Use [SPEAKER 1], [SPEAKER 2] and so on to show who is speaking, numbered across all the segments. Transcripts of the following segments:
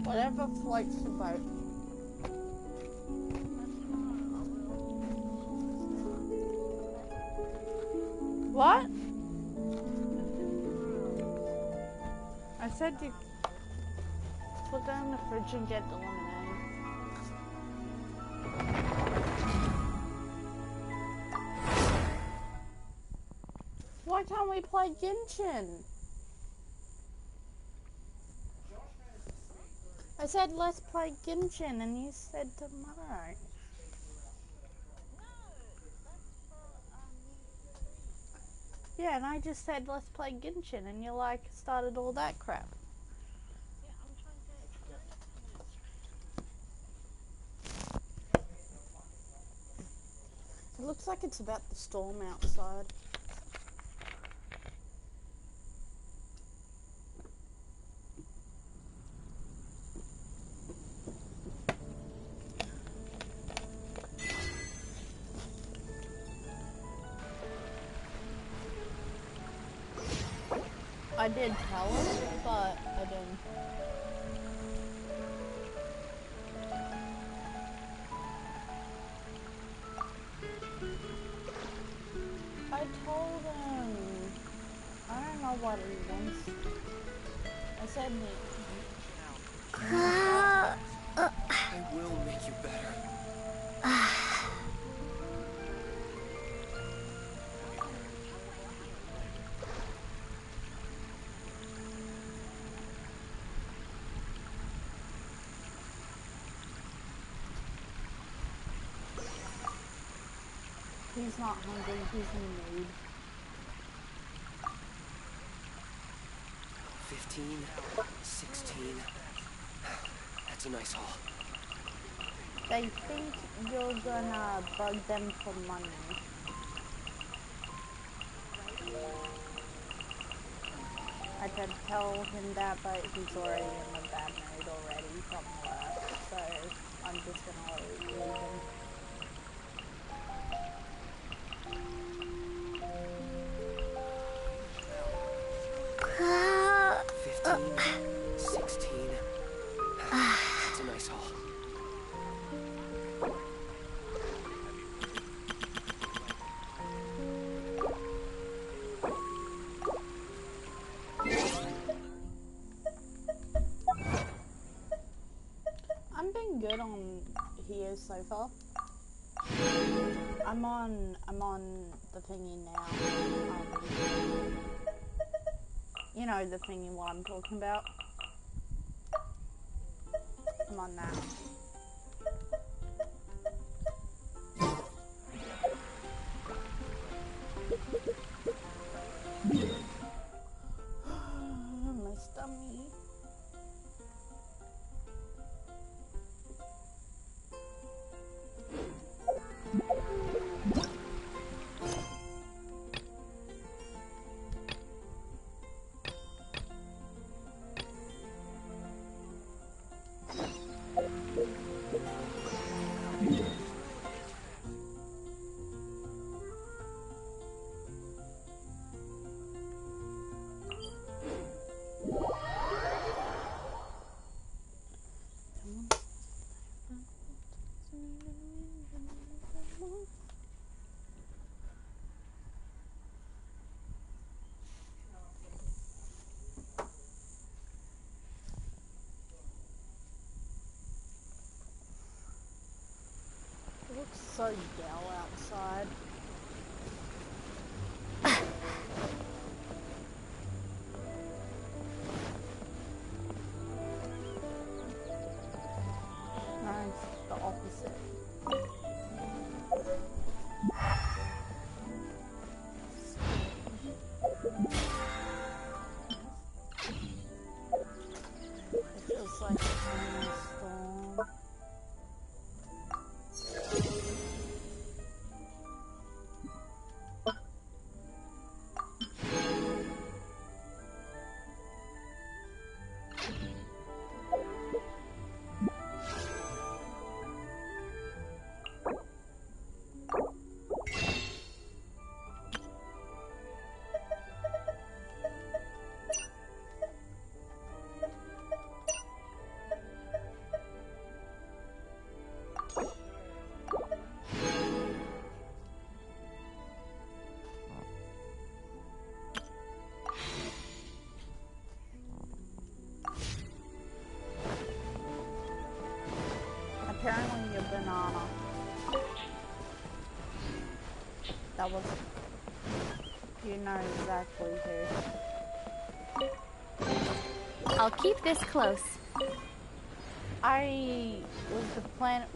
[SPEAKER 1] Whatever floats the boat. What? I said you put that in the fridge and get the lemonade. Why can't we play Genshin? I said let's play Genshin and you said tomorrow. Yeah, and I just said let's play Genshin and you like started all that crap. It looks like it's about the storm outside. I did tell him, but I didn't. I told him. I don't know what he wants. I said
[SPEAKER 2] I will make you better.
[SPEAKER 1] he's not hungry, he's in the mood.
[SPEAKER 2] 15, 16. That's a nice haul.
[SPEAKER 1] They think you're gonna bug them for money. I tried to tell him that, but he's already in a bad mood already from work, so I'm just gonna leave him.
[SPEAKER 2] 15, 16. That's a nice haul.
[SPEAKER 1] I'm been good on here so far. I'm on the thingy now. You know the thingy what I'm talking about. I'm on that. My stomach. It looks so dull outside. No, it's the opposite. It feels like it's in a storm. Anna. That was... You know exactly who.
[SPEAKER 3] I'll keep this close.
[SPEAKER 1] We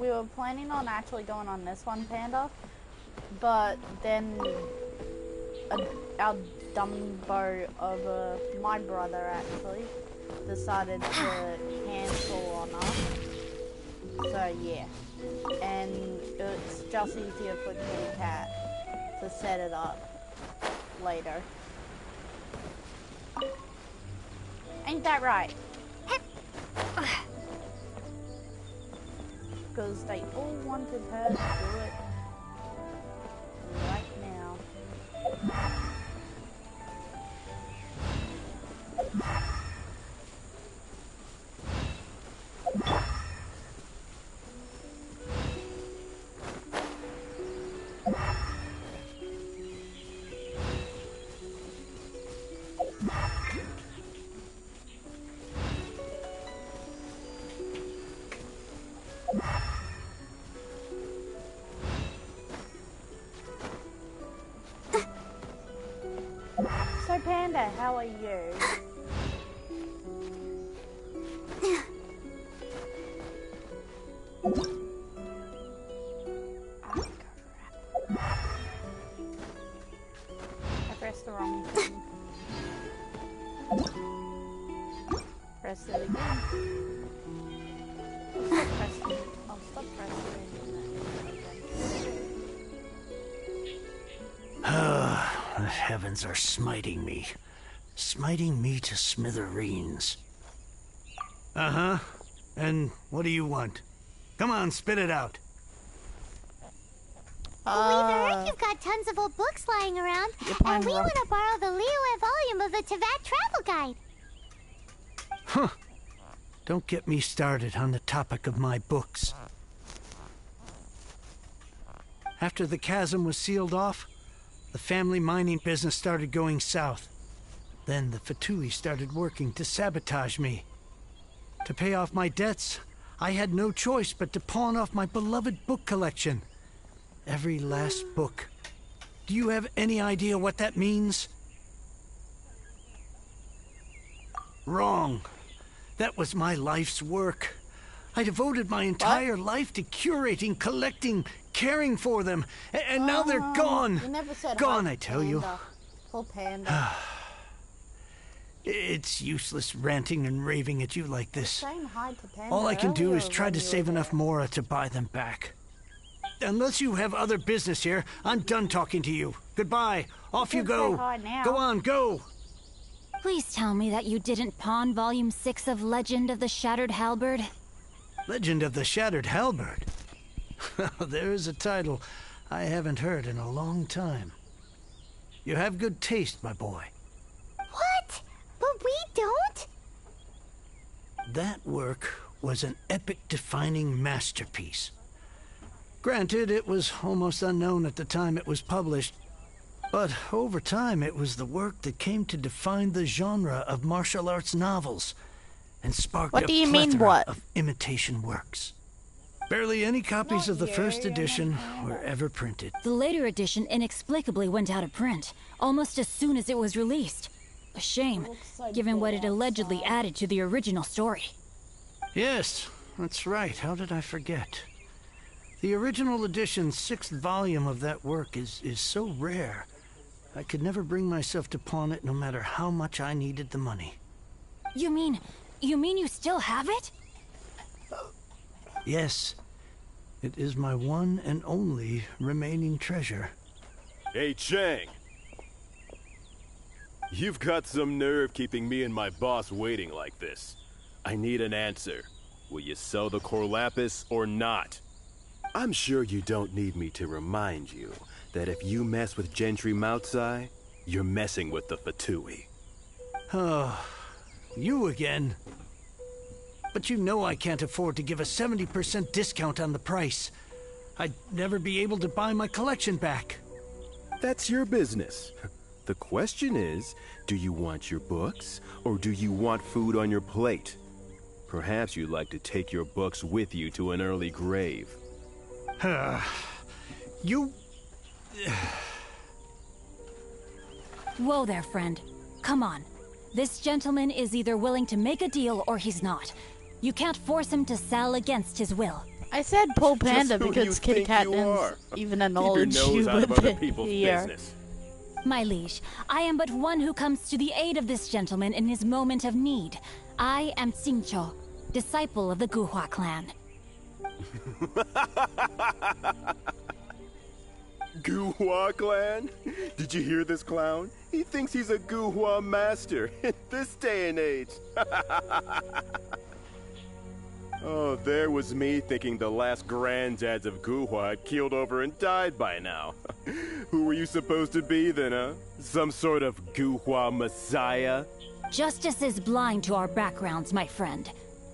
[SPEAKER 1] were planning on actually going on this one, Panda, but then our dumbo of my brother actually decided to cancel on us. So yeah, and it's just easier for Kitty Cat to set it up later. Ain't that right? Because they all wanted her to do it right now. So Panda, how are you? Oh, crap. I pressed the wrong thing. Press it again. I'll stop pressing
[SPEAKER 4] The heavens are smiting me to smithereens. Uh-huh. And what do you want? Come on, spit it out.
[SPEAKER 5] We've heard you've got tons of old books lying around, and we want to borrow the Liyue volume of the Teyvat Travel Guide.
[SPEAKER 4] Huh. Don't get me started on the topic of my books. After the chasm was sealed off, the family mining business started going south. Then the Fatui started working to sabotage me. To pay off my debts, I had no choice but to pawn off my beloved book collection. Every last book. Do you have any idea what that means? Wrong. That was my life's work. I devoted my entire life to curating, collecting, caring for them, and now they're gone.
[SPEAKER 1] You never said
[SPEAKER 4] gone,
[SPEAKER 1] hi,
[SPEAKER 4] I tell you.
[SPEAKER 1] Poor Panda.
[SPEAKER 4] It's useless ranting and raving at you like this.
[SPEAKER 1] Saying hi to Panda
[SPEAKER 4] All I can do is
[SPEAKER 1] earlier
[SPEAKER 4] try
[SPEAKER 1] when
[SPEAKER 4] to
[SPEAKER 1] you
[SPEAKER 4] save
[SPEAKER 1] were
[SPEAKER 4] enough
[SPEAKER 1] there.
[SPEAKER 4] Mora to buy them back. Unless you have other business here, I'm done talking to you. Goodbye. Off you
[SPEAKER 1] Just
[SPEAKER 4] go.
[SPEAKER 1] say hi now.
[SPEAKER 4] Go on, go.
[SPEAKER 3] Please tell me that you didn't pawn Volume 6 of Legend of the Shattered Halberd.
[SPEAKER 4] Legend of the Shattered Halberd. There is a title I haven't heard in a long time. You have good taste, my boy.
[SPEAKER 5] What? But we don't?
[SPEAKER 4] That work was an epic-defining masterpiece. Granted, it was almost unknown at the time it was published, but over time it was the work that came to define the genre of martial arts novels and sparked
[SPEAKER 1] What
[SPEAKER 4] a
[SPEAKER 1] do you mean,
[SPEAKER 4] plethora
[SPEAKER 1] what?
[SPEAKER 4] of imitation works. Barely any copies of the first edition were ever printed.
[SPEAKER 3] The later edition inexplicably went out of print, almost as soon as it was released. A shame, given what it allegedly added to the original story.
[SPEAKER 4] Yes, that's right. How did I forget? The original edition's 6th volume of that work is so rare, I could never bring myself to pawn it no matter how much I needed the money.
[SPEAKER 3] You mean you still have it?
[SPEAKER 4] Yes, it is my one and only remaining treasure.
[SPEAKER 6] Hey, Chang! You've got some nerve keeping me and my boss waiting like this. I need an answer. Will you sell the core lapis or not? I'm sure you don't need me to remind you that if you mess with Gentry Moutsai, you're messing with the Fatui.
[SPEAKER 4] Oh, you again. But you know I can't afford to give a 70% discount on the price. I'd never be able to buy my collection back.
[SPEAKER 6] That's your business. The question is, do you want your books, or do you want food on your plate? Perhaps you'd like to take your books with you to an early grave.
[SPEAKER 4] You...
[SPEAKER 3] Whoa there, friend. Come on. This gentleman is either willing to make a deal or he's not. You can't force him to sell against his will.
[SPEAKER 1] I said pull panda
[SPEAKER 6] Just who
[SPEAKER 1] because
[SPEAKER 6] you
[SPEAKER 1] Kitty
[SPEAKER 6] think
[SPEAKER 1] Cat
[SPEAKER 6] you
[SPEAKER 1] didn't
[SPEAKER 6] are.
[SPEAKER 1] even
[SPEAKER 6] Keep your
[SPEAKER 1] acknowledge
[SPEAKER 6] nose
[SPEAKER 1] you
[SPEAKER 6] out of
[SPEAKER 1] with
[SPEAKER 6] other
[SPEAKER 1] it
[SPEAKER 6] people's
[SPEAKER 1] here.
[SPEAKER 6] business.
[SPEAKER 3] My liege, I am but one who comes to the aid of this gentleman in his moment of need. I am Xingqiu, disciple of the Guhua clan.
[SPEAKER 6] Guhua clan? Did you hear this clown? He thinks he's a Guhua master in this day and age. Oh, there was me thinking the last granddads of Guhua had keeled over and died by now. Who were you supposed to be then, huh? Some sort of Guhua messiah?
[SPEAKER 3] Justice is blind to our backgrounds, my friend.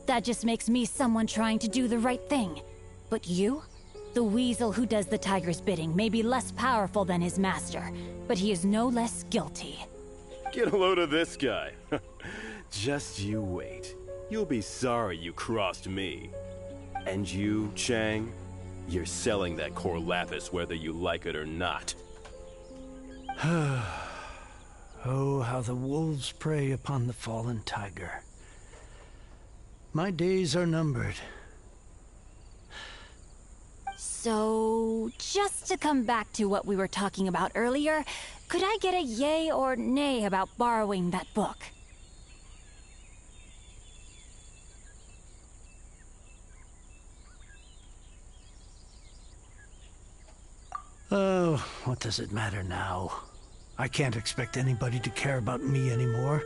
[SPEAKER 3] That just makes me someone trying to do the right thing. But you? The weasel who does the tiger's bidding may be less powerful than his master, but he is no less guilty.
[SPEAKER 6] Get a load of this guy. Just you wait. You'll be sorry you crossed me. And you, Chang, you're selling that core lapis whether you like it or not.
[SPEAKER 4] Oh, how the wolves prey upon the fallen tiger. My days are numbered.
[SPEAKER 3] So, just to come back to what we were talking about earlier, could I get a yay or nay about borrowing that book?
[SPEAKER 4] Oh, what does it matter now? I can't expect anybody to care about me anymore.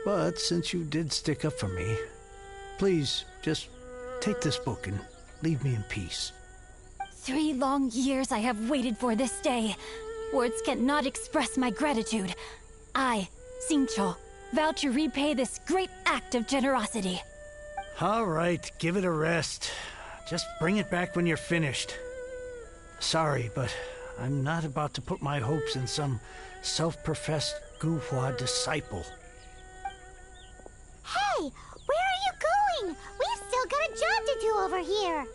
[SPEAKER 4] But since you did stick up for me, please, just take this book and leave me in peace.
[SPEAKER 3] 3 long years I have waited for this day. Words cannot express my gratitude. I, Xingqiu, vow to repay this great act of generosity.
[SPEAKER 4] All right, give it a rest. Just bring it back when you're finished. Sorry, but I'm not about to put my hopes in some self-professed Guhua disciple.
[SPEAKER 5] Hey, where are you going? We've still got a job to do over here.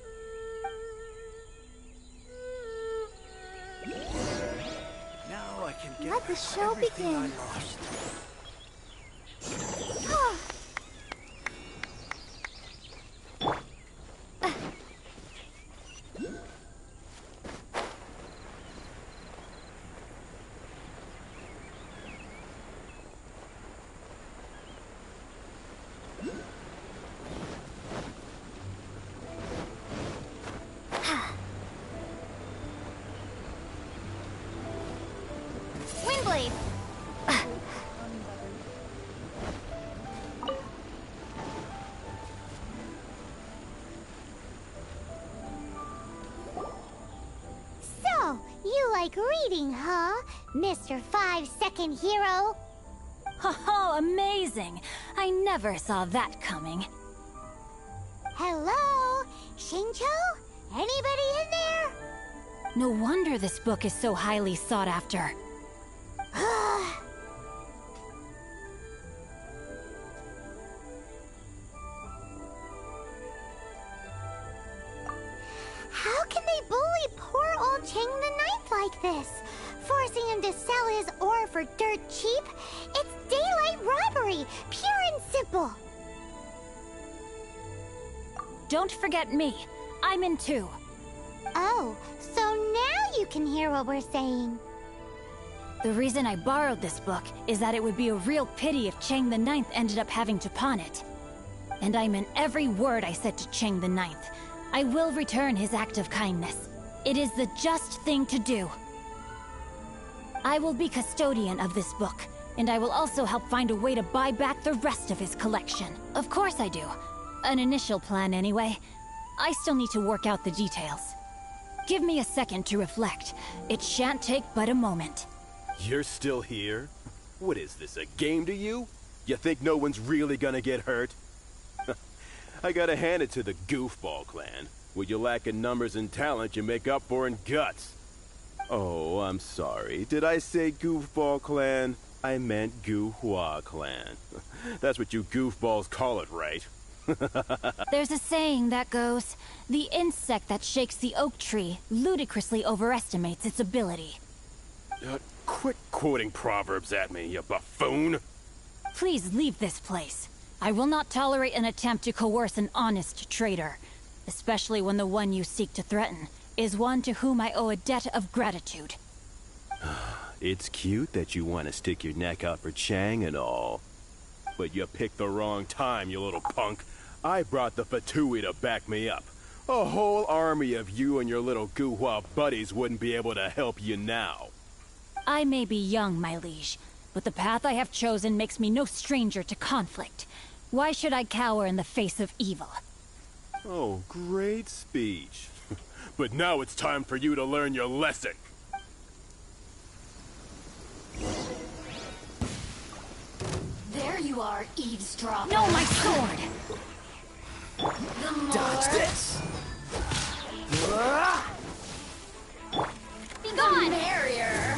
[SPEAKER 4] Now I can get
[SPEAKER 5] Let the
[SPEAKER 4] back
[SPEAKER 5] show
[SPEAKER 4] everything I
[SPEAKER 5] begin.
[SPEAKER 4] lost.
[SPEAKER 5] Windblade. So, you like reading, huh, Mr. 5-second hero?
[SPEAKER 3] Oh, amazing! I never saw that coming.
[SPEAKER 5] Hello? Xingqiu? Anybody in there?
[SPEAKER 3] No wonder this book is so highly sought after.
[SPEAKER 5] How can they bully poor old Chang the Ninth like this? Forcing him to sell his ore for dirt cheap? It's daylight robbery, pure and simple.
[SPEAKER 3] Don't forget me. I'm in too.
[SPEAKER 5] Oh, so now you can hear what we're saying.
[SPEAKER 3] The reason I borrowed this book is that it would be a real pity if Chang the Ninth ended up having to pawn it. And I meant every word I said to Chang the Ninth. I will return his act of kindness. It is the just thing to do. I will be custodian of this book, and I will also help find a way to buy back the rest of his collection. Of course I do. An initial plan anyway. I still need to work out the details. Give me a second to reflect. It shan't take but a moment.
[SPEAKER 6] You're still here? What is this, a game to you? You think no one's really gonna get hurt? I gotta hand it to the Goofball clan. What you lack in numbers and talent, you make up for in guts. Oh, I'm sorry. Did I say Goofball clan? I meant Guhua clan. That's what you goofballs call it, right?
[SPEAKER 3] There's a saying that goes, the insect that shakes the oak tree ludicrously overestimates its ability.
[SPEAKER 6] Quit quoting proverbs at me, you buffoon!
[SPEAKER 3] Please leave this place. I will not tolerate an attempt to coerce an honest trader, especially when the one you seek to threaten is one to whom I owe a debt of gratitude.
[SPEAKER 6] It's cute that you want to stick your neck out for Chang and all. But you picked the wrong time, you little punk. I brought the Fatui to back me up. A whole army of you and your little Guhua buddies wouldn't be able to help you now.
[SPEAKER 3] I may be young, my liege, but the path I have chosen makes me no stranger to conflict. Why should I cower in the face of evil?
[SPEAKER 6] Oh, great speech. But now it's time for you to learn your lesson.
[SPEAKER 3] There you are, eavesdropper. No, my sword!
[SPEAKER 2] Dodge this!
[SPEAKER 3] Be gone! Barrier!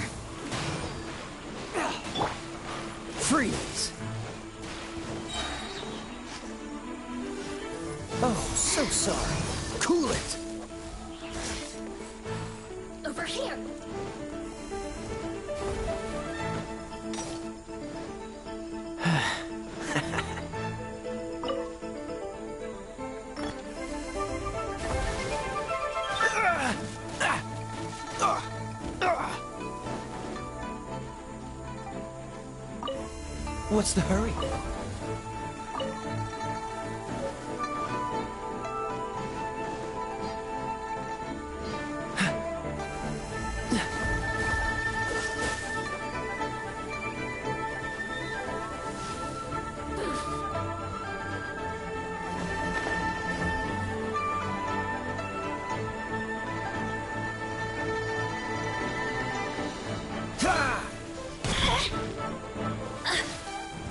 [SPEAKER 2] Freeze! Oh, so sorry. Cool it!
[SPEAKER 3] Over here!
[SPEAKER 2] What's the hurry?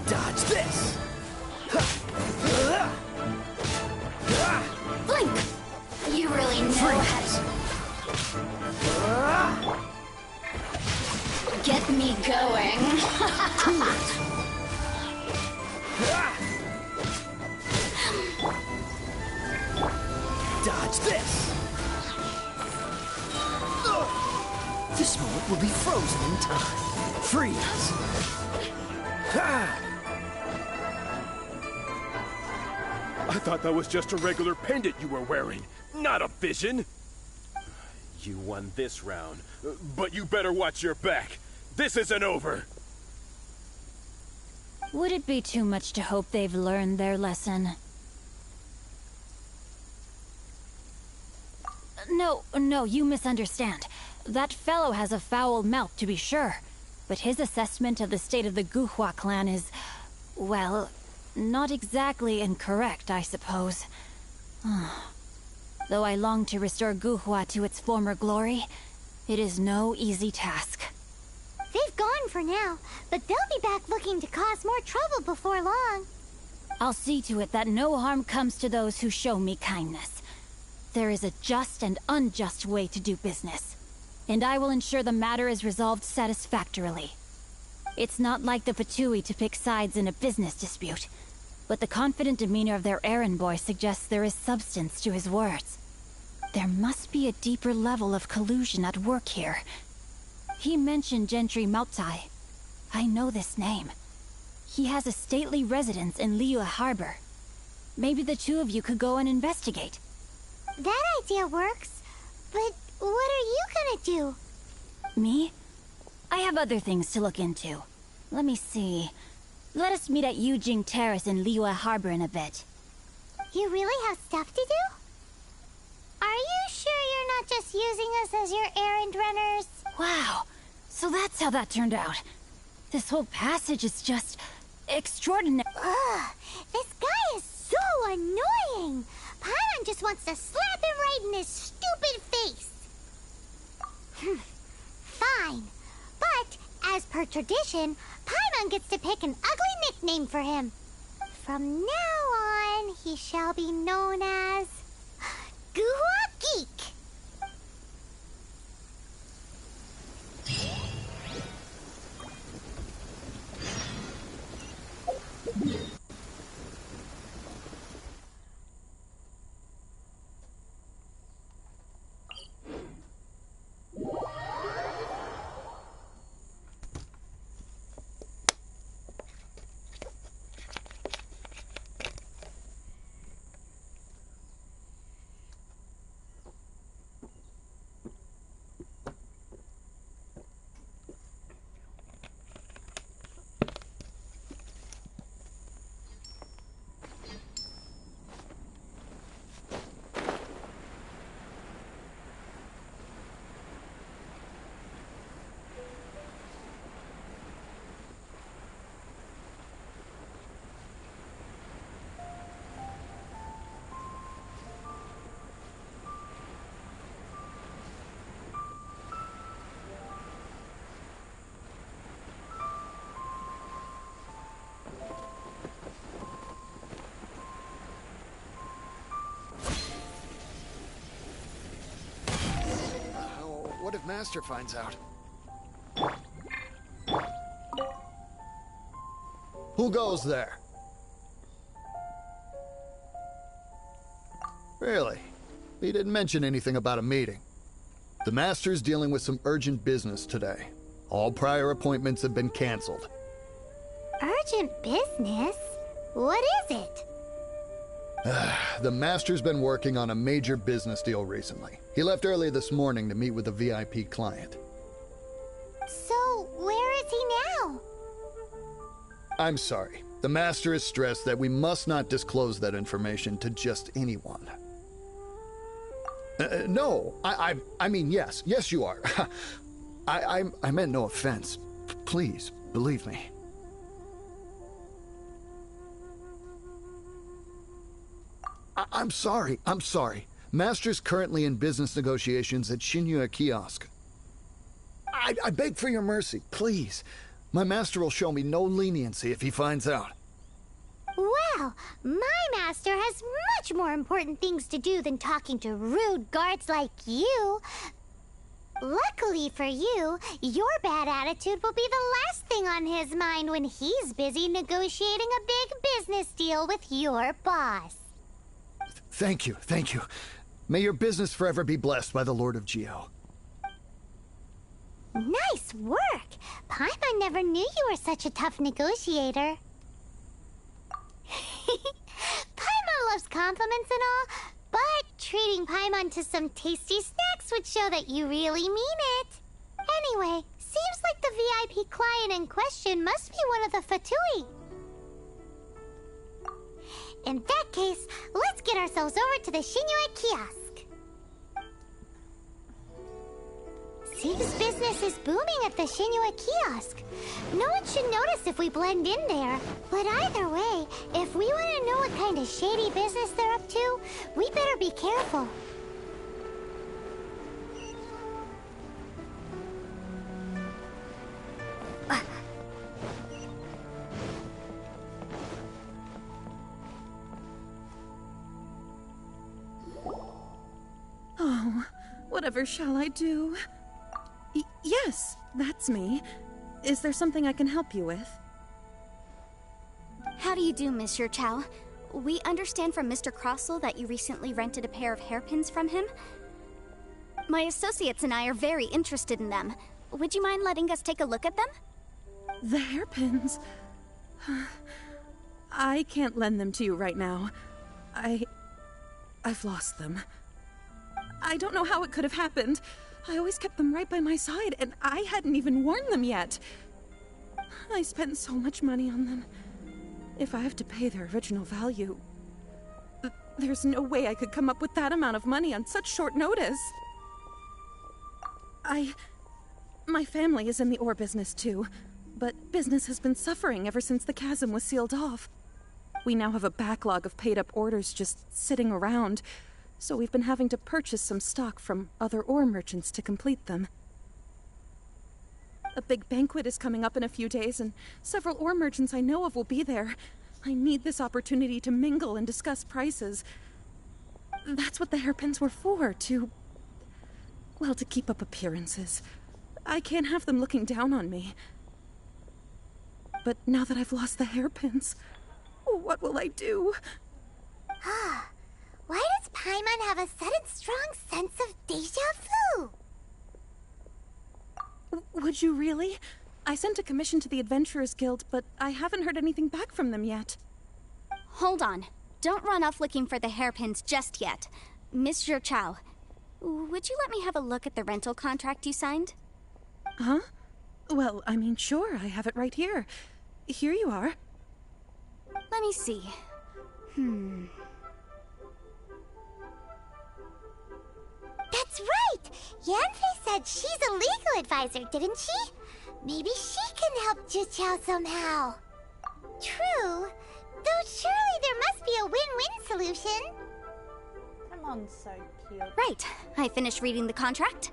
[SPEAKER 2] Dodge this!
[SPEAKER 3] Blink! You really know how to... Get me going.
[SPEAKER 2] Dodge this! This moment will be frozen in time. Freeze!
[SPEAKER 6] I thought that was just a regular pendant you were wearing, not a vision. You won this round, but you better watch your back. This isn't over.
[SPEAKER 3] Would it be too much to hope they've learned their lesson? No, you misunderstand. That fellow has a foul mouth, to be sure. But his assessment of the state of the Guhua clan is, well, not exactly incorrect, I suppose. Though I long to restore Guhua to its former glory, it is no easy task.
[SPEAKER 5] They've gone for now, but they'll be back looking to cause more trouble before long.
[SPEAKER 3] I'll see to it that no harm comes to those who show me kindness. There is a just and unjust way to do business, and I will ensure the matter is resolved satisfactorily. It's not like the Fatui to pick sides in a business dispute, but the confident demeanor of their errand boy suggests there is substance to his words. There must be a deeper level of collusion at work here. He mentioned Gentry Mautai. I know this name. He has a stately residence in Liyue Harbor. Maybe the two of you could go and investigate.
[SPEAKER 5] That idea works, but what are you gonna do?
[SPEAKER 3] Me? I have other things to look into. Let me see. Let us meet at Yujing Terrace in Liyue Harbor in a bit.
[SPEAKER 5] You really have stuff to do? Are you sure you're not just using us as your errand runners?
[SPEAKER 3] Wow, so that's how that turned out. This whole passage is just extraordinary.
[SPEAKER 5] Ugh, this guy is so annoying. Paimon just wants to slap him right in his stupid face. Fine, but as per tradition, Paimon gets to pick an ugly nickname for him. From now on, he shall be known as Guhua Geek.
[SPEAKER 7] what if Master finds out? Who goes there? Really? He didn't mention anything about a meeting. The Master's dealing with some urgent business today. All prior appointments have been canceled.
[SPEAKER 5] Urgent business? What is it?
[SPEAKER 7] The Master's been working on a major business deal recently. He left early this morning to meet with a VIP client.
[SPEAKER 5] So, where is he now?
[SPEAKER 7] I'm sorry. The Master has stressed that we must not disclose that information to just anyone. No, I mean, yes. Yes, you are. I meant no offense. Please, believe me. I'm sorry. Master's currently in business negotiations at Shinya Kiosk. I beg for your mercy, please. My master will show me no leniency if he finds out.
[SPEAKER 5] Well, my master has much more important things to do than talking to rude guards like you. Luckily for you, your bad attitude will be the last thing on his mind when he's busy negotiating a big business deal with your boss.
[SPEAKER 7] Thank you. May your business forever be blessed by the Lord of Geo.
[SPEAKER 5] Nice work! Paimon never knew you were such a tough negotiator. Paimon loves compliments and all, but treating Paimon to some tasty snacks would show that you really mean it. Anyway, seems like the VIP client in question must be one of the Fatui. In that case, let's get ourselves over to the Shinue Kiosk. Seems business is booming at the Shinue Kiosk. No one should notice if we blend in there. But either way, if we want to know what kind of shady business they're up to, we better be careful.
[SPEAKER 8] Oh, whatever shall I do? Yes, that's me. Is there something I can help you with?
[SPEAKER 9] How do you do, Monsieur Chow? We understand from Mr. Crossell that you recently rented a pair of hairpins from him. My associates and I are very interested in them. Would you mind letting us take a look at them?
[SPEAKER 8] The hairpins? I can't lend them to you right now. I've lost them. I don't know how it could have happened. I always kept them right by my side, and I hadn't even worn them yet. I spent so much money on them. If I have to pay their original value, there's no way I could come up with that amount of money on such short notice. My family is in the ore business too, but business has been suffering ever since the chasm was sealed off. We now have a backlog of paid-up orders just sitting around, so we've been having to purchase some stock from other ore merchants to complete them. A big banquet is coming up in a few days, and several ore merchants I know of will be there. I need this opportunity to mingle and discuss prices. That's what the hairpins were for, to keep up appearances. I can't have them looking down on me. But now that I've lost the hairpins, what will I do?
[SPEAKER 5] Why does Paimon have a sudden strong sense of déjà vu?
[SPEAKER 8] Would you really? I sent a commission to the Adventurers Guild, but I haven't heard anything back from them yet.
[SPEAKER 9] Hold on. Don't run off looking for the hairpins just yet. Monsieur Chow, would you let me have a look at the rental contract you signed?
[SPEAKER 8] Huh? Well, I mean, sure, I have it right here. Here you are.
[SPEAKER 9] Let me see.
[SPEAKER 5] That's right! Yanfei said she's a legal advisor, didn't she? Maybe she can help Juqiao somehow. True. Though surely there must be a win-win solution.
[SPEAKER 1] Come on, so cute.
[SPEAKER 9] Right. I finished reading the contract.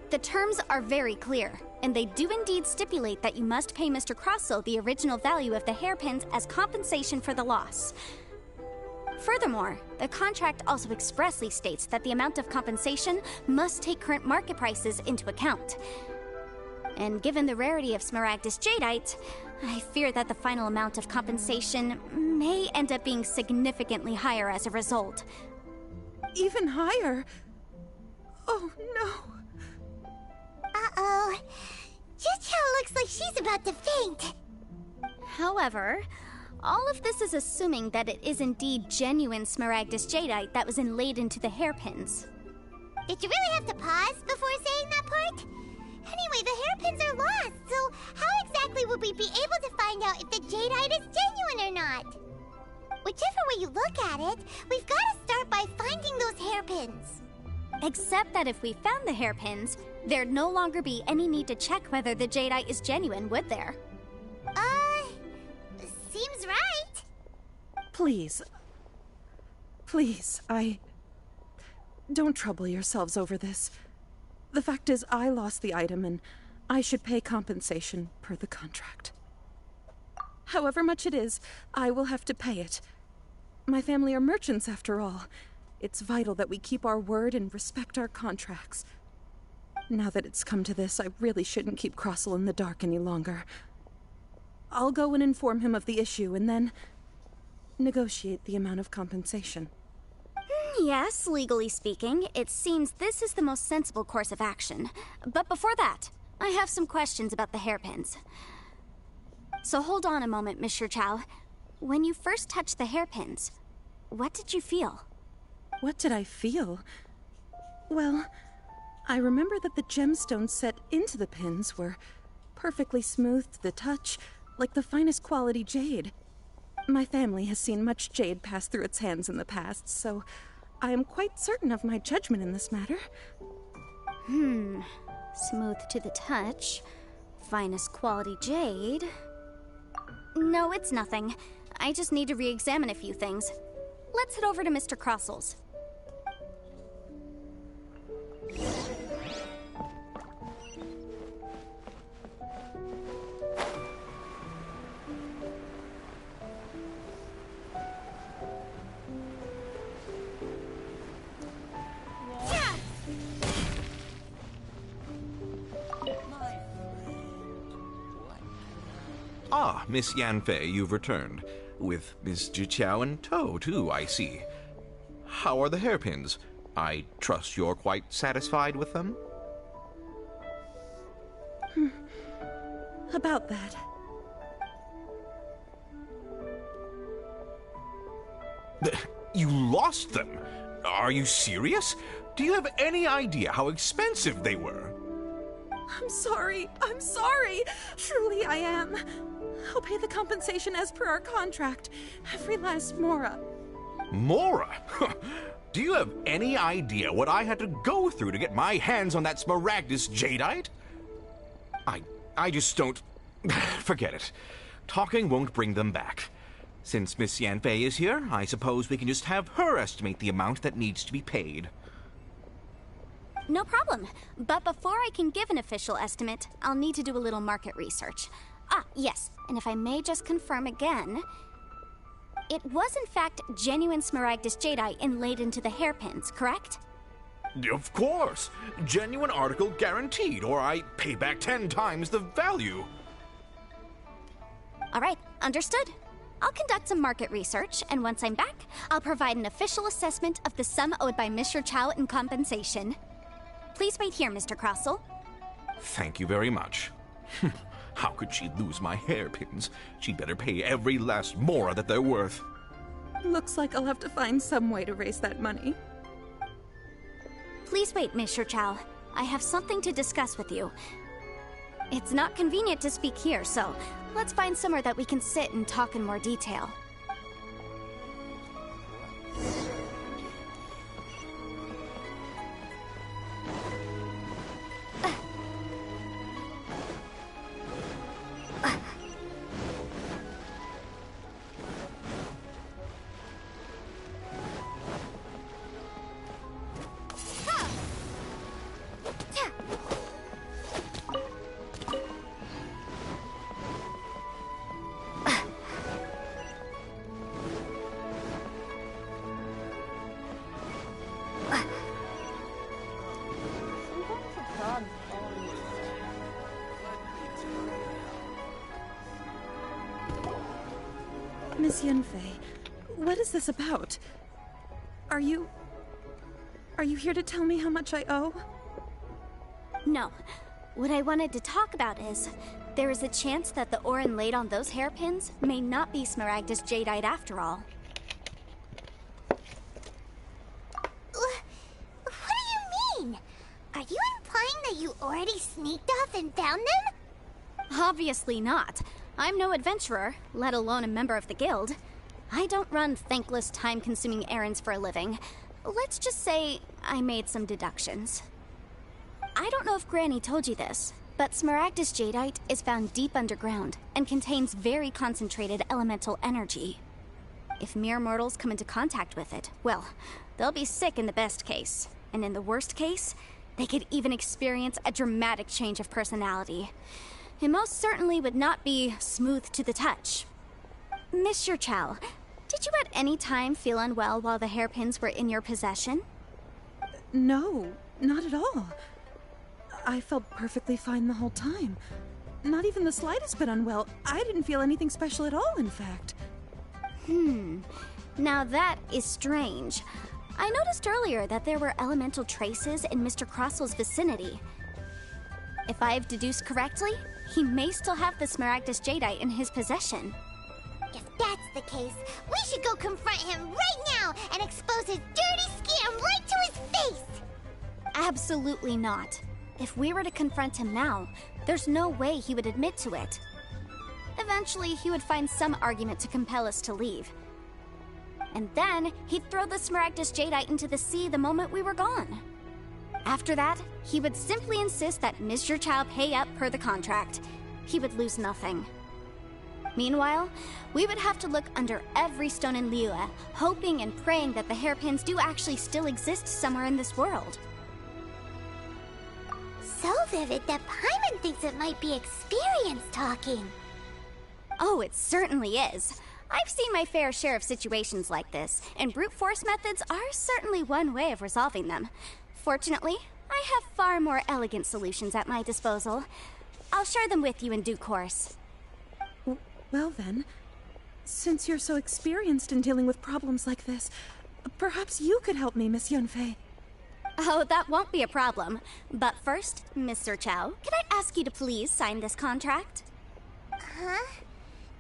[SPEAKER 9] The terms are very clear, and they do indeed stipulate that you must pay Mr. Crossell the original value of the hairpins as compensation for the loss. Furthermore, the contract also expressly states that the amount of compensation must take current market prices into account. And given the rarity of Smaragdus Jadeite, I fear that the final amount of compensation may end up being significantly higher as a result.
[SPEAKER 8] Even higher? Oh, no.
[SPEAKER 5] Uh-oh. Chicho looks like she's about to faint.
[SPEAKER 9] However, all of this is assuming that it is indeed genuine Smaragdus Jadeite that was inlaid into the hairpins.
[SPEAKER 5] Did you really have to pause before saying that part? Anyway, the hairpins are lost, so how exactly would we be able to find out if the jadeite is genuine or not? Whichever way you look at it, we've got to start by finding those hairpins.
[SPEAKER 9] Except that if we found the hairpins, there'd no longer be any need to check whether the jadeite is genuine, would there?
[SPEAKER 5] Seems right.
[SPEAKER 8] Please. Please, Don't trouble yourselves over this. The fact is, I lost the item, and I should pay compensation per the contract. However much it is, I will have to pay it. My family are merchants, after all. It's vital that we keep our word and respect our contracts. Now that it's come to this, I really shouldn't keep Crossell in the dark any longer. I'll go and inform him of the issue, and then negotiate the amount of compensation.
[SPEAKER 9] Yes, legally speaking, it seems this is the most sensible course of action. But before that, I have some questions about the hairpins. So hold on a moment, Mr. Chow. When you first touched the hairpins, what did you feel?
[SPEAKER 8] What did I feel? Well, I remember that the gemstones set into the pins were perfectly smooth to the touch, like the finest quality jade. My family has seen much jade pass through its hands in the past, so I am quite certain of my judgment in this matter.
[SPEAKER 9] Smooth to the touch. Finest quality jade. No, it's nothing. I just need to re-examine a few things. Let's head over to Mr. Crossell's.
[SPEAKER 10] Ah, Miss Yanfei, you've returned. With Miss Jiqiao in tow, too, I see. How are the hairpins? I trust you're quite satisfied with them?
[SPEAKER 8] About that.
[SPEAKER 10] You lost them? Are you serious? Do you have any idea how expensive they were?
[SPEAKER 8] I'm sorry. Truly I am. I'll pay the compensation as per our contract. Every last mora.
[SPEAKER 10] Mora? Do you have any idea what I had to go through to get my hands on that Smaragdus Jadeite? I just don't... Forget it. Talking won't bring them back. Since Miss Yanfei is here, I suppose we can just have her estimate the amount that needs to be paid.
[SPEAKER 9] No problem. But before I can give an official estimate, I'll need to do a little market research. Ah, yes, and if I may just confirm again, it was in fact genuine Smaragdus Jadeite inlaid into the hairpins, correct?
[SPEAKER 10] Of course! Genuine article guaranteed, or I pay back 10 times the value.
[SPEAKER 9] All right, understood. I'll conduct some market research, and once I'm back, I'll provide an official assessment of the sum owed by Mr. Chow in compensation. Please wait here, Mr. Crossell.
[SPEAKER 10] Thank you very much. How could she lose my hairpins? She'd better pay every last mora that they're worth.
[SPEAKER 8] Looks like I'll have to find some way to raise that money.
[SPEAKER 9] Please wait, Mr. Chow. I have something to discuss with you. It's not convenient to speak here, so let's find somewhere that we can sit and talk in more detail.
[SPEAKER 8] Miss Yunfei, what is this about? Are you here to tell me how much I owe?
[SPEAKER 9] No. What I wanted to talk about is, there is a chance that the Orin laid on those hairpins may not be Smaragdus jadeite after all.
[SPEAKER 5] What do you mean? Are you implying that you already sneaked off and found them?
[SPEAKER 9] Obviously not. I'm no adventurer, let alone a member of the guild. I don't run thankless, time-consuming errands for a living. Let's just say I made some deductions. I don't know if Granny told you this, but Smaragdus jadeite is found deep underground and contains very concentrated elemental energy. If mere mortals come into contact with it, well, they'll be sick in the best case. And in the worst case, they could even experience a dramatic change of personality. It most certainly would not be smooth to the touch. Mr. Chow, did you at any time feel unwell while the hairpins were in your possession?
[SPEAKER 8] No, not at all. I felt perfectly fine the whole time. Not even the slightest bit unwell. I didn't feel anything special at all, in fact.
[SPEAKER 9] Now that is strange. I noticed earlier that there were elemental traces in Mr. Crossel's vicinity. If I have deduced correctly, he may still have the Smaragdus jadeite in his possession.
[SPEAKER 5] If that's the case, we should go confront him right now and expose his dirty scam right to his face!
[SPEAKER 9] Absolutely not. If we were to confront him now, there's no way he would admit to it. Eventually, he would find some argument to compel us to leave. And then, he'd throw the Smaragdus jadeite into the sea the moment we were gone. After that, he would simply insist that Mr. Chow pay up per the contract. He would lose nothing. Meanwhile, we would have to look under every stone in Liyue, hoping and praying that the hairpins do actually still exist somewhere in this world.
[SPEAKER 5] So vivid that Paimon thinks it might be experience talking.
[SPEAKER 9] Oh, it certainly is. I've seen my fair share of situations like this, and brute force methods are certainly one way of resolving them. Fortunately, I have far more elegant solutions at my disposal. I'll share them with you in due course.
[SPEAKER 8] Well then, since you're so experienced in dealing with problems like this, perhaps you could help me, Miss Yunfei.
[SPEAKER 9] Oh, that won't be a problem. But first, Mr. Chow, can I ask you to please sign this contract?
[SPEAKER 5] Huh?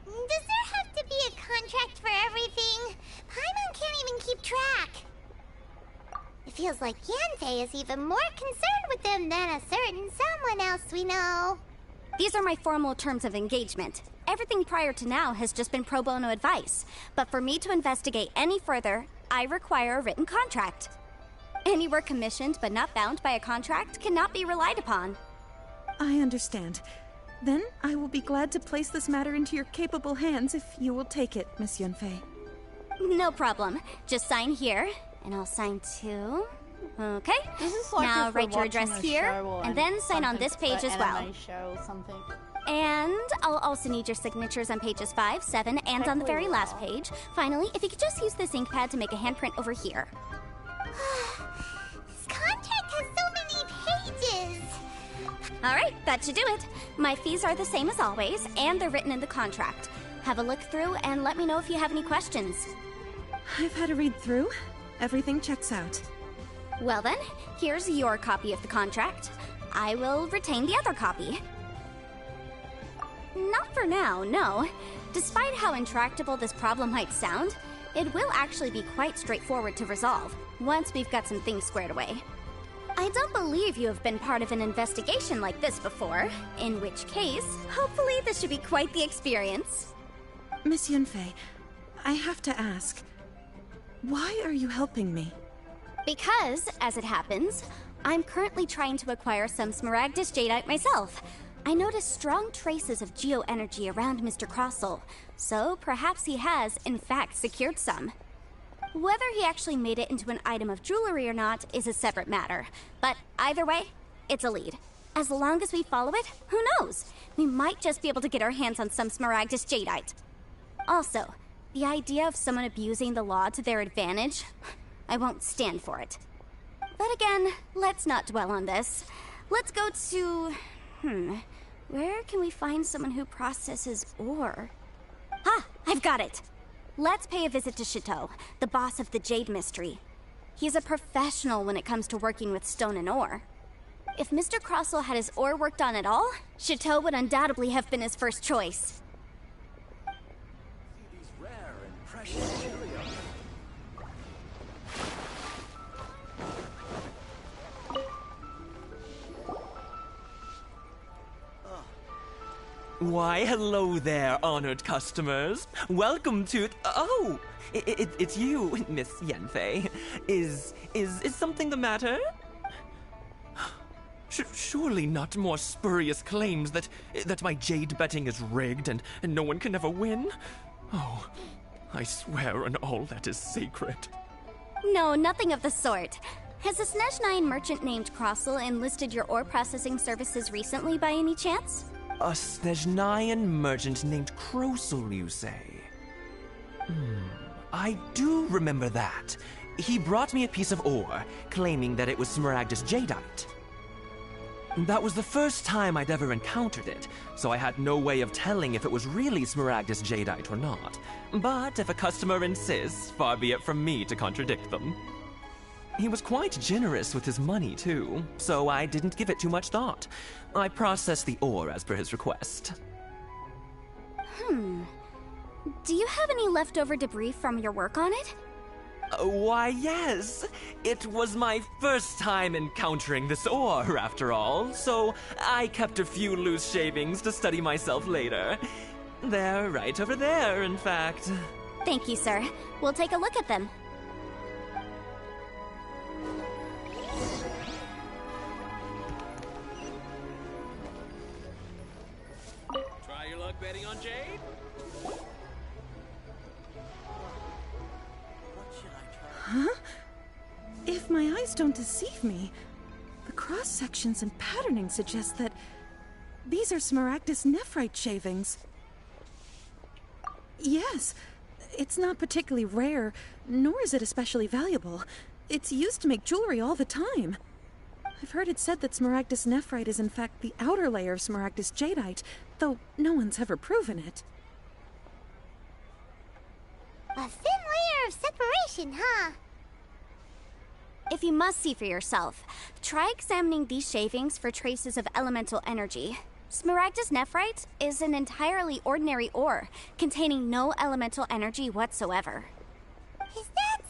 [SPEAKER 5] Does there have to be a contract for everything? Paimon can't even keep track. It feels like Yanfei is even more concerned with them than a certain someone else we know.
[SPEAKER 9] These are my formal terms of engagement. Everything prior to now has just been pro bono advice. But for me to investigate any further, I require a written contract. Any work commissioned but not bound by a contract cannot be relied upon.
[SPEAKER 8] I understand. Then I will be glad to place this matter into your capable hands if you will take it, Miss Yunfei.
[SPEAKER 9] No problem. Just sign here, and I'll sign too. Okay.
[SPEAKER 1] This is like
[SPEAKER 9] now
[SPEAKER 1] if we're
[SPEAKER 9] write your
[SPEAKER 1] watching
[SPEAKER 9] address
[SPEAKER 1] a
[SPEAKER 9] here,
[SPEAKER 1] show
[SPEAKER 9] and then sign on this page as well.
[SPEAKER 1] Anime show or something.
[SPEAKER 9] And I'll also need your signatures on pages 5, 7, and on the very last page. Finally, if you could just use this ink pad to make a handprint over here.
[SPEAKER 5] This contract has so many pages.
[SPEAKER 9] Alright, that should do it. My fees are the same as always, and they're written in the contract. Have a look through and let me know if you have any questions.
[SPEAKER 8] I've had a read through. Everything checks out.
[SPEAKER 9] Well then, here's your copy of the contract. I will retain the other copy. Not for now, no. Despite how intractable this problem might sound, it will actually be quite straightforward to resolve, once we've got some things squared away. I don't believe you have been part of an investigation like this before, in which case, hopefully this should be quite the experience.
[SPEAKER 8] Miss Yunfei, I have to ask, why are you helping me?
[SPEAKER 9] Because, as it happens, I'm currently trying to acquire some Smaragdus jadeite myself. I noticed strong traces of geoenergy around Mr. Crossell, so perhaps he has, in fact, secured some. Whether he actually made it into an item of jewelry or not is a separate matter, but either way, it's a lead. As long as we follow it, who knows? We might just be able to get our hands on some Smaragdus jadeite. Also, the idea of someone abusing the law to their advantage, I won't stand for it. But again, let's not dwell on this. Let's go to... where can we find someone who processes ore? Ah, I've got it! Let's pay a visit to Chateau, the boss of the Jade Mystery. He's a professional when it comes to working with stone and ore. If Mr. Crossell had his ore worked on at all, Chateau would undoubtedly have been his first choice.
[SPEAKER 2] These rare and precious curios.
[SPEAKER 11] Why, hello there, honored customers. Welcome to... Oh, it's you, Miss Yanfei. Is something the matter? Surely not more spurious claims that my jade betting is rigged and no one can ever win? Oh, I swear on all that is sacred.
[SPEAKER 9] No, nothing of the sort. Has a Snezhnyan merchant named Crossell enlisted your ore processing services recently by any chance?
[SPEAKER 11] A Snezhnyan merchant named Crossell, you say? I do remember that. He brought me a piece of ore, claiming that it was Smaragdus jadeite. That was the first time I'd ever encountered it, so I had no way of telling if it was really Smaragdus jadeite or not. But if a customer insists, far be it from me to contradict them. He was quite generous with his money, too, so I didn't give it too much thought. I processed the ore as per his request.
[SPEAKER 9] Do you have any leftover debris from your work on it?
[SPEAKER 11] Why, yes. It was my first time encountering this ore, after all, so I kept a few loose shavings to study myself later. They're right over there, in fact.
[SPEAKER 9] Thank you, sir. We'll take a look at them.
[SPEAKER 11] Try your luck betting on Jade?
[SPEAKER 8] Huh? If my eyes don't deceive me, the cross-sections and patterning suggest that these are Smaragdus nephrite shavings. Yes, it's not particularly rare, nor is it especially valuable. It's used to make jewelry all the time. I've heard it said that Smaragdus nephrite is in fact the outer layer of Smaragdus jadeite, though no one's ever proven it.
[SPEAKER 5] A thin layer of separation, huh?
[SPEAKER 9] If you must see for yourself, try examining these shavings for traces of elemental energy. Smaragdus nephrite is an entirely ordinary ore, containing no elemental energy whatsoever.
[SPEAKER 5] Is that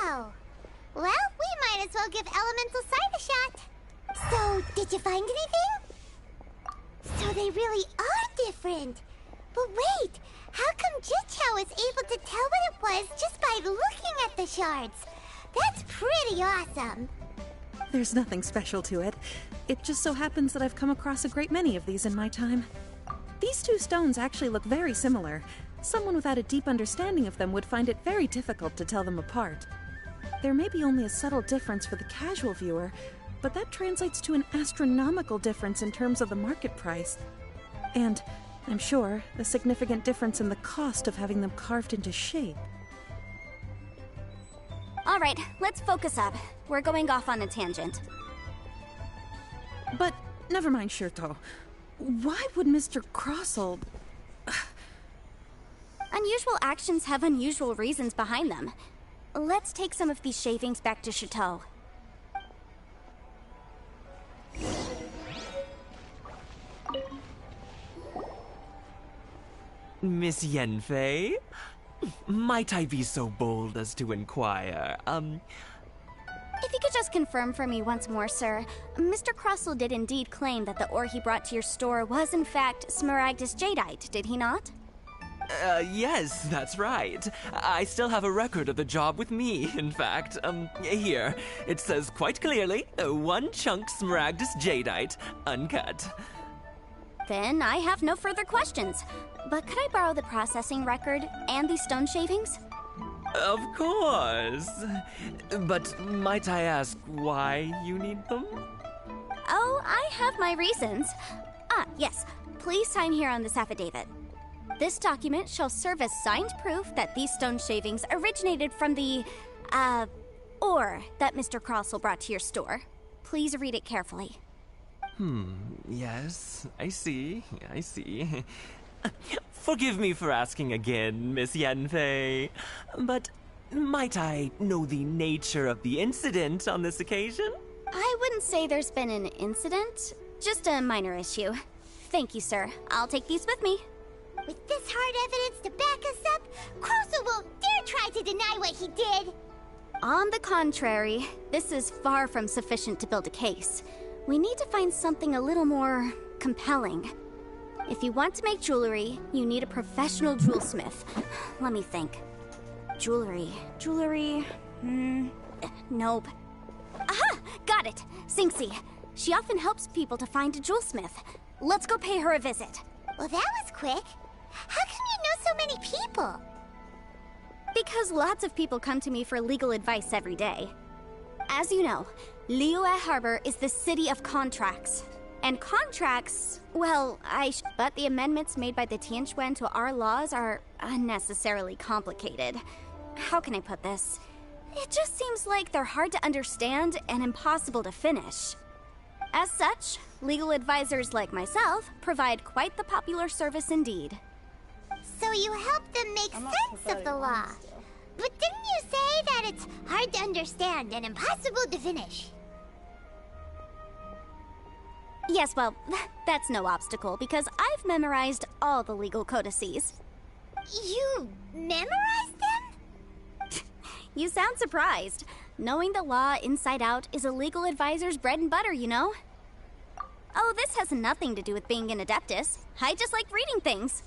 [SPEAKER 5] so? Well, we might as well give elemental sight a shot. So, did you find anything? So they really are different. But wait, how come Jichao was able to tell what it was just by looking at the shards? That's pretty awesome.
[SPEAKER 8] There's nothing special to it. It just so happens that I've come across a great many of these in my time. These two stones actually look very similar. Someone without a deep understanding of them would find it very difficult to tell them apart. There may be only a subtle difference for the casual viewer, but that translates to an astronomical difference in terms of the market price. And, I'm sure, a significant difference in the cost of having them carved into shape.
[SPEAKER 9] All right, let's focus up. We're going off on a tangent.
[SPEAKER 8] But, never mind, Shirto. Why would Mr. Crossell...
[SPEAKER 9] Unusual actions have unusual reasons behind them. Let's take some of these shavings back to Chateau.
[SPEAKER 11] Miss Yanfei? Might I be so bold as to inquire,
[SPEAKER 9] If you could just confirm for me once more, sir. Mr. Crossell did indeed claim that the ore he brought to your store was in fact Smaragdus jadeite, did he not?
[SPEAKER 11] Yes, that's right. I still have a record of the job with me, in fact. Here. It says quite clearly, 1 chunk Smaragdus jadeite, uncut.
[SPEAKER 9] Then I have no further questions. But could I borrow the processing record and these stone shavings?
[SPEAKER 11] Of course. But might I ask why you need them?
[SPEAKER 9] Oh, I have my reasons. Yes. Please sign here on this affidavit. This document shall serve as signed proof that these stone shavings originated from the, ore that Mr. Crossell brought to your store. Please read it carefully.
[SPEAKER 11] Yes, I see. Forgive me for asking again, Miss Yanfei, but might I know the nature of the incident on this occasion?
[SPEAKER 9] I wouldn't say there's been an incident, just a minor issue. Thank you, sir. I'll take these with me.
[SPEAKER 5] With this hard evidence to back us up, Crossel won't dare try to deny what he did.
[SPEAKER 9] On the contrary, this is far from sufficient to build a case. We need to find something a little more compelling. If you want to make jewelry, you need a professional jewelsmith. Let me think. Jewelry. Nope. Aha! Got it! Sinxi. She often helps people to find a jewelsmith. Let's go pay her a visit.
[SPEAKER 5] Well, that was quick. How come you know so many people?
[SPEAKER 9] Because lots of people come to me for legal advice every day. As you know, Liyue Harbor is the city of contracts. And contracts, well, but the amendments made by the Tianquan to our laws are unnecessarily complicated. How can I put this? It just seems like they're hard to understand and impossible to finish. As such, legal advisors like myself provide quite the popular service indeed.
[SPEAKER 5] So you help them make sense of the law. But didn't you say that it's hard to understand and impossible to finish?
[SPEAKER 9] Yes, well, that's no obstacle because I've memorized all the legal codices.
[SPEAKER 5] You memorized them?
[SPEAKER 9] You sound surprised. Knowing the law inside out is a legal advisor's bread and butter, you know? Oh, this has nothing to do with being an adeptus. I just like reading things.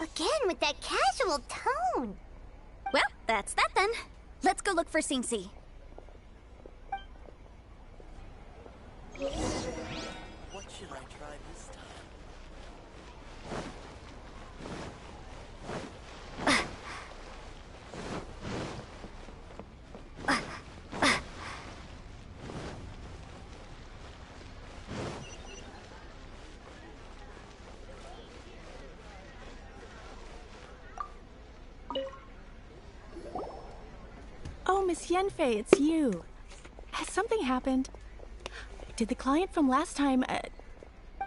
[SPEAKER 5] Again, with that casual tone.
[SPEAKER 9] Well, that's that then. Let's go look for Sinxi.
[SPEAKER 2] What should I try this time?
[SPEAKER 12] Oh, Miss Yanfei, it's you. Has something happened? Did the client from last time,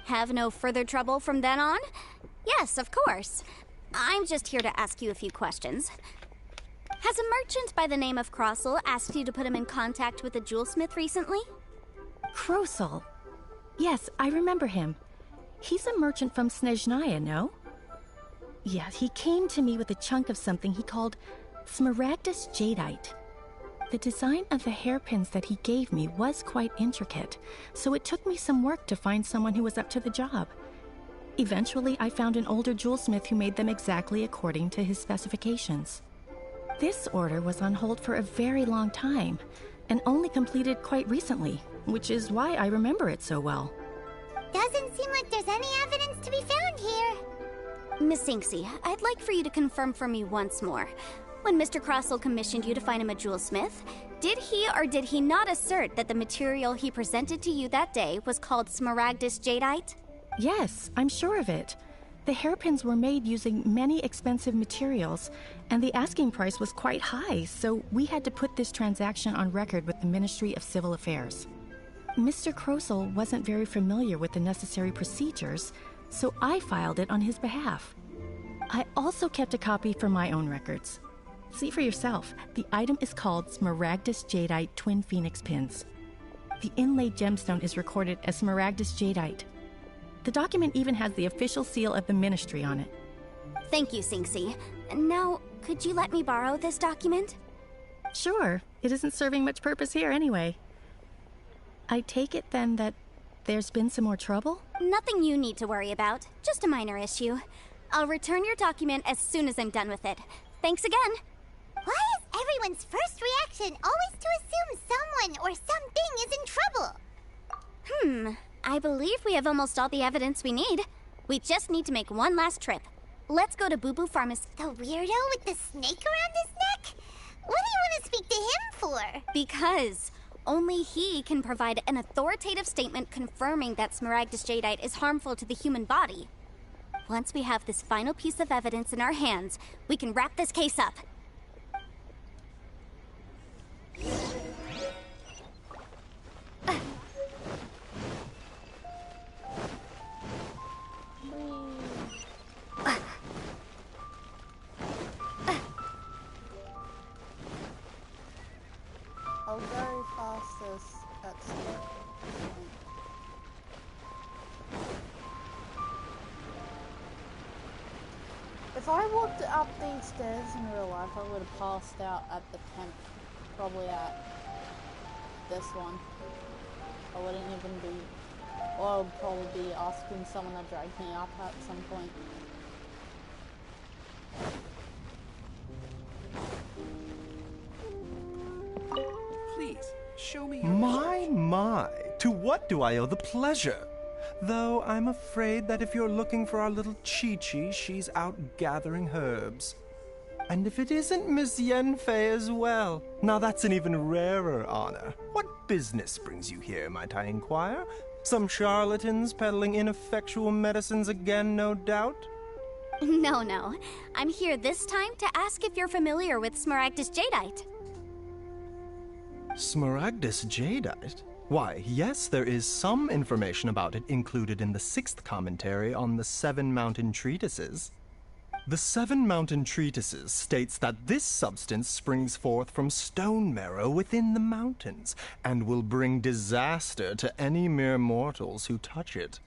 [SPEAKER 9] Have no further trouble from then on? Yes, of course. I'm just here to ask you a few questions. Has a merchant by the name of Crossel asked you to put him in contact with a jewelsmith recently?
[SPEAKER 12] Crossel? Yes, I remember him. He's a merchant from Snezhnaya, no? Yeah, he came to me with a chunk of something he called Smaragdus Jadeite. The design of the hairpins that he gave me was quite intricate, so it took me some work to find someone who was up to the job. Eventually, I found an older jewelsmith who made them exactly according to his specifications. This order was on hold for a very long time, and only completed quite recently, which is why I remember it so well.
[SPEAKER 5] Doesn't seem like there's any evidence to be found here.
[SPEAKER 9] Miss Sinxi, I'd like for you to confirm for me once more. When Mr. Crossel commissioned you to find him a jewelsmith, did he or did he not assert that the material he presented to you that day was called Smaragdus Jadeite?
[SPEAKER 12] Yes, I'm sure of it. The hairpins were made using many expensive materials, and the asking price was quite high, so we had to put this transaction on record with the Ministry of Civil Affairs. Mr. Crossel wasn't very familiar with the necessary procedures, so I filed it on his behalf. I also kept a copy for my own records. See for yourself, the item is called Smaragdus Jadeite Twin Phoenix Pins. The inlaid gemstone is recorded as Smaragdus Jadeite. The document even has the official seal of the ministry on it.
[SPEAKER 9] Thank you, Sinxi. Now, could you let me borrow this document?
[SPEAKER 12] Sure, it isn't serving much purpose here anyway. I take it then that there's been some more trouble?
[SPEAKER 9] Nothing you need to worry about, just a minor issue. I'll return your document as soon as I'm done with it. Thanks again.
[SPEAKER 5] Why is everyone's first reaction always to assume someone or something is in trouble?
[SPEAKER 9] I believe we have almost all the evidence we need. We just need to make one last trip. Let's go to Boo Boo Pharmacy.
[SPEAKER 5] The weirdo with the snake around his neck? What do you want to speak to him for?
[SPEAKER 9] Because only he can provide an authoritative statement confirming that Smaragdus Jadeite is harmful to the human body. Once we have this final piece of evidence in our hands, we can wrap this case up.
[SPEAKER 1] I'll go past this at some point. If I walked up these stairs in real life, I would have passed out at the tent. Probably at this one. I wouldn't even be, or I would probably be asking someone to drag me up at some point.
[SPEAKER 13] Please, show me
[SPEAKER 14] your My, to what do I owe the pleasure? Though I'm afraid that if you're looking for our little Chi-Chi, she's out gathering herbs. And if it isn't Miss Yenfei as well, now that's an even rarer honor. What business brings you here, might I inquire? Some charlatans peddling ineffectual medicines again, no doubt?
[SPEAKER 9] No. I'm here this time to ask if you're familiar with Smaragdus Jadeite.
[SPEAKER 14] Smaragdus Jadeite? Why, yes, there is some information about it included in the 6th commentary on the 7 Mountain Treatises. The 7 Mountain Treatises states that this substance springs forth from stone marrow within the mountains, and will bring disaster to any mere mortals who touch it.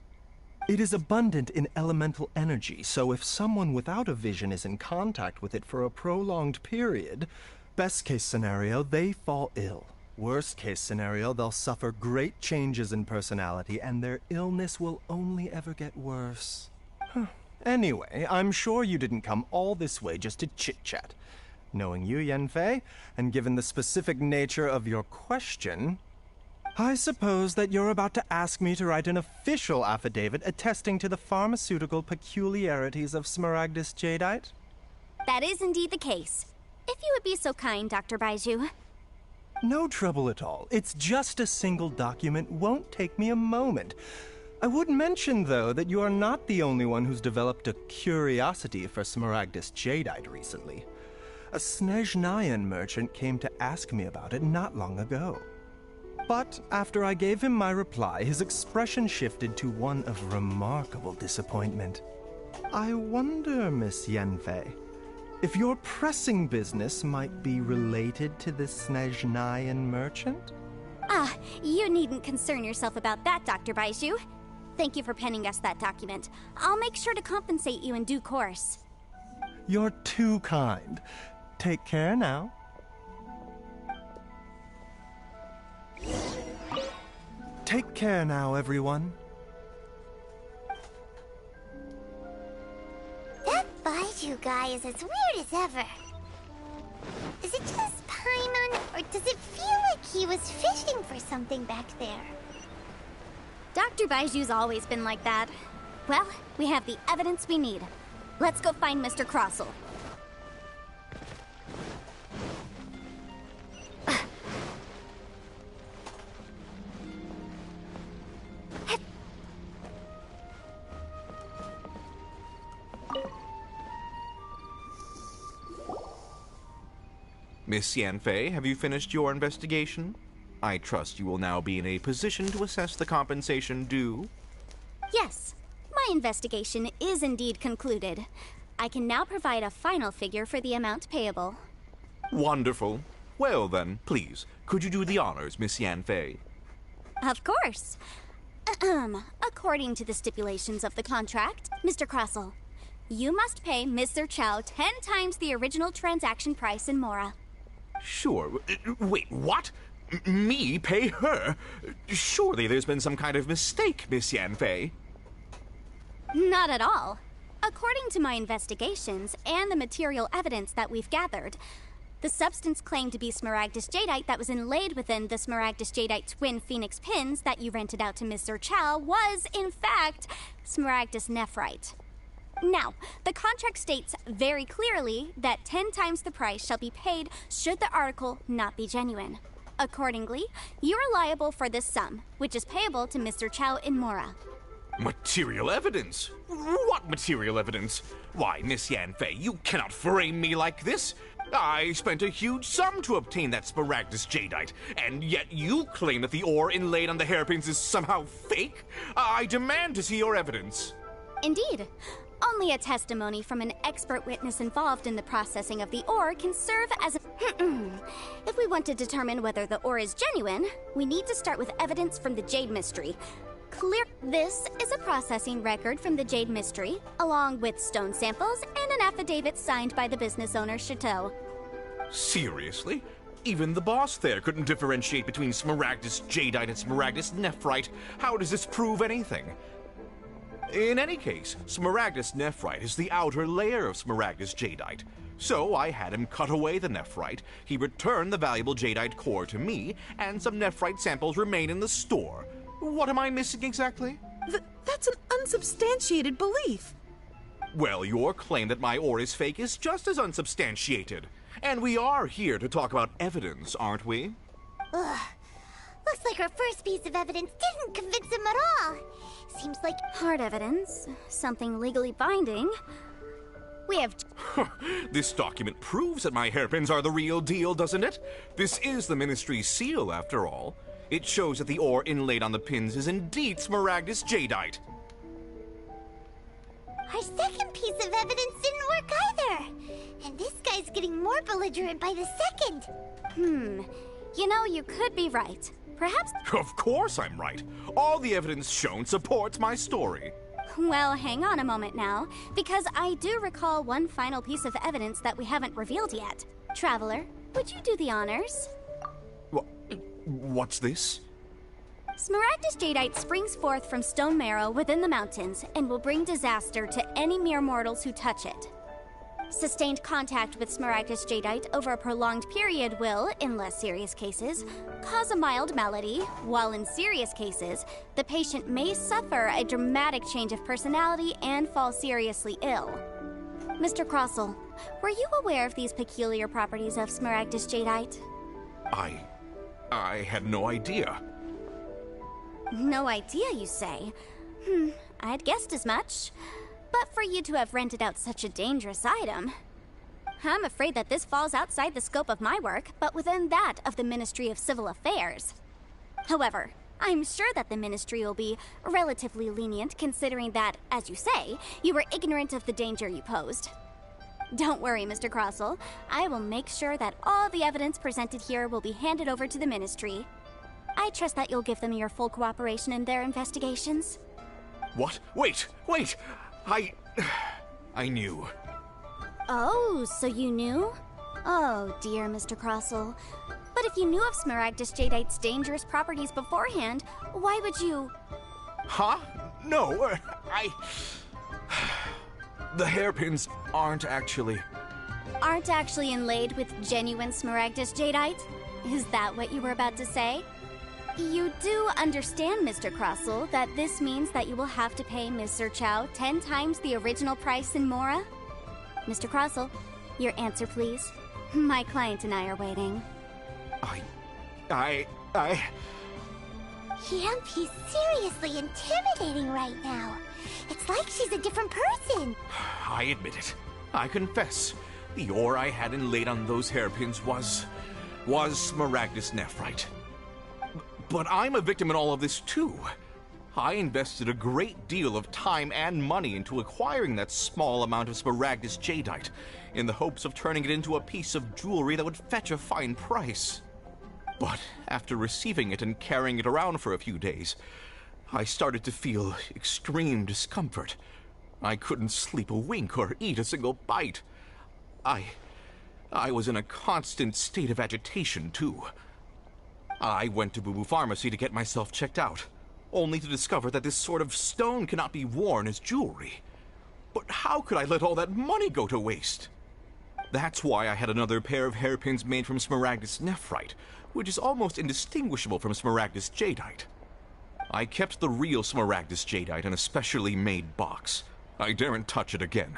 [SPEAKER 14] It is abundant in elemental energy, so if someone without a vision is in contact with it for a prolonged period, best case scenario, they fall ill. Worst case scenario, they'll suffer great changes in personality, and their illness will only ever get worse. Anyway, I'm sure you didn't come all this way just to chit-chat. Knowing you, Yenfei, and given the specific nature of your question, I suppose that you're about to ask me to write an official affidavit attesting to the pharmaceutical peculiarities of Smaragdus Jadeite?
[SPEAKER 9] That is indeed the case. If you would be so kind, Dr. Baiju.
[SPEAKER 14] No trouble at all. It's just a single document. Won't take me a moment. I would mention, though, that you are not the only one who's developed a curiosity for Smaragdus Jadeite recently. A Snezhnayan merchant came to ask me about it not long ago. But after I gave him my reply, his expression shifted to one of remarkable disappointment. I wonder, Miss Yenfei, if your pressing business might be related to this Snezhnayan merchant?
[SPEAKER 9] You needn't concern yourself about that, Dr. Baiju. Thank you for penning us that document. I'll make sure to compensate you in due course.
[SPEAKER 14] You're too kind. Take care now. Take care now, everyone.
[SPEAKER 5] That Baiju guy is as weird as ever. Is it just Paimon, or does it feel like he was fishing for something back there?
[SPEAKER 9] Dr. Baiju's always been like that. Well, we have the evidence we need. Let's go find Mr. Crossell.
[SPEAKER 10] Miss Yanfei, have you finished your investigation? I trust you will now be in a position to assess the compensation due.
[SPEAKER 9] Yes, my investigation is indeed concluded. I can now provide a final figure for the amount payable.
[SPEAKER 10] Wonderful. Well then, please, could you do the honors, Miss Yanfei?
[SPEAKER 9] Of course. According to the stipulations of the contract, Mr. Crossell, you must pay Ms. Zerchow 10 times the original transaction price in Mora.
[SPEAKER 10] Sure. Wait, what? Me pay her? Surely there's been some kind of mistake, Miss Yanfei.
[SPEAKER 9] Not at all. According to my investigations and the material evidence that we've gathered, the substance claimed to be Smaragdus Jadeite that was inlaid within the Smaragdus Jadeite twin phoenix pins that you rented out to Ms. Zerchow was, in fact, Smaragdus Nephrite. Now, the contract states very clearly that 10 times the price shall be paid should the article not be genuine. Accordingly, you are liable for this sum, which is payable to Mr. Chow in Mora.
[SPEAKER 10] Material evidence? What material evidence? Why, Miss Yanfei, you cannot frame me like this. I spent a huge sum to obtain that Smaragdus Jadeite, and yet you claim that the ore inlaid on the hairpins is somehow fake? I demand to see your evidence.
[SPEAKER 9] Indeed. Only a testimony from an expert witness involved in the processing of the ore can serve as a... If we want to determine whether the ore is genuine, we need to start with evidence from the Jade Mystery. This is a processing record from the Jade Mystery, along with stone samples and an affidavit signed by the business owner, Chateau.
[SPEAKER 10] Seriously? Even the boss there couldn't differentiate between Smaragdus Jadeite and Smaragdus Nephrite. How does this prove anything? In any case, Smaragdus Nephrite is the outer layer of Smaragdus Jadeite. So I had him cut away the Nephrite, he returned the valuable Jadeite core to me, and some Nephrite samples remain in the store. What am I missing exactly?
[SPEAKER 8] That's an unsubstantiated belief.
[SPEAKER 10] Well, your claim that my ore is fake is just as unsubstantiated. And we are here to talk about evidence, aren't we?
[SPEAKER 5] Ugh. Looks like our first piece of evidence didn't convince him at all. Seems like...
[SPEAKER 9] Hard evidence. Something legally binding. We have...
[SPEAKER 10] This document proves that my hairpins are the real deal, doesn't it? This is the Ministry's seal, after all. It shows that the ore inlaid on the pins is indeed Smaragdus Jadeite.
[SPEAKER 5] Our second piece of evidence didn't work either. And this guy's getting more belligerent by the second.
[SPEAKER 9] You know, you could be right. Perhaps...
[SPEAKER 10] Of course I'm right. All the evidence shown supports my story.
[SPEAKER 9] Well, hang on a moment now, because I do recall one final piece of evidence that we haven't revealed yet. Traveler, would you do the honors?
[SPEAKER 10] What's this?
[SPEAKER 9] Smaragdus Jadeite springs forth from stone marrow within the mountains and will bring disaster to any mere mortals who touch it. Sustained contact with Smaragdus Jadeite over a prolonged period will, in less serious cases, cause a mild malady, while in serious cases, the patient may suffer a dramatic change of personality and fall seriously ill. Mr. Crossell, were you aware of these peculiar properties of Smaragdus Jadeite?
[SPEAKER 10] I had no idea.
[SPEAKER 9] No idea, you say? I'd guessed as much. But for you to have rented out such a dangerous item... I'm afraid that this falls outside the scope of my work, but within that of the Ministry of Civil Affairs. However, I'm sure that the Ministry will be relatively lenient considering that, as you say, you were ignorant of the danger you posed. Don't worry, Mr. Crossell. I will make sure that all the evidence presented here will be handed over to the Ministry. I trust that you'll give them your full cooperation in their investigations.
[SPEAKER 10] What? Wait! I knew.
[SPEAKER 9] Oh, so you knew? Oh, dear Mr. Crossell. But if you knew of Smaragdus Jadeite's dangerous properties beforehand, why would you...
[SPEAKER 10] Huh? No, The hairpins aren't actually
[SPEAKER 9] inlaid with genuine Smaragdus Jadeite? Is that what you were about to say? You do understand, Mr. Crossell, that this means that you will have to pay Ms. Zerchow 10 times the original price in Mora? Mr. Crossell, your answer, please. My client and I are waiting.
[SPEAKER 5] Yamp, he's seriously intimidating right now. It's like she's a different person.
[SPEAKER 10] I admit it. I confess. The ore I had inlaid on those hairpins was Smaragdus Nephrite. But I'm a victim in all of this, too. I invested a great deal of time and money into acquiring that small amount of Smaragdus Jadeite, in the hopes of turning it into a piece of jewelry that would fetch a fine price. But after receiving it and carrying it around for a few days, I started to feel extreme discomfort. I couldn't sleep a wink or eat a single bite. I was in a constant state of agitation, too. I went to Boo Boo Pharmacy to get myself checked out, only to discover that this sort of stone cannot be worn as jewelry. But how could I let all that money go to waste? That's why I had another pair of hairpins made from Smaragdus Nephrite, which is almost indistinguishable from Smaragdus Jadeite. I kept the real Smaragdus Jadeite in a specially made box. I daren't touch it again.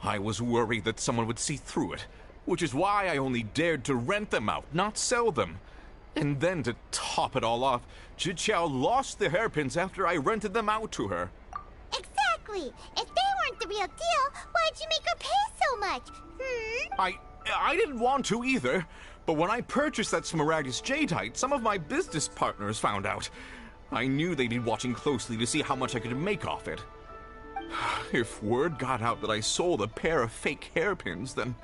[SPEAKER 10] I was worried that someone would see through it, which is why I only dared to rent them out, not sell them. And then to top it all off, Zhiqiao lost the hairpins after I rented them out to her.
[SPEAKER 5] Exactly! If they weren't the real deal, why'd you make her pay so much?
[SPEAKER 10] I didn't want to either, but when I purchased that Smaragdus Jadeite, some of my business partners found out. I knew they'd be watching closely to see how much I could make off it. If word got out that I sold a pair of fake hairpins, then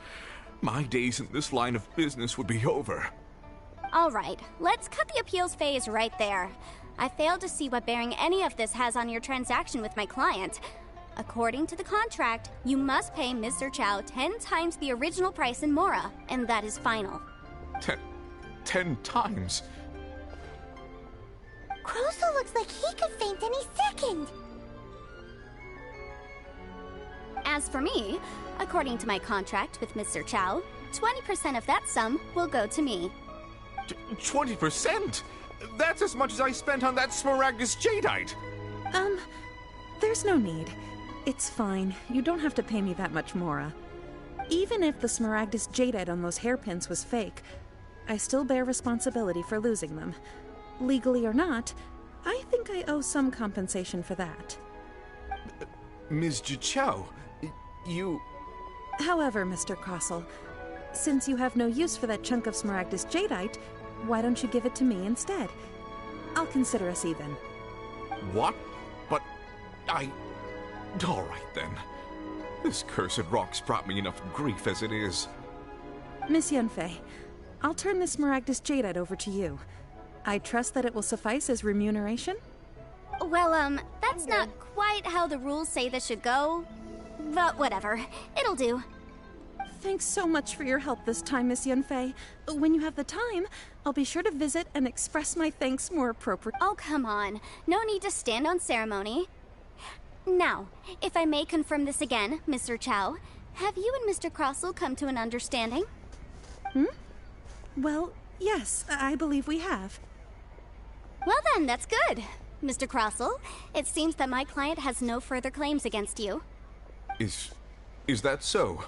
[SPEAKER 10] my days in this line of business would be over.
[SPEAKER 9] All right, let's cut the appeals phase right there. I failed to see what bearing any of this has on your transaction with my client. According to the contract, you must pay Mr. Chow 10 times the original price in Mora, and that is final.
[SPEAKER 10] 10 times?
[SPEAKER 5] Croso looks like he could faint any second.
[SPEAKER 9] As for me, according to my contract with Mr. Chow, 20% of that sum will go to me.
[SPEAKER 10] 20%? That's as much as I spent on that Smaragdus Jadeite!
[SPEAKER 8] There's no need. It's fine. You don't have to pay me that much, Mora. Even if the Smaragdus Jadeite on those hairpins was fake, I still bear responsibility for losing them. Legally or not, I think I owe some compensation for that.
[SPEAKER 10] Ms. Jichao, you...
[SPEAKER 8] However, Mr. Crossell, since you have no use for that chunk of Smaragdus Jadeite, why don't you give it to me instead? I'll consider us even.
[SPEAKER 10] What? But all right then. This cursed rock's brought me enough grief as it is.
[SPEAKER 8] Miss Yunfei, I'll turn this Smaragdus Jadeite over to you. I trust that it will suffice as remuneration?
[SPEAKER 9] Well, that's not quite how the rules say this should go. But whatever. It'll do.
[SPEAKER 8] Thanks so much for your help this time, Miss Yunfei. When you have the time, I'll be sure to visit and express my thanks more appropriately.
[SPEAKER 9] Oh, come on. No need to stand on ceremony. Now, if I may confirm this again, Mr. Chow, have you and Mr. Crossell come to an understanding?
[SPEAKER 8] Well, yes, I believe we have.
[SPEAKER 9] Well then, that's good. Mr. Crossell, it seems that my client has no further claims against you.
[SPEAKER 10] Is that so?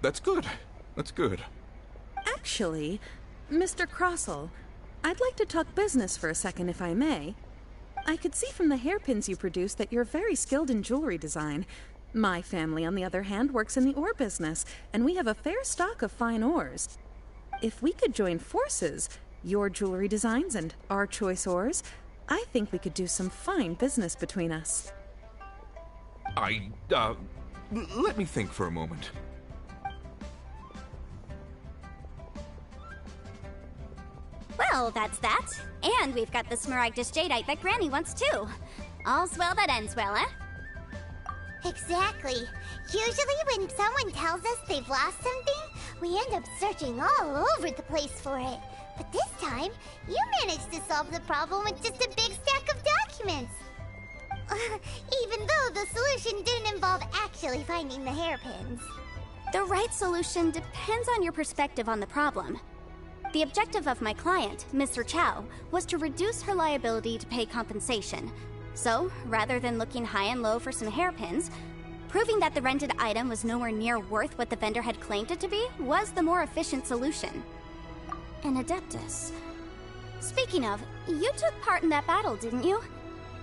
[SPEAKER 10] That's good. That's good.
[SPEAKER 8] Actually, Mr. Crossell, I'd like to talk business for a second, if I may. I could see from the hairpins you produce that you're very skilled in jewelry design. My family, on the other hand, works in the ore business, and we have a fair stock of fine ores. If we could join forces, your jewelry designs and our choice ores, I think we could do some fine business between us.
[SPEAKER 10] Let me think for a moment.
[SPEAKER 9] Well, that's that. And we've got the Smaragdus Jadeite that Granny wants too. All's well that ends well, eh?
[SPEAKER 5] Exactly. Usually when someone tells us they've lost something, we end up searching all over the place for it. But this time, you managed to solve the problem with just a big stack of documents. Even though the solution didn't involve actually finding the hairpins.
[SPEAKER 9] The right solution depends on your perspective on the problem. The objective of my client, Mr. Chow, was to reduce her liability to pay compensation. So, rather than looking high and low for some hairpins, proving that the rented item was nowhere near worth what the vendor had claimed it to be was the more efficient solution. An Adeptus. Speaking of, you took part in that battle, didn't you?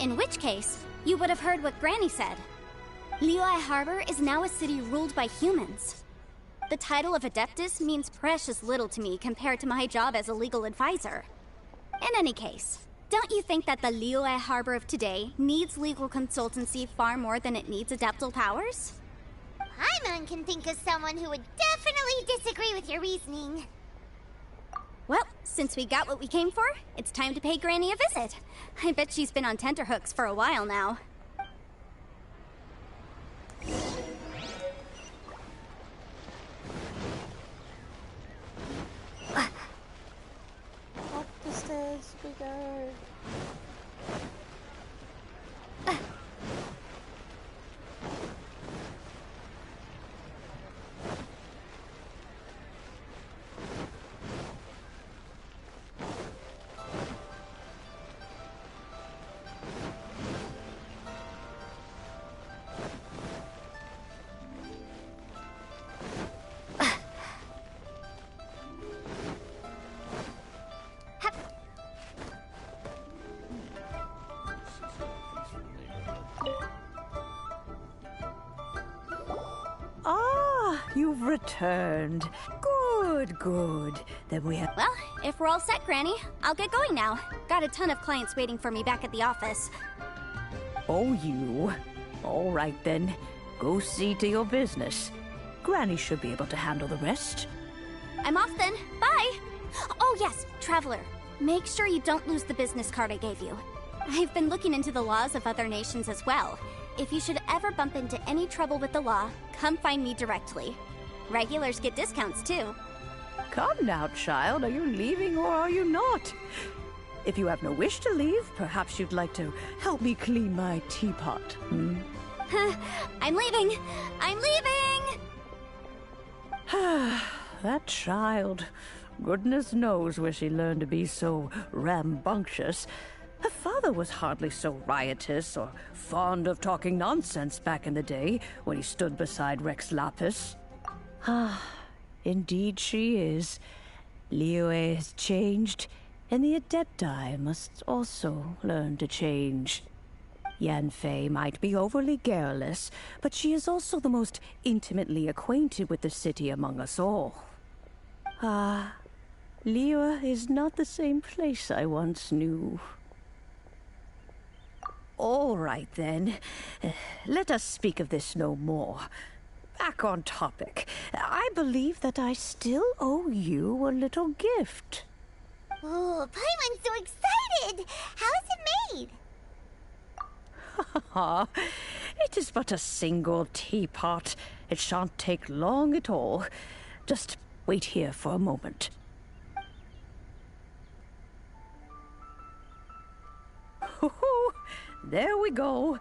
[SPEAKER 9] In which case, you would have heard what Granny said. Liyue Harbor is now a city ruled by humans. The title of Adeptus means precious little to me compared to my job as a legal advisor. In any case, don't you think that the Liyue Harbor of today needs legal consultancy far more than it needs adeptal powers?
[SPEAKER 5] Paimon can think of someone who would definitely disagree with your reasoning.
[SPEAKER 9] Well, since we got what we came for, it's time to pay Granny a visit. I bet she's been on tenterhooks for a while now.
[SPEAKER 1] Up the stairs we go.
[SPEAKER 15] You've returned. Good, good. Then we have...
[SPEAKER 9] Well, if we're all set, Granny, I'll get going now. Got a ton of clients waiting for me back at the office.
[SPEAKER 15] Oh, you. All right then. Go see to your business. Granny should be able to handle the rest.
[SPEAKER 9] I'm off then. Bye! Oh yes, Traveler. Make sure you don't lose the business card I gave you. I've been looking into the laws of other nations as well. If you should ever bump into any trouble with the law, come find me directly. Regulars get discounts too.
[SPEAKER 15] Come now, child. Are you leaving or are you not? If you have no wish to leave, perhaps you'd like to help me clean my teapot, hmm?
[SPEAKER 9] I'm leaving! I'm leaving!
[SPEAKER 15] That child. Goodness knows where she learned to be so rambunctious. Her father was hardly so riotous or fond of talking nonsense back in the day when he stood beside Rex Lapis. Indeed she is. Liyue has changed, and the Adepti must also learn to change. Yanfei might be overly garrulous, but she is also the most intimately acquainted with the city among us all. Liyue is not the same place I once knew. All right, then. Let us speak of this no more. Back on topic. I believe that I still owe you a little gift.
[SPEAKER 5] Oh, Paimon's so excited! How is it made?
[SPEAKER 15] It is but a single teapot. It shan't take long at all. Just wait here for a moment. There we go.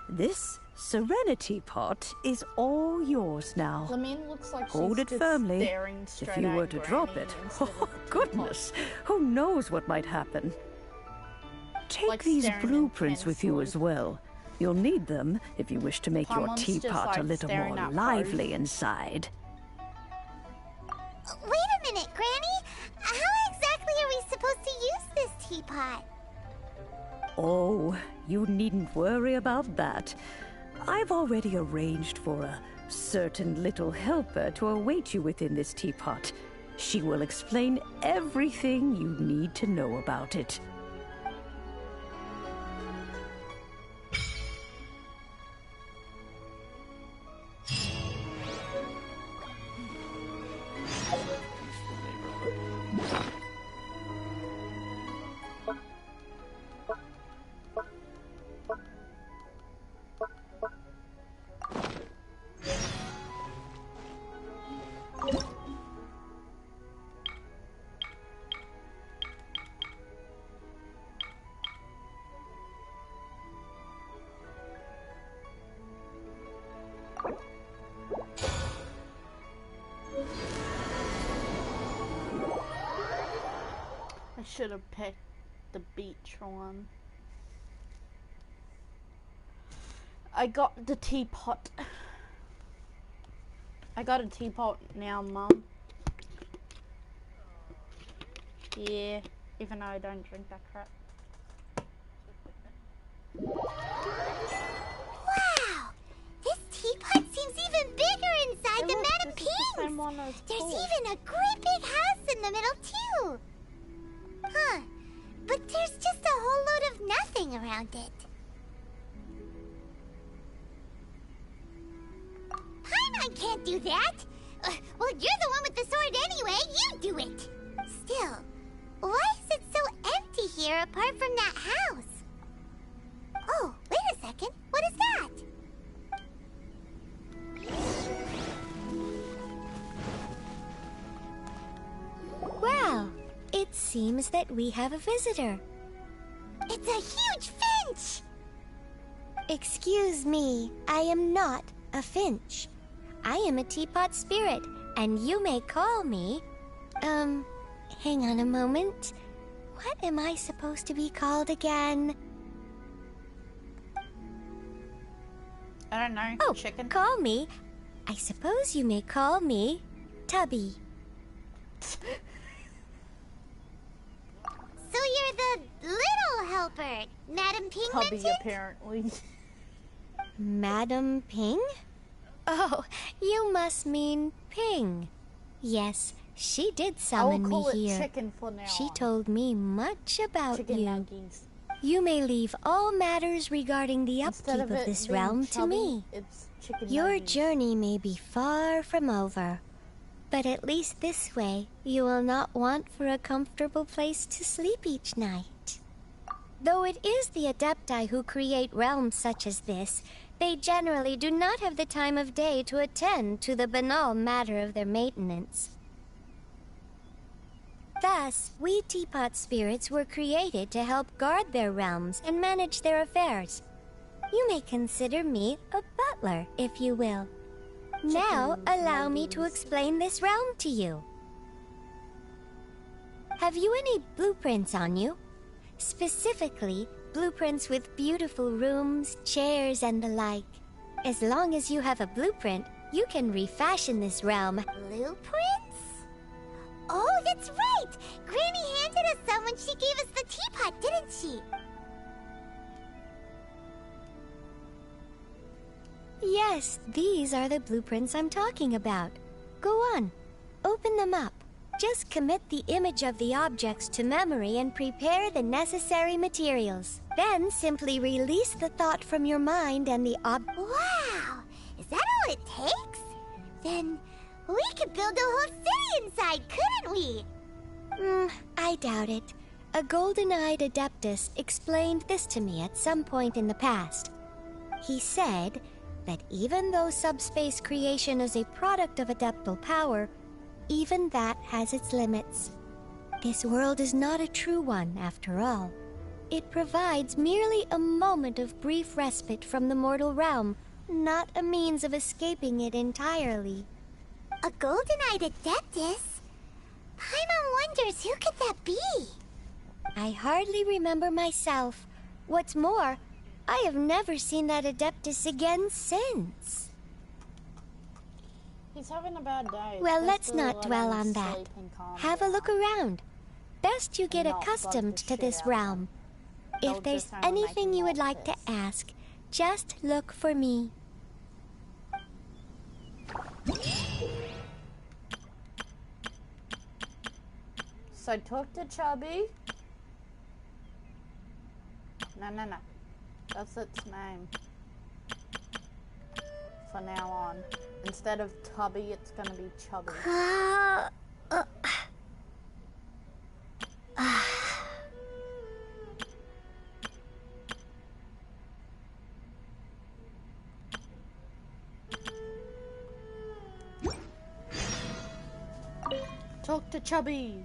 [SPEAKER 15] This Serenity pot is all yours now.
[SPEAKER 1] Lamine looks like
[SPEAKER 15] Hold
[SPEAKER 1] she's
[SPEAKER 15] it
[SPEAKER 1] just
[SPEAKER 15] firmly.
[SPEAKER 1] staring straight
[SPEAKER 15] If you were
[SPEAKER 1] at
[SPEAKER 15] to drop
[SPEAKER 1] Granny
[SPEAKER 15] it,
[SPEAKER 1] instead of
[SPEAKER 15] oh
[SPEAKER 1] the
[SPEAKER 15] goodness, who knows what might happen. Take
[SPEAKER 1] Like
[SPEAKER 15] these
[SPEAKER 1] staring
[SPEAKER 15] blueprints with you as
[SPEAKER 1] intensely.
[SPEAKER 15] well. You'll need them if you wish to make your
[SPEAKER 1] Paimon's just,
[SPEAKER 15] teapot a
[SPEAKER 1] like,
[SPEAKER 15] little
[SPEAKER 1] staring
[SPEAKER 15] more
[SPEAKER 1] at
[SPEAKER 15] lively inside.
[SPEAKER 5] Wait a minute, Granny. How exactly are we supposed to use this teapot?
[SPEAKER 15] Oh, you needn't worry about that. I've already arranged for a certain little helper to await you within this teapot. She will explain everything you need to know about it.
[SPEAKER 1] I should have picked the beach one. I got the teapot. I got a teapot now, Mum. Yeah, even though I don't drink that crap.
[SPEAKER 5] Wow! This teapot seems even bigger inside than Madame Ping's! There's even a great big house in the middle, too! Huh. But there's just a whole load of nothing around it. Paimon can't do that! Well, you're the one with the sword anyway. You do it! Still, why is it so empty here apart from that house? Oh, wait a second. What is that?
[SPEAKER 16] Well, it seems that we have a visitor.
[SPEAKER 5] It's a huge finch!
[SPEAKER 16] Excuse me, I am not a finch. I am a teapot spirit, and you may call me... hang on a moment. What am I supposed to be called again?
[SPEAKER 1] I don't know.
[SPEAKER 16] Oh,
[SPEAKER 1] chicken.
[SPEAKER 16] Call me. I suppose you may call me Tubby.
[SPEAKER 5] So you're the little helper, Madame Ping
[SPEAKER 1] Hubby,
[SPEAKER 5] mentioned?
[SPEAKER 1] apparently.
[SPEAKER 16] Madam Ping? Oh, you must mean Ping. Yes, she did summon me
[SPEAKER 1] call it
[SPEAKER 16] here.
[SPEAKER 1] chicken for now
[SPEAKER 16] She
[SPEAKER 1] on.
[SPEAKER 16] told me much about
[SPEAKER 1] Chicken
[SPEAKER 16] you.
[SPEAKER 1] nuggies.
[SPEAKER 16] You may leave all matters regarding the upkeep of this realm to me. Your journey may be far from over, but at least this way you will not want for a comfortable place to sleep each night. Though it is the Adepti who create realms such as this, they generally do not have the time of day to attend to the banal matter of their maintenance. Thus, we teapot spirits were created to help guard their realms and manage their affairs. You may consider me a butler, if you will. Now, allow me to explain this realm to you. Have you any blueprints on you? Specifically, blueprints with beautiful rooms, chairs, and the like. As long as you have a blueprint, you can refashion this realm.
[SPEAKER 5] Blueprints? Oh, that's right! Granny handed us some when she gave us the teapot, didn't she?
[SPEAKER 16] Yes, these are the blueprints I'm talking about. Go on, open them up. Just commit the image of the objects to memory and prepare the necessary materials. Then simply release the thought from your mind and the
[SPEAKER 5] Wow! Is that all it takes? Then we could build a whole city inside, couldn't we?
[SPEAKER 16] I doubt it. A golden-eyed Adeptus explained this to me at some point in the past. He said that even though subspace creation is a product of adeptal power, even that has its limits. This world is not a true one, after all. It provides merely a moment of brief respite from the mortal realm, not a means of escaping it entirely.
[SPEAKER 5] A golden-eyed Adeptus? Paimon wonders who could that be?
[SPEAKER 16] I hardly remember myself. What's more, I have never seen that Adeptus again since.
[SPEAKER 1] He's having a bad day.
[SPEAKER 16] Well, let's not dwell on that. Have a look around. Best you get accustomed to this realm. If there's anything you would like to ask, just look for me.
[SPEAKER 1] So talk to Chubby. No. That's its name. For now on. Instead of Tubby, it's gonna be Chubby. Talk to Chubby.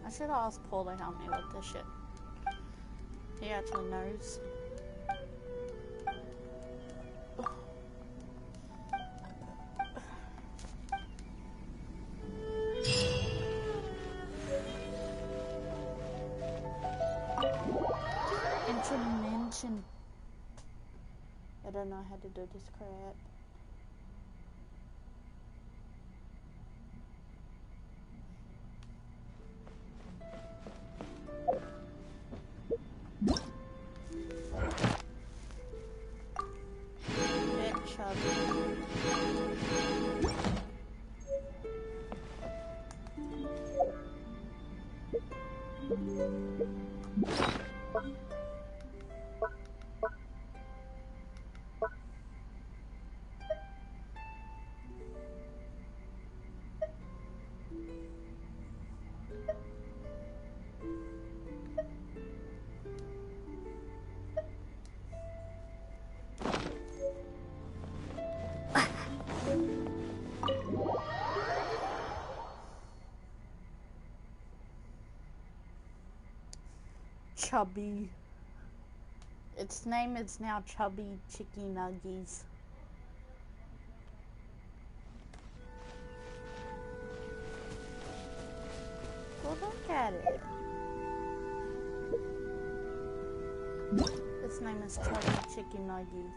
[SPEAKER 1] I should ask Paul to help me with this shit. He actually knows. Interdimension. I don't know how to do this crap. Chubby. Its name is now Chubby Chicky Nuggies. Well, look at it. Its name is Chubby Chicky Nuggies.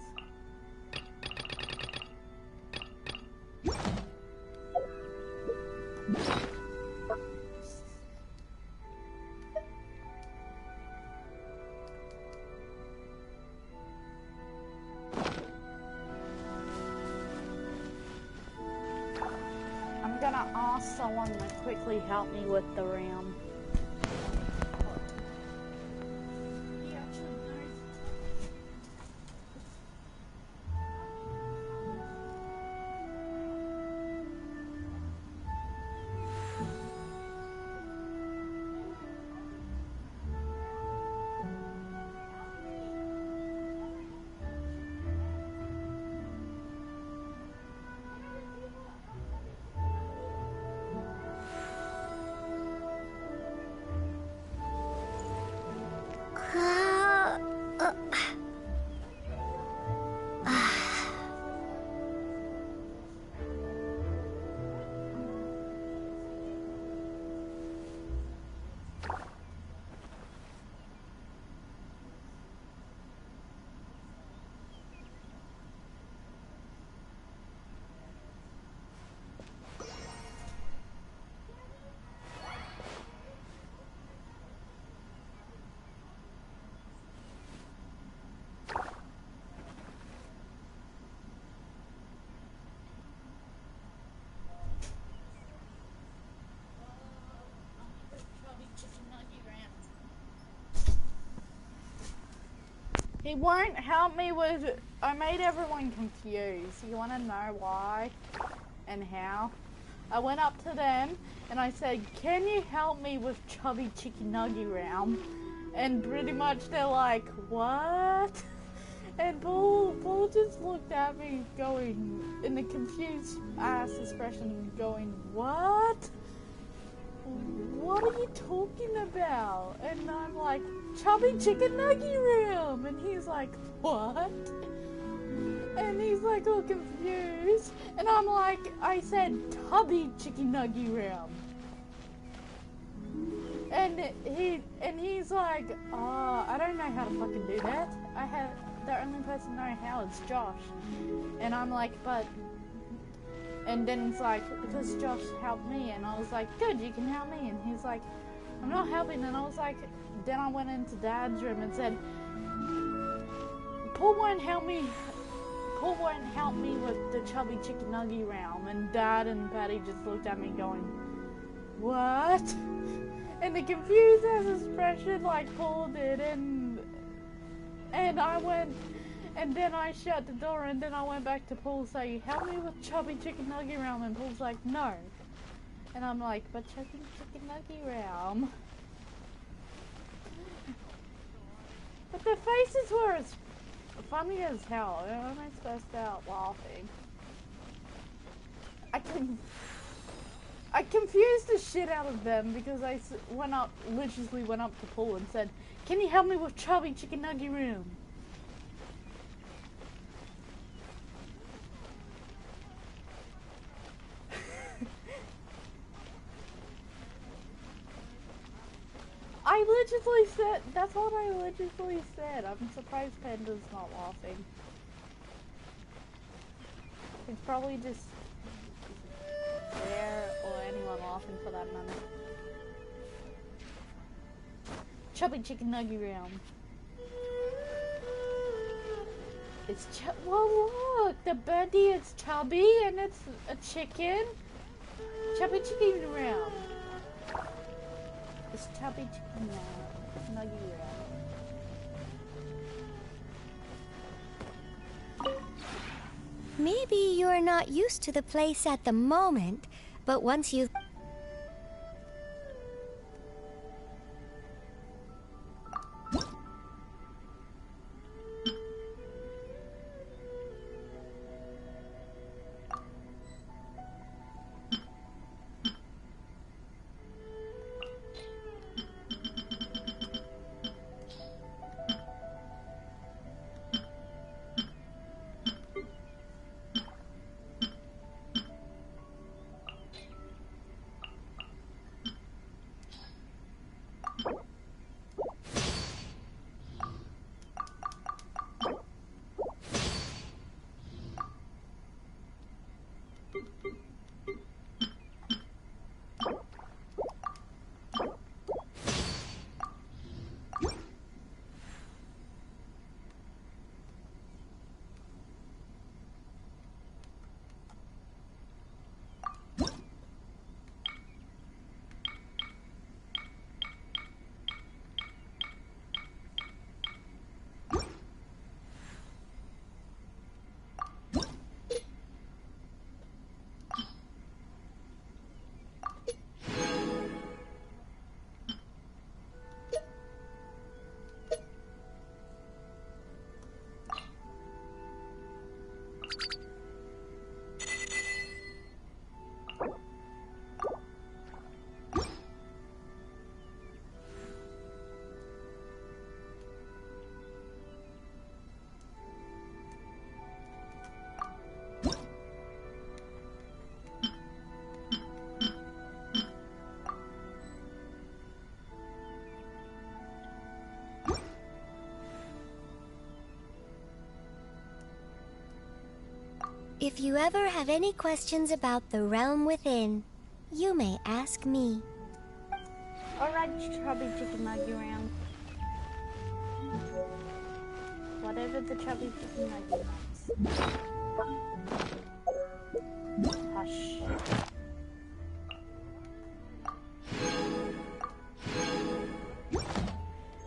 [SPEAKER 1] gonna ask someone to quickly help me with the RAM. He won't help me with... I made everyone confused. You want to know why and how? I went up to them and I said, can you help me with Chubby Chicken Nugget Realm? And pretty much they're like, what? And Paul just looked at me going, in a confused ass expression, going, what? What are you talking about? And I'm like, Chubby Chicken Nugget Realm. And he's like, what? And he's like all confused. And I'm like, I said Tubby Chicken Nugget Realm. And he's like, oh, I don't know how to fucking do that. The only person I know how is Josh. And I'm like, but... And then he's like, because Josh helped me. And I was like, good, you can help me. And he's like, I'm not helping. And I was like, then I went into Dad's room and said, Paul won't help me with the Chubby Chicken Nugget Realm. And Dad and Patty just looked at me going, what? And the confused ass expression like Paul did. And I went... And then I shut the door and then I went back to Paul saying, help me with Chubby Chicken Nugget Realm. And Paul's like, no. And I'm like, but Chubby Chicken Nugget Realm. But their faces were as funny as hell. You know, when I burst out laughing. I confused the shit out of them because I literally went up to Paul and said, can you help me with Chubby Chicken Nugget Realm? I literally said, that's what I literally said. I'm surprised Panda's not laughing. It's probably just there or anyone laughing for that matter. Chubby Chicken Nugget Realm. It's well look, the birdie is chubby and it's a chicken. Chubby Chicken Realm. It's Chubby Chicken Nugget Realm.
[SPEAKER 16] Maybe you're not used to the place at the moment, but once you... If you ever have any questions about the realm within, you may ask me.
[SPEAKER 1] Alright, chubby chicken nugget round. Whatever the chubby chicken nugget wants. Hush.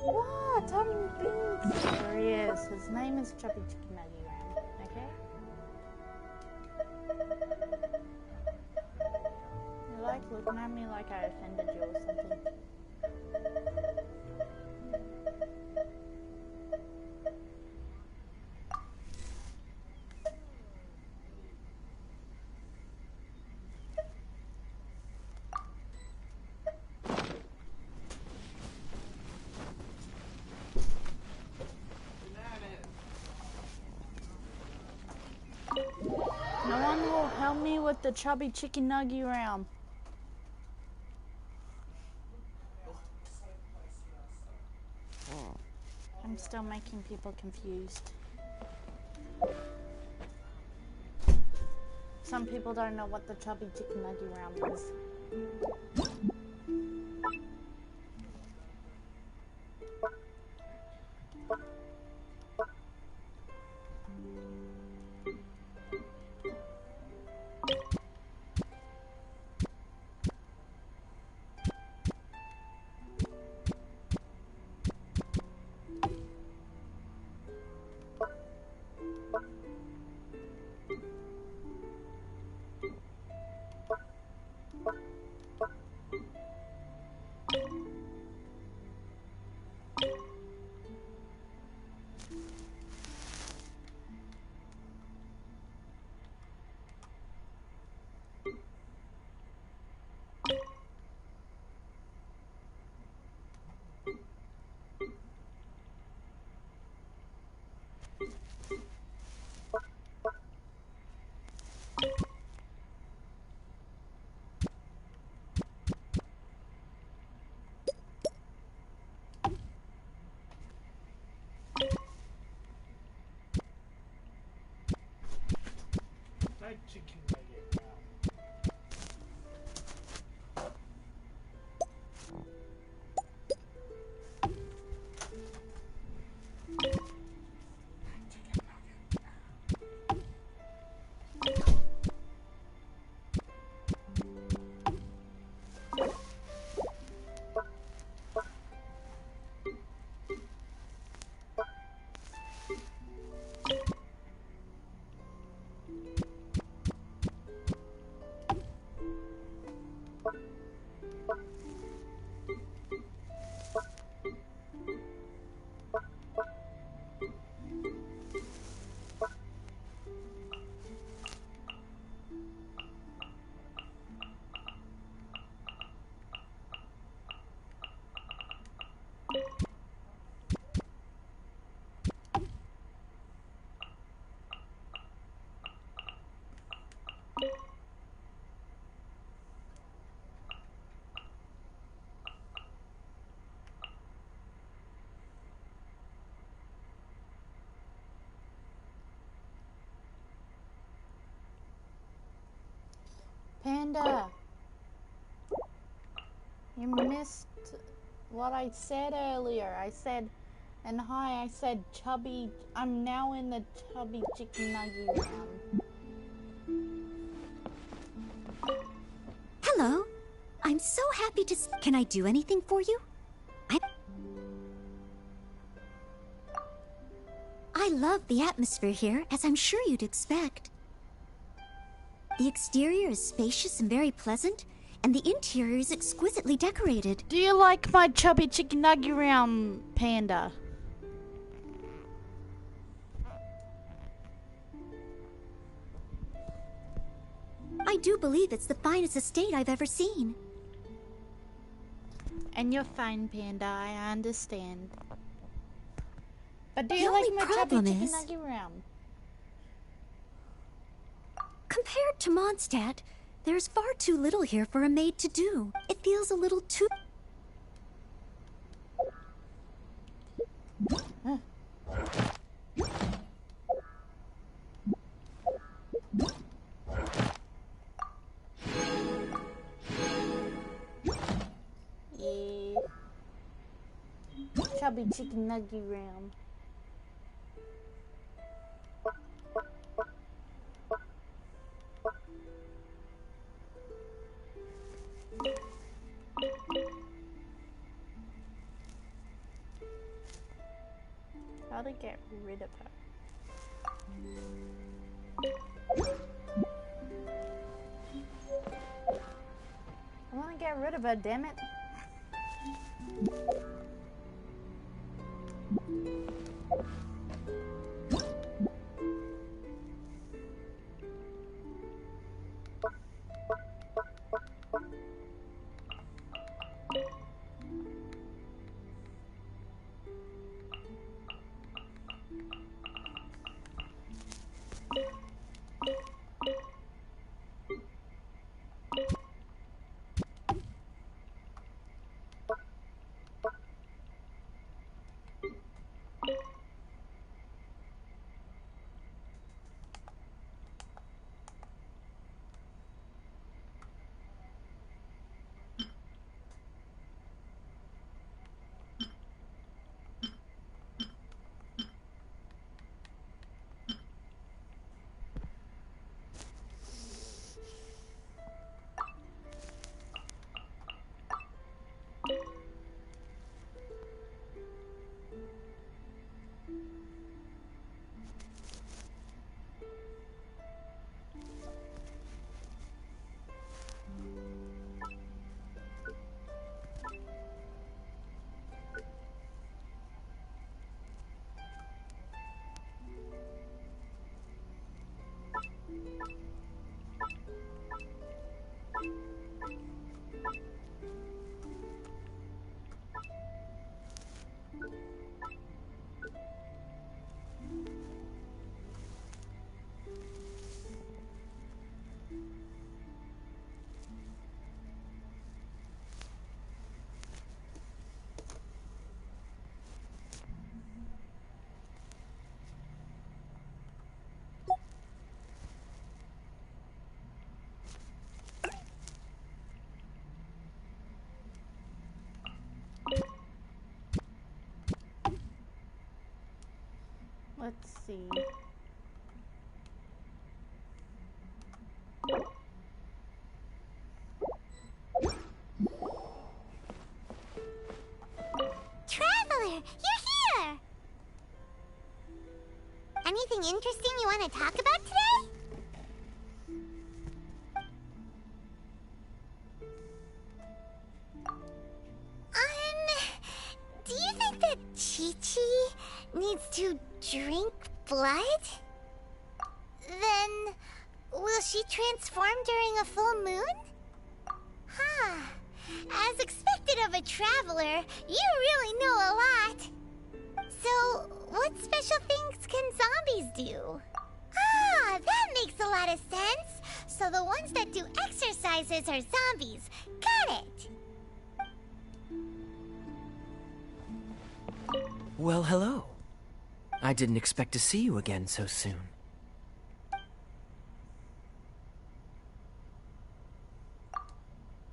[SPEAKER 1] What? I'm being serious. His name is Chubby Chicken Nugget Round, okay? You're like looking at me like I offended you or something. No one will help me with the Chubby Chicken Nugget Round. I'm still making people confused. Some people don't know what the Chubby Chicken Nugget Round is. Panda, you missed what I said earlier. I said, and hi, I said chubby, I'm now in the Chubby Chicken Nugget round.
[SPEAKER 17] Hello. I'm so happy to Can I do anything for you? I love the atmosphere here, as I'm sure you'd expect. The exterior is spacious and very pleasant, and the interior is exquisitely decorated.
[SPEAKER 1] Do you like my Chubby Chicken Nugget round, Panda?
[SPEAKER 17] I do believe it's the finest estate I've ever seen.
[SPEAKER 1] And you're fine, Panda, I understand. But do you
[SPEAKER 17] The
[SPEAKER 1] like
[SPEAKER 17] only
[SPEAKER 1] my Chubby
[SPEAKER 17] problem
[SPEAKER 1] Chicken
[SPEAKER 17] is,
[SPEAKER 1] Nugget round?
[SPEAKER 17] compared to Mondstadt, there's far too little here for a maid to do. It feels a little too...
[SPEAKER 1] shall be chicken nugget round. How to get rid of her? I want to get rid of her, damn it. Let's see.
[SPEAKER 5] Traveler, you're here! Anything interesting you want to talk about today? Do you think that Chi-Chi needs to drink blood? Then, will she transform during a full moon? Huh. As expected of a traveler, you really know a lot. So, what special things can zombies do? Ah, that makes a lot of sense. So the ones that do exercises are zombies. Got it.
[SPEAKER 2] Well, hello. I didn't expect to see you again so soon.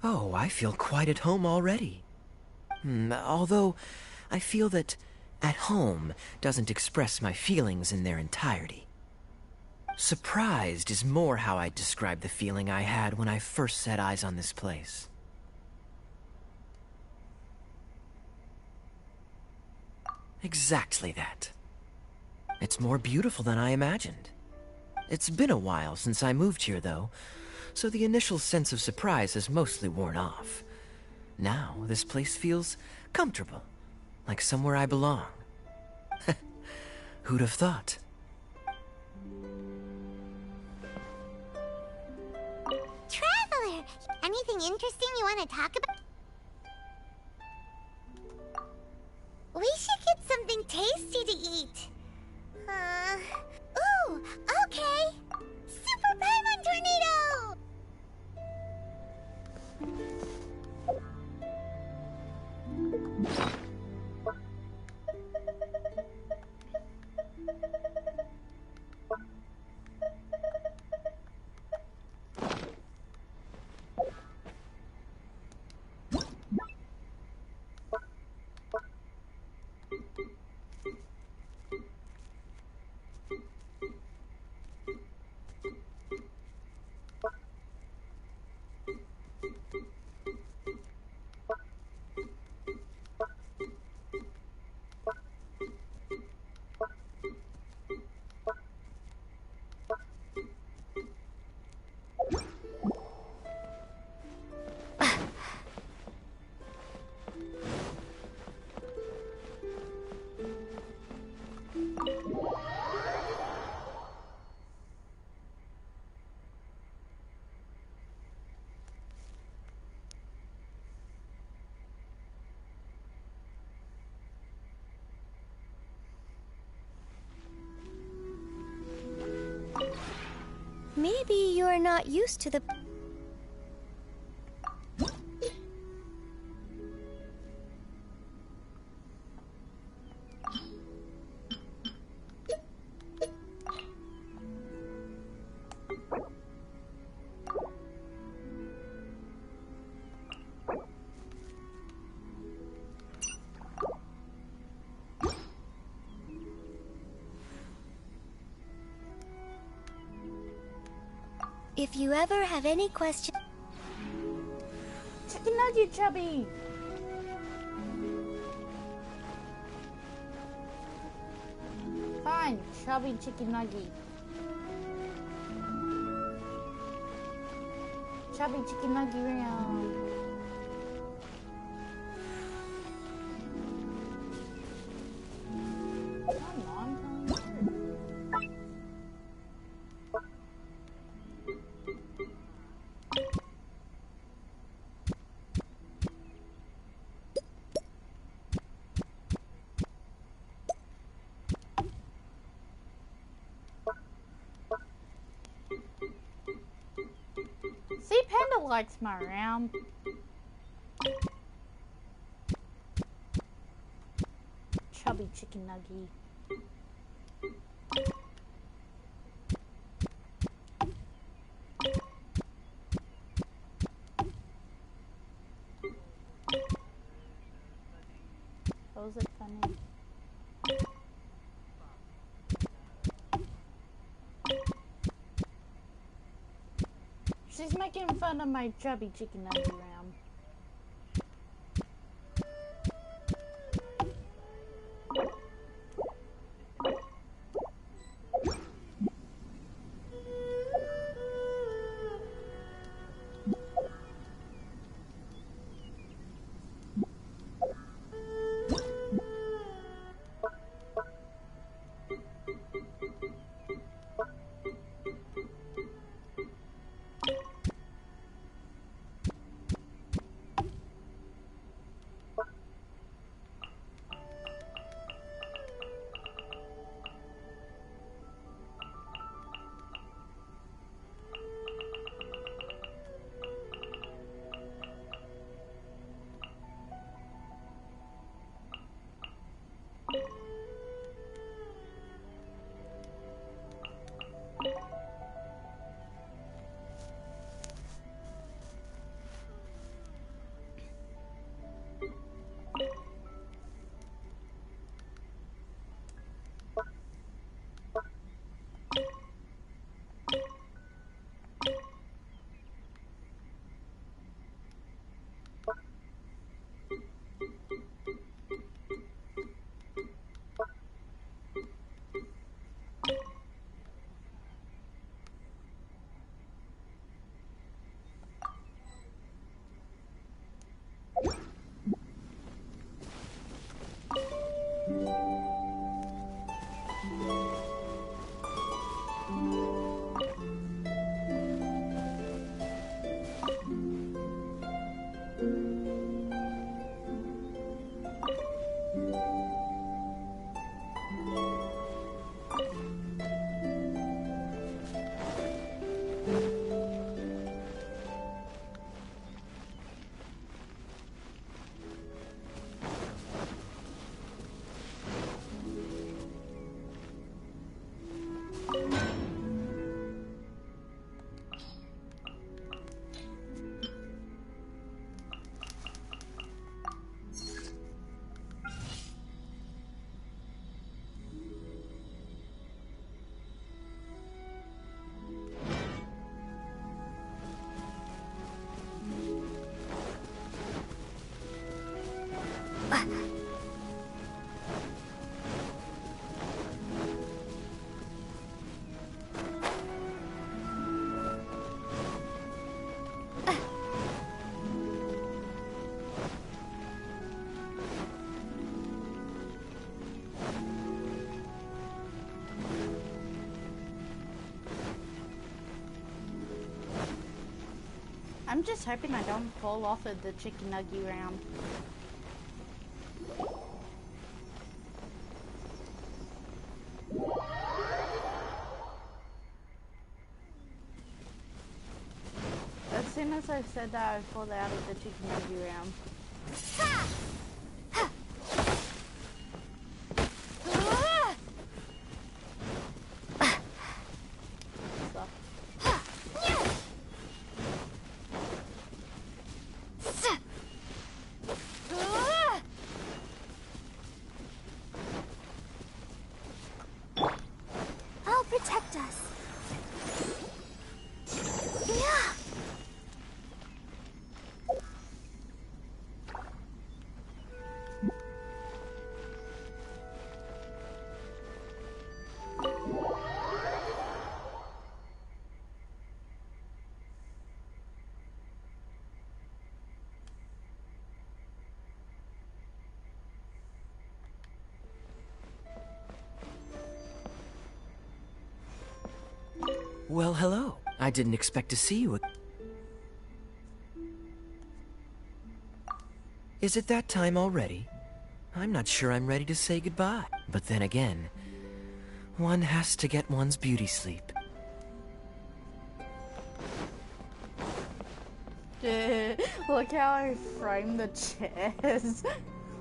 [SPEAKER 2] Oh, I feel quite at home already. Although, I feel that at home doesn't express my feelings in their entirety. Surprised is more how I'd describe the feeling I had when I first set eyes on this place. Exactly that. It's more beautiful than I imagined. It's been a while since I moved here, though, so the initial sense of surprise has mostly worn off. Now, this place feels comfortable, like somewhere I belong. Who'd have thought?
[SPEAKER 5] Traveler, anything interesting you want to talk about? We should get something tasty to eat. Ooh, okay. Super Paimon Tornado!
[SPEAKER 16] Maybe you're not used to the... If you ever have any questions...
[SPEAKER 1] Chicken nugget, Chubby! Fine, Chubby chicken nugget. Chubby chicken nugget round. Come on, see, Panda likes my round. Chubby chicken nugget. Was it funny? She's making fun of my chubby chicken nugget round. I'm just hoping I don't fall off of the chicken nugget round. soon as I said that, I fall out of the chicken movie round.
[SPEAKER 5] I'll protect us. Yeah.
[SPEAKER 2] Well, hello. I didn't expect to see you. Is it that time already? I'm not sure I'm ready to say goodbye. But then again, one has to get one's beauty sleep.
[SPEAKER 1] Look how I framed the chairs.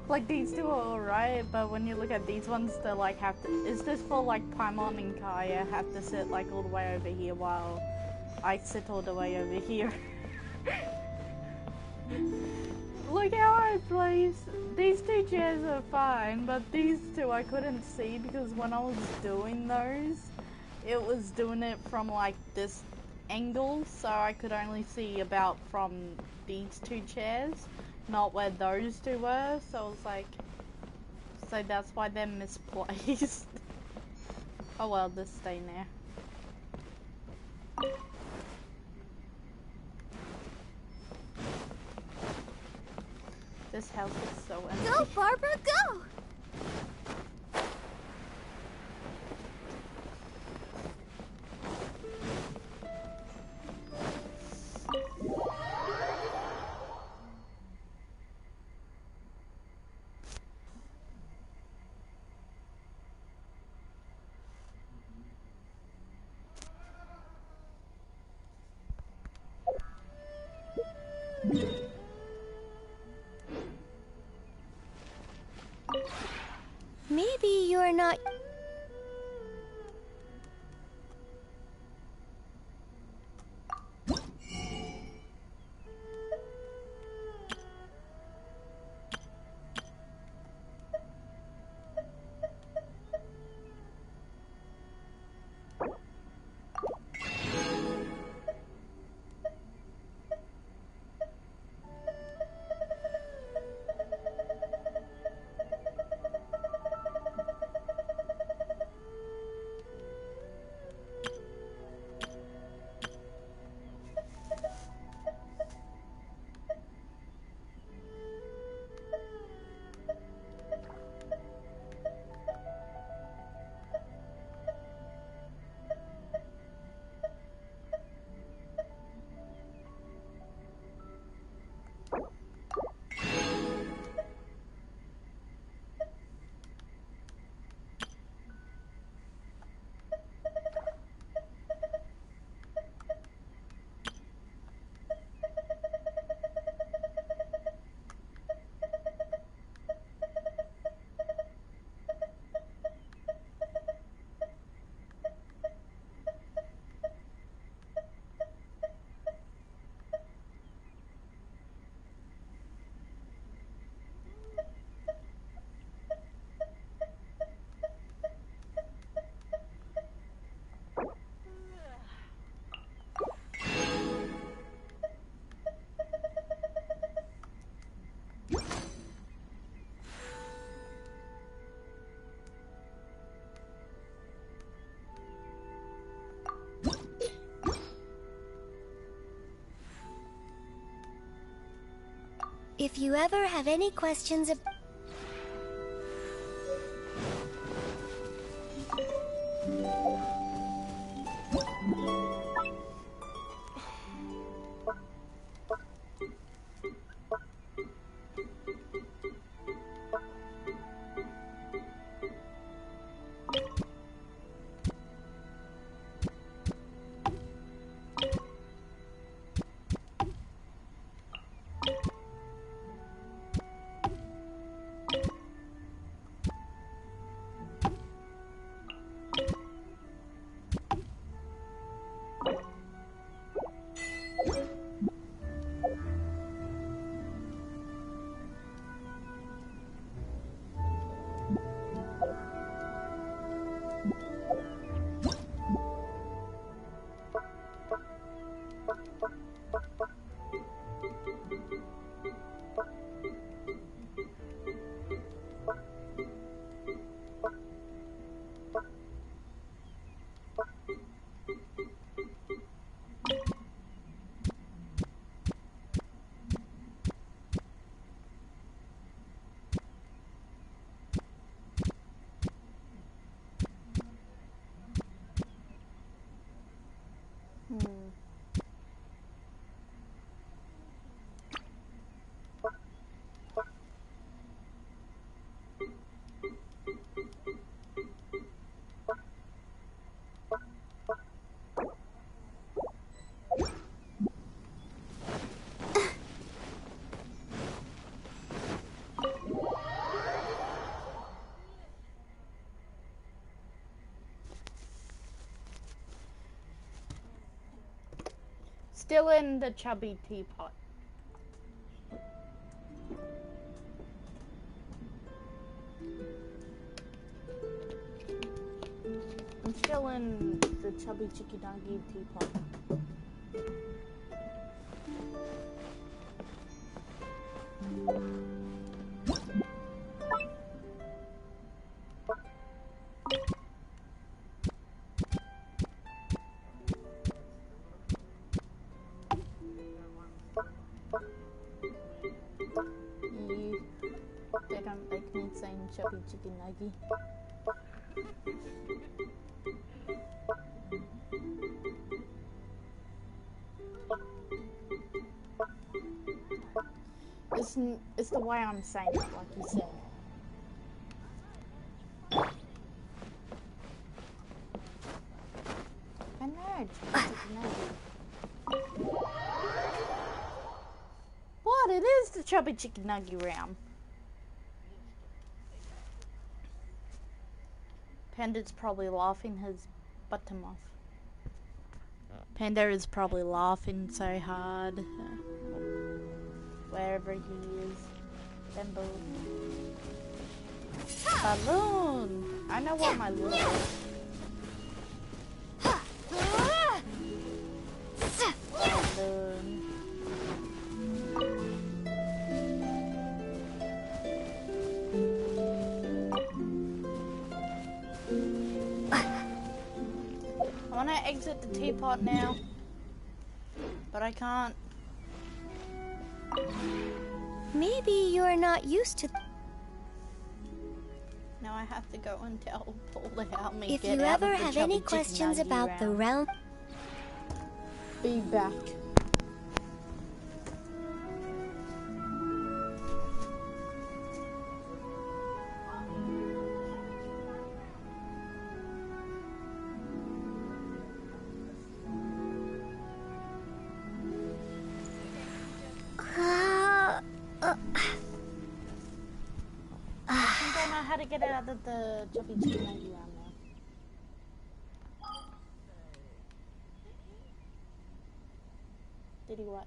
[SPEAKER 1] Like, these two are alright, but when you look at these ones, they're like is this for like Paimon and Kaya have to sit like all the way over here while I sit all the way over here. Look how I placed, these two chairs are fine, but these two I couldn't see because when I was doing those, it was doing it from like this angle, so I could only see about from these two chairs, not where those two were, so I was like, so that's why they're misplaced. Oh well, just stay there. This house is so empty.
[SPEAKER 5] Go, Barbara, go!
[SPEAKER 16] Maybe you're not... If you ever have any questions about...
[SPEAKER 1] Still in the chubby teapot. I'm still in the chubby chicky-doggy teapot. They don't like me saying chubby chicken nuggy. It's the way I'm saying it, like you said. I know, chubby chicken nuggy. What? It is the chubby chicken nuggy round. Panda's probably laughing his bottom off. Panda is probably laughing so hard. Wherever he is. Bamboo. Balloon! I know what my loot is. Balloon. I want to exit the teapot now, but I can't.
[SPEAKER 16] Maybe you're not used to...
[SPEAKER 1] Now I have to go and tell Paul to help me
[SPEAKER 16] If
[SPEAKER 1] get
[SPEAKER 16] you
[SPEAKER 1] out
[SPEAKER 16] ever
[SPEAKER 1] of the
[SPEAKER 16] have
[SPEAKER 1] chubby
[SPEAKER 16] any
[SPEAKER 1] chicken
[SPEAKER 16] questions
[SPEAKER 1] nuggy
[SPEAKER 16] about the
[SPEAKER 1] round.
[SPEAKER 16] realm...
[SPEAKER 1] Be back. I think I know how to get out of the chubby chicken nuggy round now. Did he what?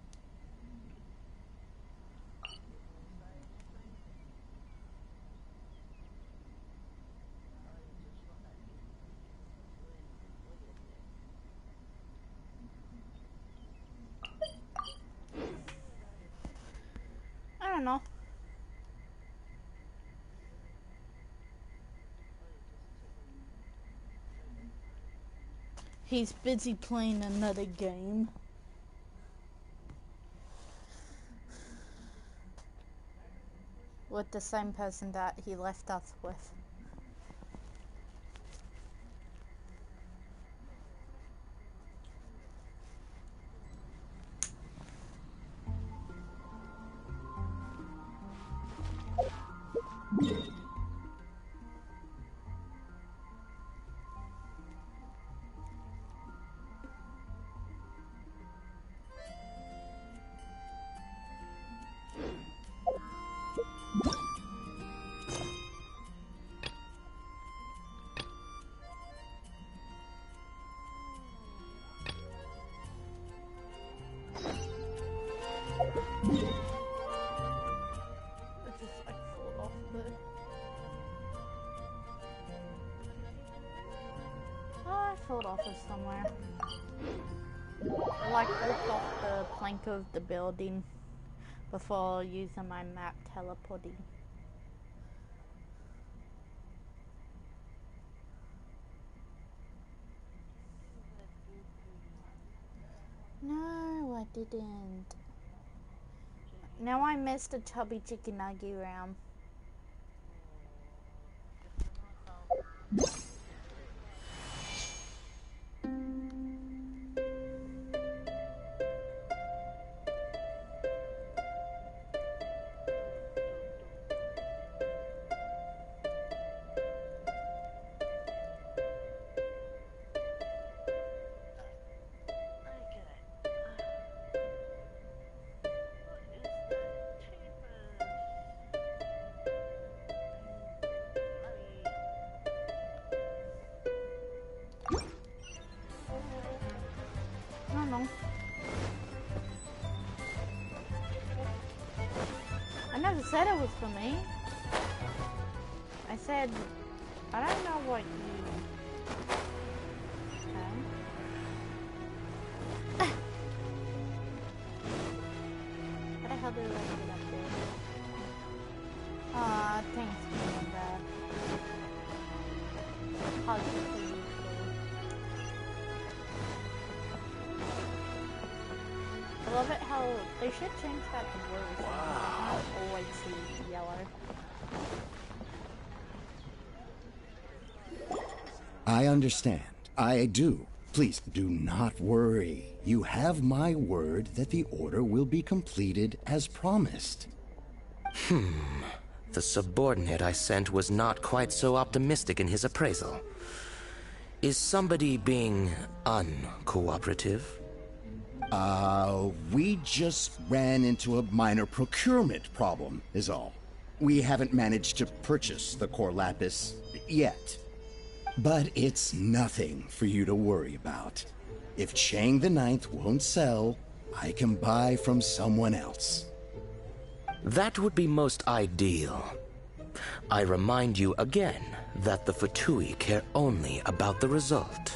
[SPEAKER 1] I don't know. He's busy playing another game. With the same person that he left us with. Filled off of somewhere. I like ripped off the plank of the building before using my map teleporting. No, I didn't. Now I missed a chubby chicken nugget round. I don't know. never said it was for me. I said, I don't know what you... Okay. How the hell did I get up there? Aw, thanks, Miranda. Hug you for you. I love it how they should change that to blue. Wow. I always see yellow.
[SPEAKER 18] I understand. I do. Please do not worry. You have my word that the order will be completed as promised.
[SPEAKER 19] The subordinate I sent was not quite so optimistic in his appraisal. Is somebody being uncooperative?
[SPEAKER 18] We just ran into a minor procurement problem, is all. We haven't managed to purchase the core lapis yet. But it's nothing for you to worry about. If Chang the Ninth won't sell, I can buy from someone else.
[SPEAKER 19] That would be most ideal. I remind you again that the Fatui care only about the result.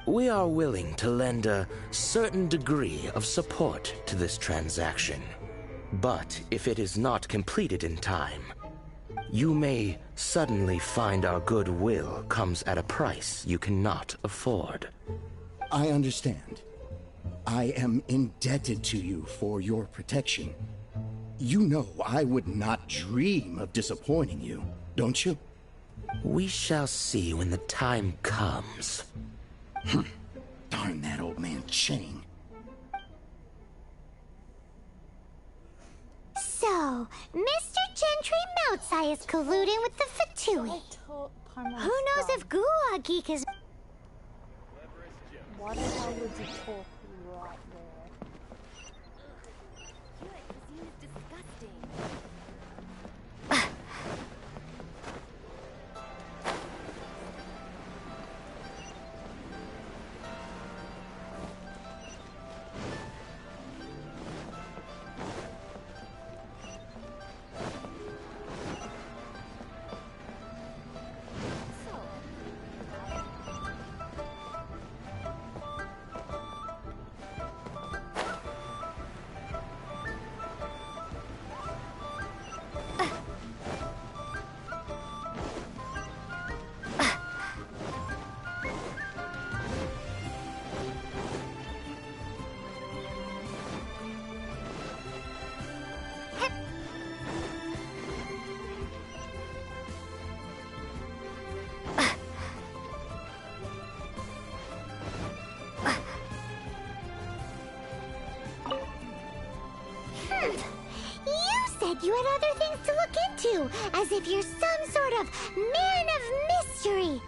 [SPEAKER 19] We are willing to lend a certain degree of support to this transaction. But if it is not completed in time, you may suddenly find our goodwill comes at a price you cannot afford.
[SPEAKER 18] I understand. I am indebted to you for your protection. You know I would not dream of disappointing you, don't you?
[SPEAKER 19] We shall see when the time comes.
[SPEAKER 18] Darn that old man Chang.
[SPEAKER 5] So, Mr. Gentry Moutsai is colluding with the Fatui. Who knows if Gua Geek is...
[SPEAKER 1] Why the hell would you talk right there?
[SPEAKER 5] You had other things to look into, as if you're some sort of man of mystery.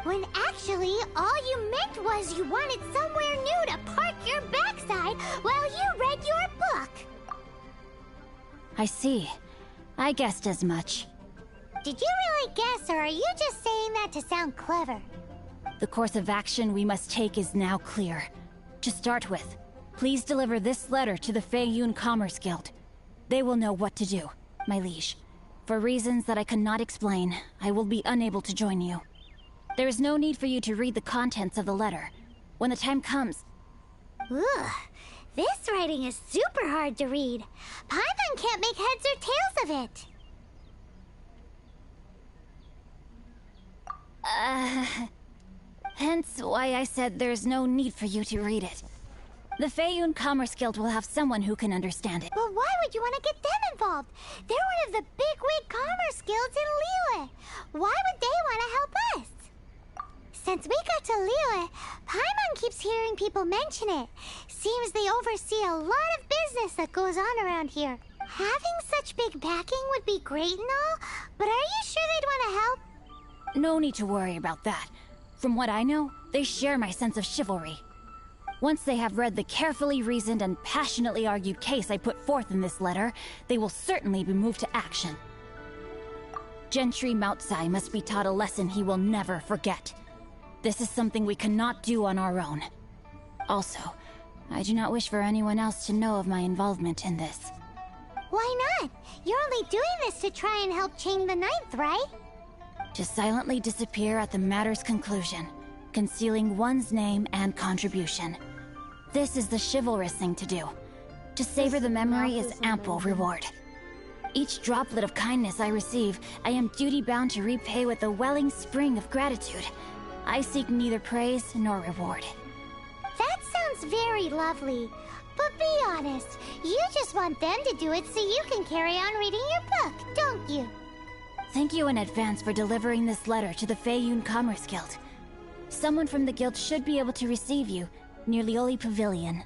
[SPEAKER 5] When actually, all you meant was you wanted somewhere new to park your backside while you read your book.
[SPEAKER 3] I see. I guessed as much.
[SPEAKER 5] Did you really guess, or are you just saying that to sound clever?
[SPEAKER 3] The course of action we must take is now clear. To start with, please deliver this letter to the Feiyun Commerce Guild. They will know what to do, my liege. For reasons that I cannot explain, I will be unable to join you. There is no need for you to read the contents of the letter. When the time comes...
[SPEAKER 5] Ugh, this writing is super hard to read. Paimon can't make heads or tails of it.
[SPEAKER 3] Hence why I said there's no need for you to read it. The Feiyun Commerce Guild will have someone who can understand it.
[SPEAKER 5] But why would you want to get them involved? They're one of the bigwig commerce guilds in Liyue. Why would they want to help us? Since we got to Liyue, Paimon keeps hearing people mention it. Seems they oversee a lot of business that goes on around here. Having such big backing would be great and all, but are you sure they'd want to help?
[SPEAKER 3] No need to worry about that. From what I know, they share my sense of chivalry. Once they have read the carefully reasoned and passionately argued case I put forth in this letter, they will certainly be moved to action. Gentry Moutsai must be taught a lesson he will never forget. This is something we cannot do on our own. Also, I do not wish for anyone else to know of my involvement in this.
[SPEAKER 5] Why not? You're only doing this to try and help Chang the Ninth, right?
[SPEAKER 3] To silently disappear at the matter's conclusion, concealing one's name and contribution. This is the chivalrous thing to do. To savor the memory is ample reward. Each droplet of kindness I receive, I am duty-bound to repay with a welling spring of gratitude. I seek neither praise nor reward.
[SPEAKER 5] That sounds very lovely. But be honest, you just want them to do it so you can carry on reading your book, don't you?
[SPEAKER 3] Thank you in advance for delivering this letter to the Feiyun Commerce Guild. Someone from the guild should be able to receive you near Lioli Pavilion.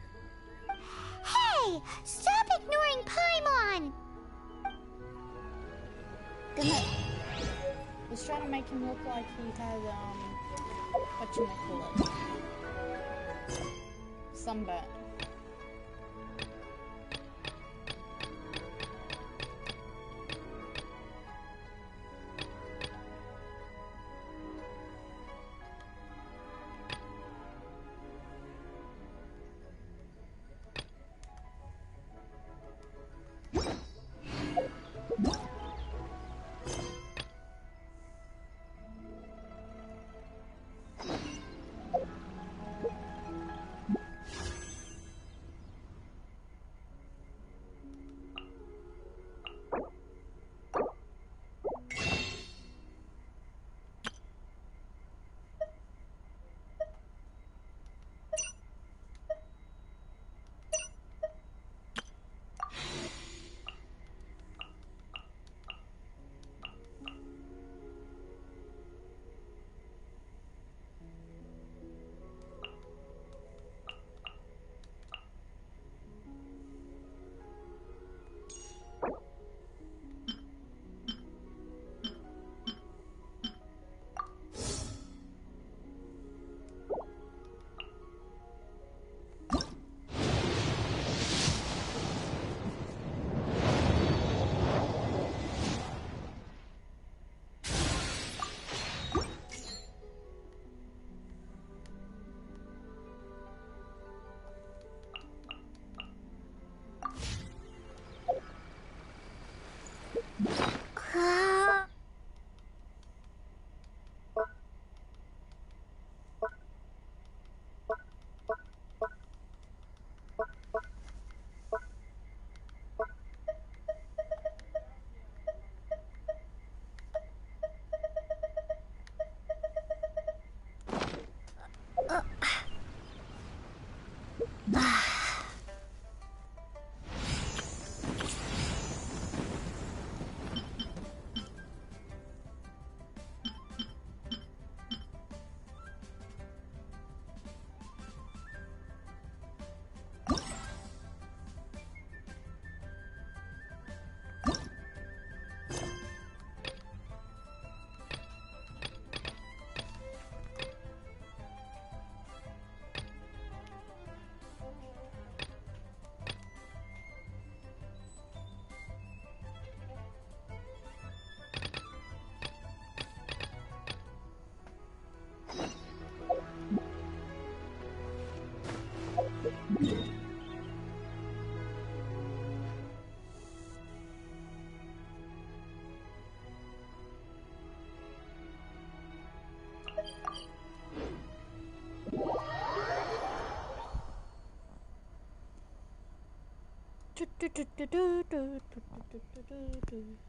[SPEAKER 5] Hey! Stop ignoring Paimon!
[SPEAKER 1] Let's try to make him look like he had, whatchamacallit? Sunburn.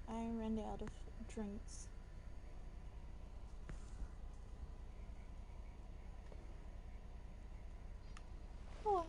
[SPEAKER 1] I ran out of drinks. Oh.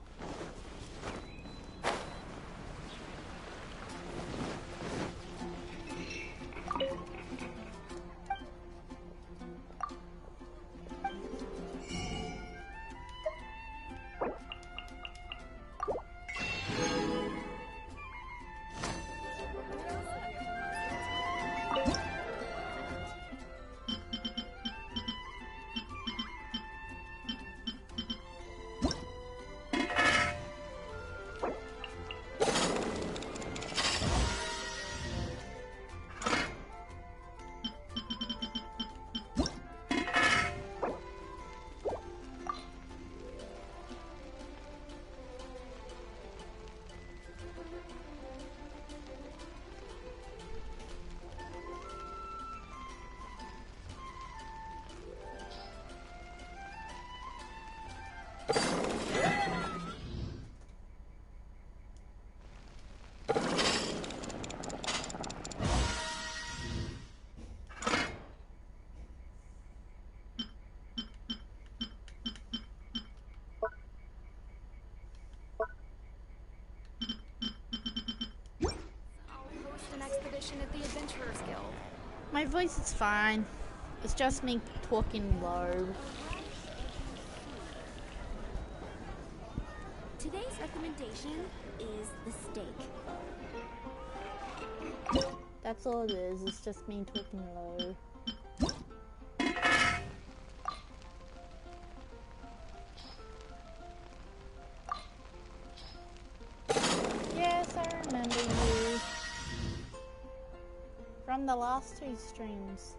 [SPEAKER 20] position at the Adventurers Guild.
[SPEAKER 1] My voice is fine. It's just me talking low.
[SPEAKER 20] Today's recommendation is the steak.
[SPEAKER 1] That's all it is. It's just me talking low. Yes, I remember you. From the last 2 streams.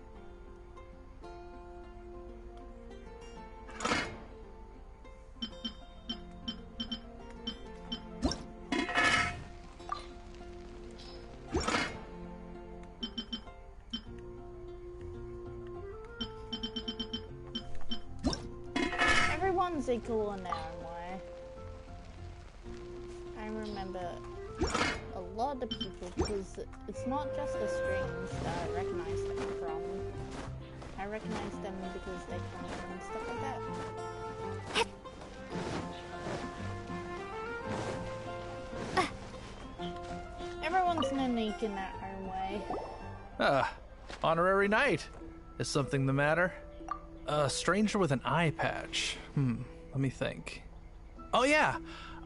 [SPEAKER 1] Everyone's equal in their own way. I remember a lot of people, because it's not just the streams that I recognize them from. I recognize them because they come and stuff like that. Everyone's unique in their own way.
[SPEAKER 21] Honorary knight. Is something the matter? A stranger with an eye patch. Let me think. Oh yeah,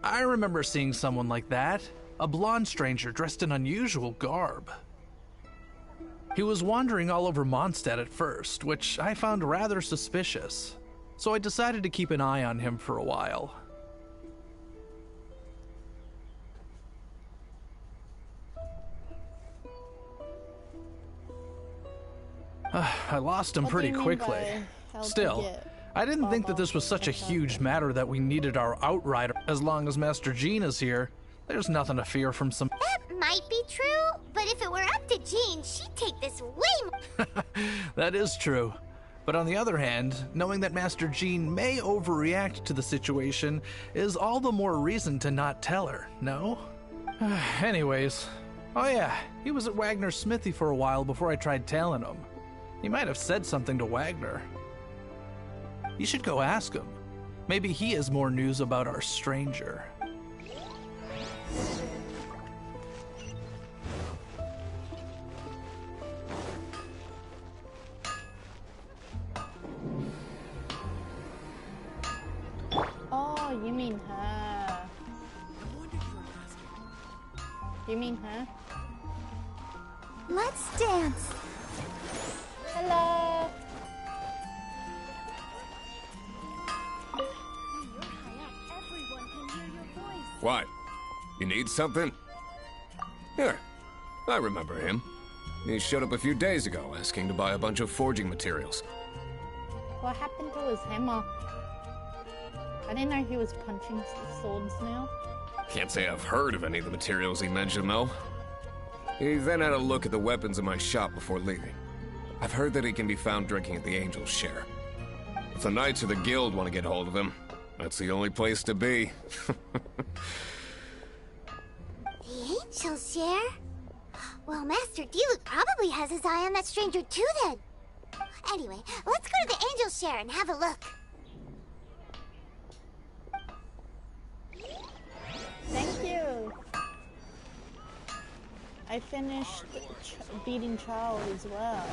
[SPEAKER 21] I remember seeing someone like that. A blonde stranger dressed in unusual garb. He was wandering all over Mondstadt at first, which I found rather suspicious. So I decided to keep an eye on him for a while. I lost him pretty quickly. Still, I didn't think that this was such a huge matter that we needed our outrider. As long as Master Jean is here, there's nothing to fear from some—
[SPEAKER 5] That might be true, but if it were up to Jean, she'd take this way more.
[SPEAKER 21] That is true. But on the other hand, knowing that Master Jean may overreact to the situation is all the more reason to not tell her, no? Anyways, oh yeah, he was at Wagner's smithy for a while before I tried tailing him. He might have said something to Wagner. You should go ask him. Maybe he has more news about our stranger.
[SPEAKER 1] Oh, you mean her. You mean her?
[SPEAKER 5] Let's dance.
[SPEAKER 1] Hello.
[SPEAKER 22] What? You need something? Here, I remember him. He showed up a few days ago asking to buy a bunch of forging materials.
[SPEAKER 1] What happened to his hammer? I didn't know he was punching swords now.
[SPEAKER 22] Can't say I've heard of any of the materials he mentioned, though. He then had a look at the weapons in my shop before leaving. I've heard that he can be found drinking at the Angel's Share. If the Knights or the Guild want to get hold of him, that's the only place to be.
[SPEAKER 5] The Angel's Share? Well, Master Diluc probably has his eye on that stranger too, then. Anyway, let's go to the Angel's Share and have a look.
[SPEAKER 1] Thank you. I finished beating Charles as well.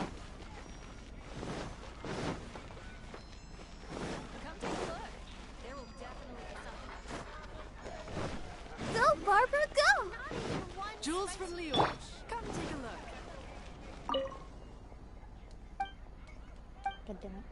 [SPEAKER 5] Go, Barbara, go!
[SPEAKER 13] Jules from Lyon. Come take a look.
[SPEAKER 1] God damn it.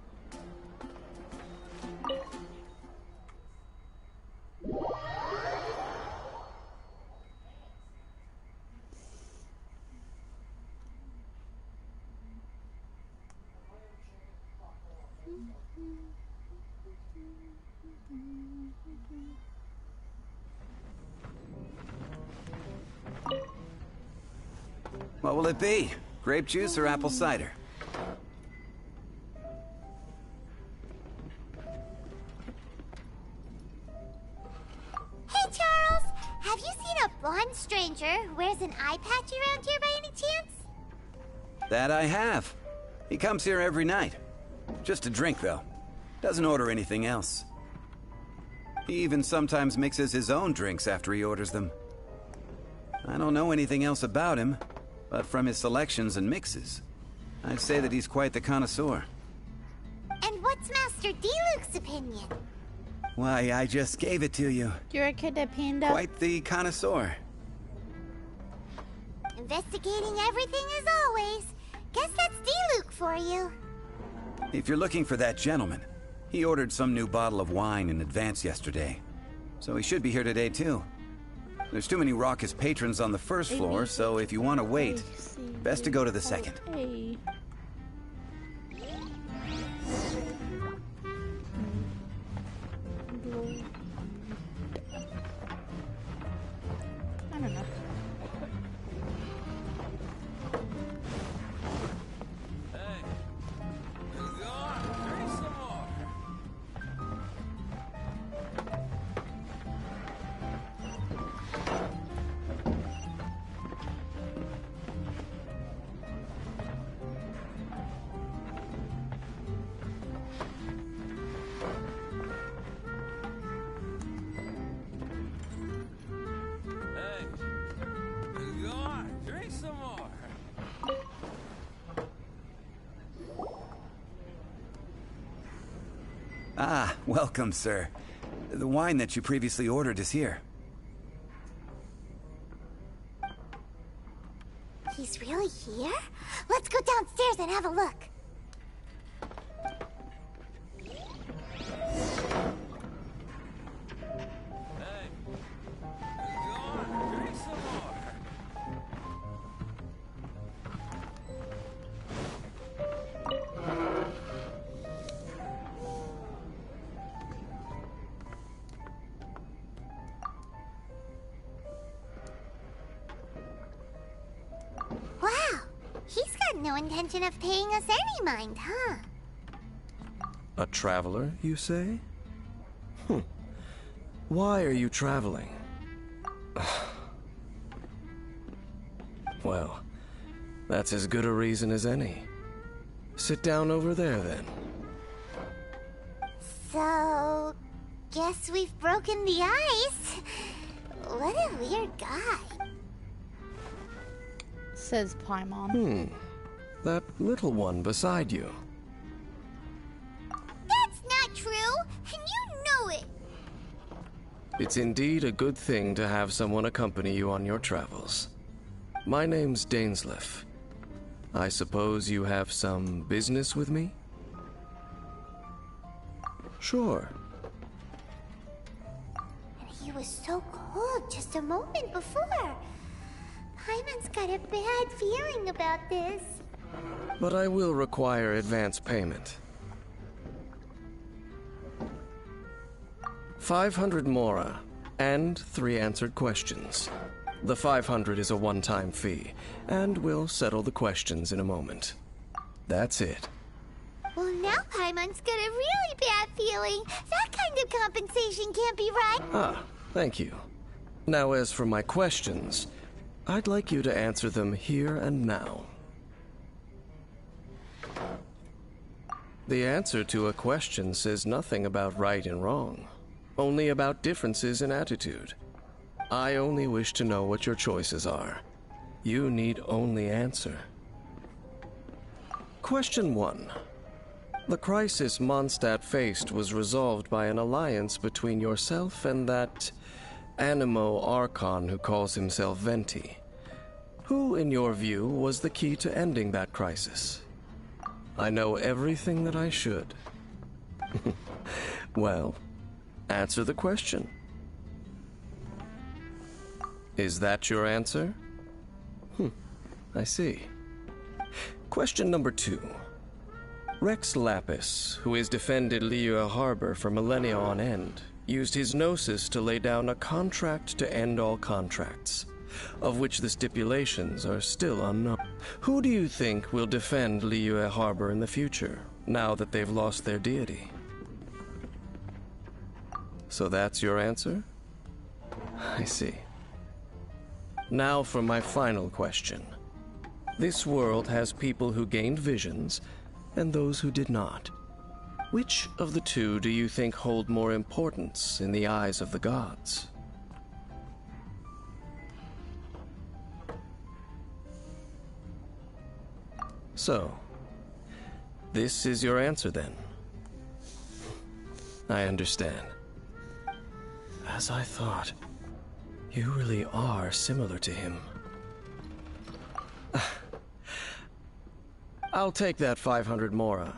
[SPEAKER 23] What will it be? Grape juice or apple cider?
[SPEAKER 5] Hey, Charles! Have you seen a blonde stranger who wears an eye patch around here by any chance?
[SPEAKER 23] That I have. He comes here every night. Just to drink, though. Doesn't order anything else. He even sometimes mixes his own drinks after he orders them. I don't know anything else about him, but from his selections and mixes, I'd say that he's quite the connoisseur.
[SPEAKER 5] And what's Master D-Luke's opinion?
[SPEAKER 23] Why, I just gave it to you.
[SPEAKER 1] You're a kid at Panda.
[SPEAKER 23] Quite the connoisseur.
[SPEAKER 5] Investigating everything as always. Guess that's D-Luke for you.
[SPEAKER 23] If you're looking for that gentleman, he ordered some new bottle of wine in advance yesterday. So he should be here today, too. There's too many raucous patrons on the first floor, so if you want to wait, best to go to the second.
[SPEAKER 1] Hey. I don't know.
[SPEAKER 23] Ah, welcome, sir. The wine that you previously ordered is here.
[SPEAKER 5] He's really here? Let's go downstairs and have a look. Wow, he's got no intention of paying us any mind, huh?
[SPEAKER 4] A traveler, you say? Why are you traveling? Well, that's as good a reason as any. Sit down over there, then.
[SPEAKER 5] So, guess we've broken the ice. What a weird guy.
[SPEAKER 1] Says Paimon.
[SPEAKER 4] That little one beside you.
[SPEAKER 5] That's not true, and you know it.
[SPEAKER 4] It's indeed a good thing to have someone accompany you on your travels. My name's Dainsleif. I suppose you have some business with me? Sure.
[SPEAKER 5] And he was so cold just a moment before. Paimon's got a bad feeling about this.
[SPEAKER 4] But I will require advance payment. 500 mora, and 3 answered questions. The 500 is a one-time fee, and we'll settle the questions in a moment. That's it.
[SPEAKER 5] Well, now Paimon's got a really bad feeling. That kind of compensation can't be right.
[SPEAKER 4] Ah, thank you. Now, as for my questions, I'd like you to answer them here and now. The answer to a question says nothing about right and wrong, only about differences in attitude. I only wish to know what your choices are. You need only answer. Question 1. The crisis Mondstadt faced was resolved by an alliance between yourself and that Animo Archon who calls himself Venti. Who, in your view, was the key to ending that crisis? I know everything that I should. Well, answer the question. Is that your answer? I see. Question number 2. Rex Lapis, who has defended Liyue Harbor for millennia on end, used his gnosis to lay down a contract to end all contracts, of which the stipulations are still unknown. Who do you think will defend Liyue Harbor in the future, now that they've lost their deity? So that's your answer? I see. Now for my final question. This world has people who gained visions, and those who did not. Which of the two do you think hold more importance in the eyes of the gods? So, this is your answer then? I understand. As I thought, you really are similar to him. I'll take that 500 mora.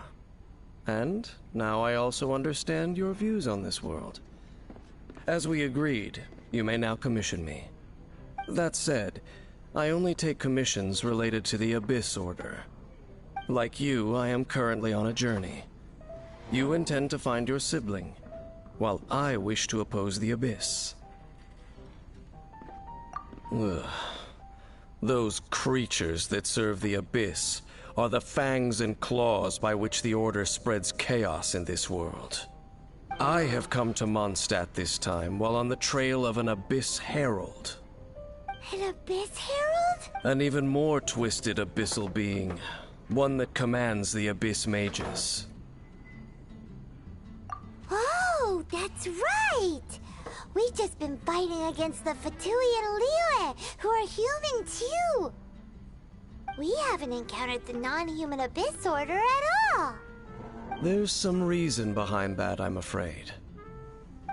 [SPEAKER 4] And now I also understand your views on this world. As we agreed, you may now commission me. That said, I only take commissions related to the Abyss Order. Like you, I am currently on a journey. You intend to find your sibling, while I wish to oppose the Abyss. Ugh. Those creatures that serve the Abyss are the fangs and claws by which the Order spreads chaos in this world. I have come to Mondstadt this time while on the trail of an Abyss Herald.
[SPEAKER 5] An Abyss Herald?
[SPEAKER 4] An even more twisted abyssal being. One that commands the Abyss Mages.
[SPEAKER 5] Oh, that's right! We've just been fighting against the Fatui and Liyue, who are human too! We haven't encountered the non-human Abyss Order at all!
[SPEAKER 4] There's some reason behind that, I'm afraid.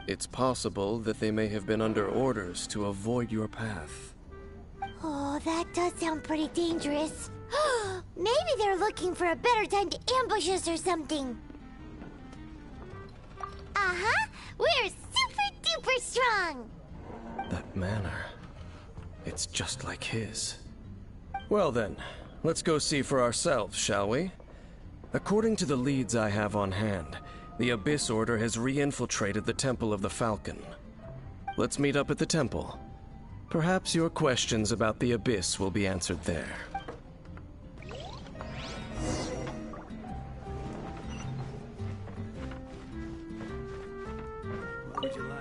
[SPEAKER 4] It's possible that they may have been under orders to avoid your path.
[SPEAKER 5] Oh, that does sound pretty dangerous. Maybe they're looking for a better time to ambush us or something. Uh-huh! We're super duper strong!
[SPEAKER 4] That manner, it's just like his. Well then, let's go see for ourselves, shall we? According to the leads I have on hand, the Abyss Order has re-infiltrated the Temple of the Falcon. Let's meet up at the temple. Perhaps your questions about the Abyss will be answered there.
[SPEAKER 23] What would you like?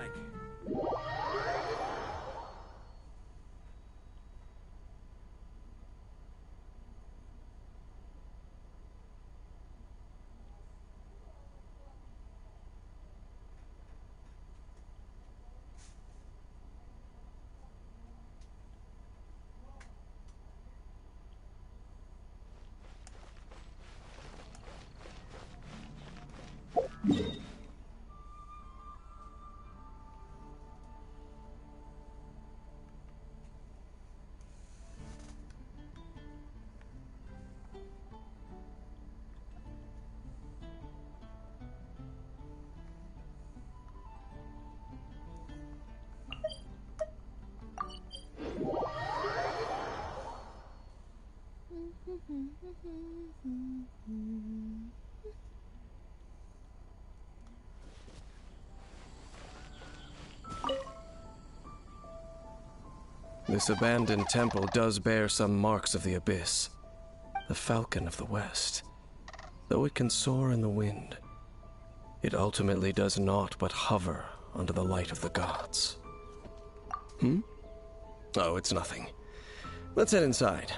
[SPEAKER 4] This abandoned temple does bear some marks of the Abyss. The Falcon of the West. Though it can soar in the wind, it ultimately does naught but hover under the light of the gods. Oh, it's nothing. Let's head inside.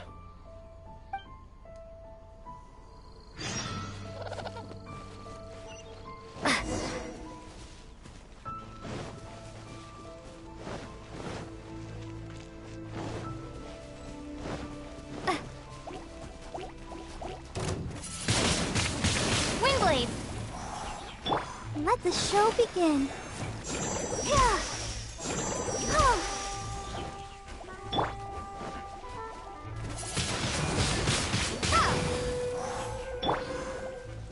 [SPEAKER 5] Windblade! Let the show begin. Yeah. Oh.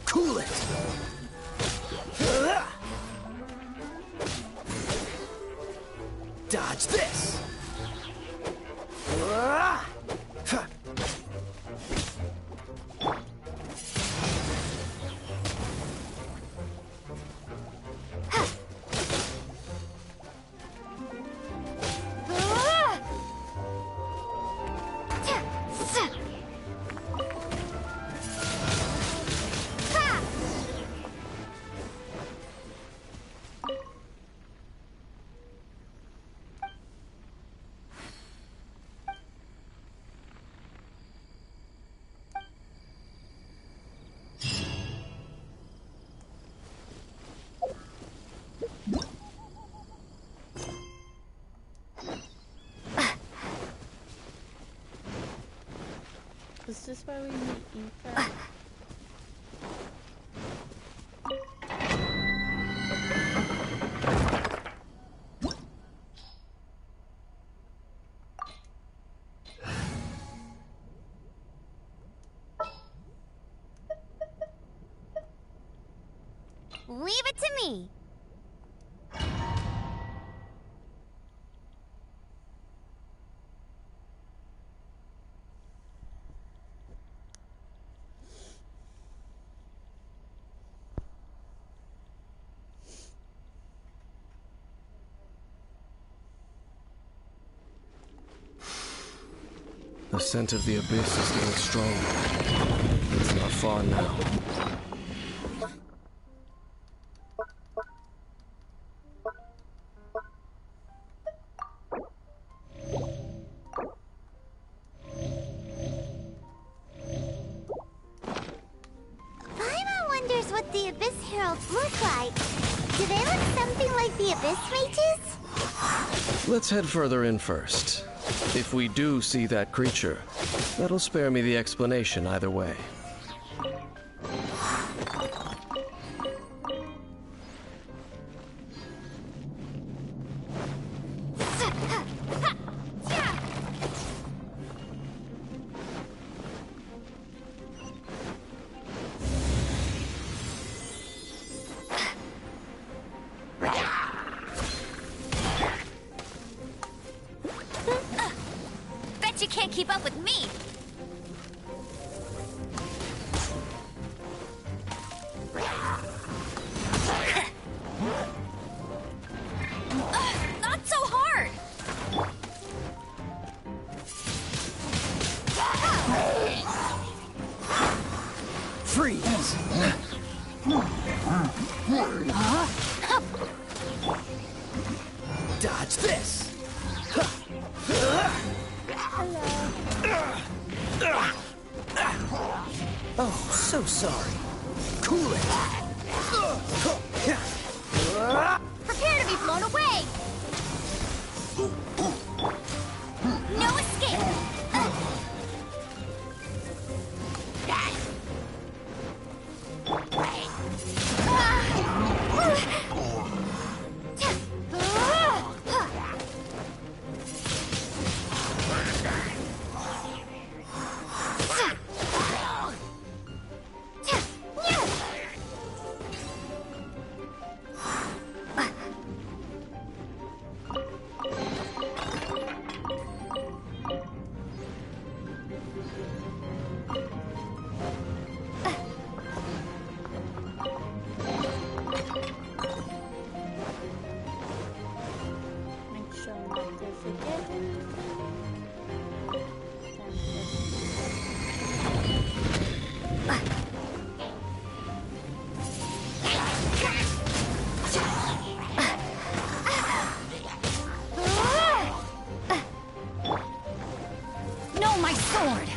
[SPEAKER 2] Cool it! Dodge this!
[SPEAKER 1] Is this where we meet Ethan?
[SPEAKER 5] Leave it to me.
[SPEAKER 4] The scent of the abyss is getting stronger. It's not far now.
[SPEAKER 5] Paimon wonders what the Abyss Heralds look like. Do they look something like the Abyss Mages?
[SPEAKER 4] Let's head further in first. If we do see that creature, that'll spare me the explanation either way.
[SPEAKER 9] Bet you can't keep up with me! Not so hard!
[SPEAKER 6] Freeze! Dodge this! Oh, so sorry. Cool it.
[SPEAKER 9] Prepare to be blown away! No escape!
[SPEAKER 1] Make sure not to forget anything.
[SPEAKER 3] No, my sword!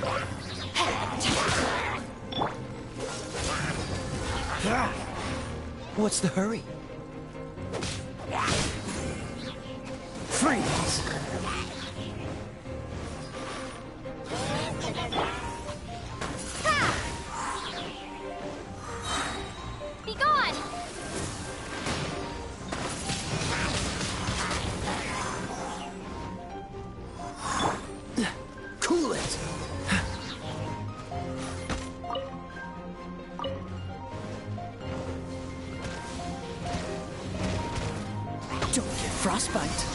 [SPEAKER 6] What's the hurry? Freeze!
[SPEAKER 9] Be gone!
[SPEAKER 6] Cool it! Don't get frostbite.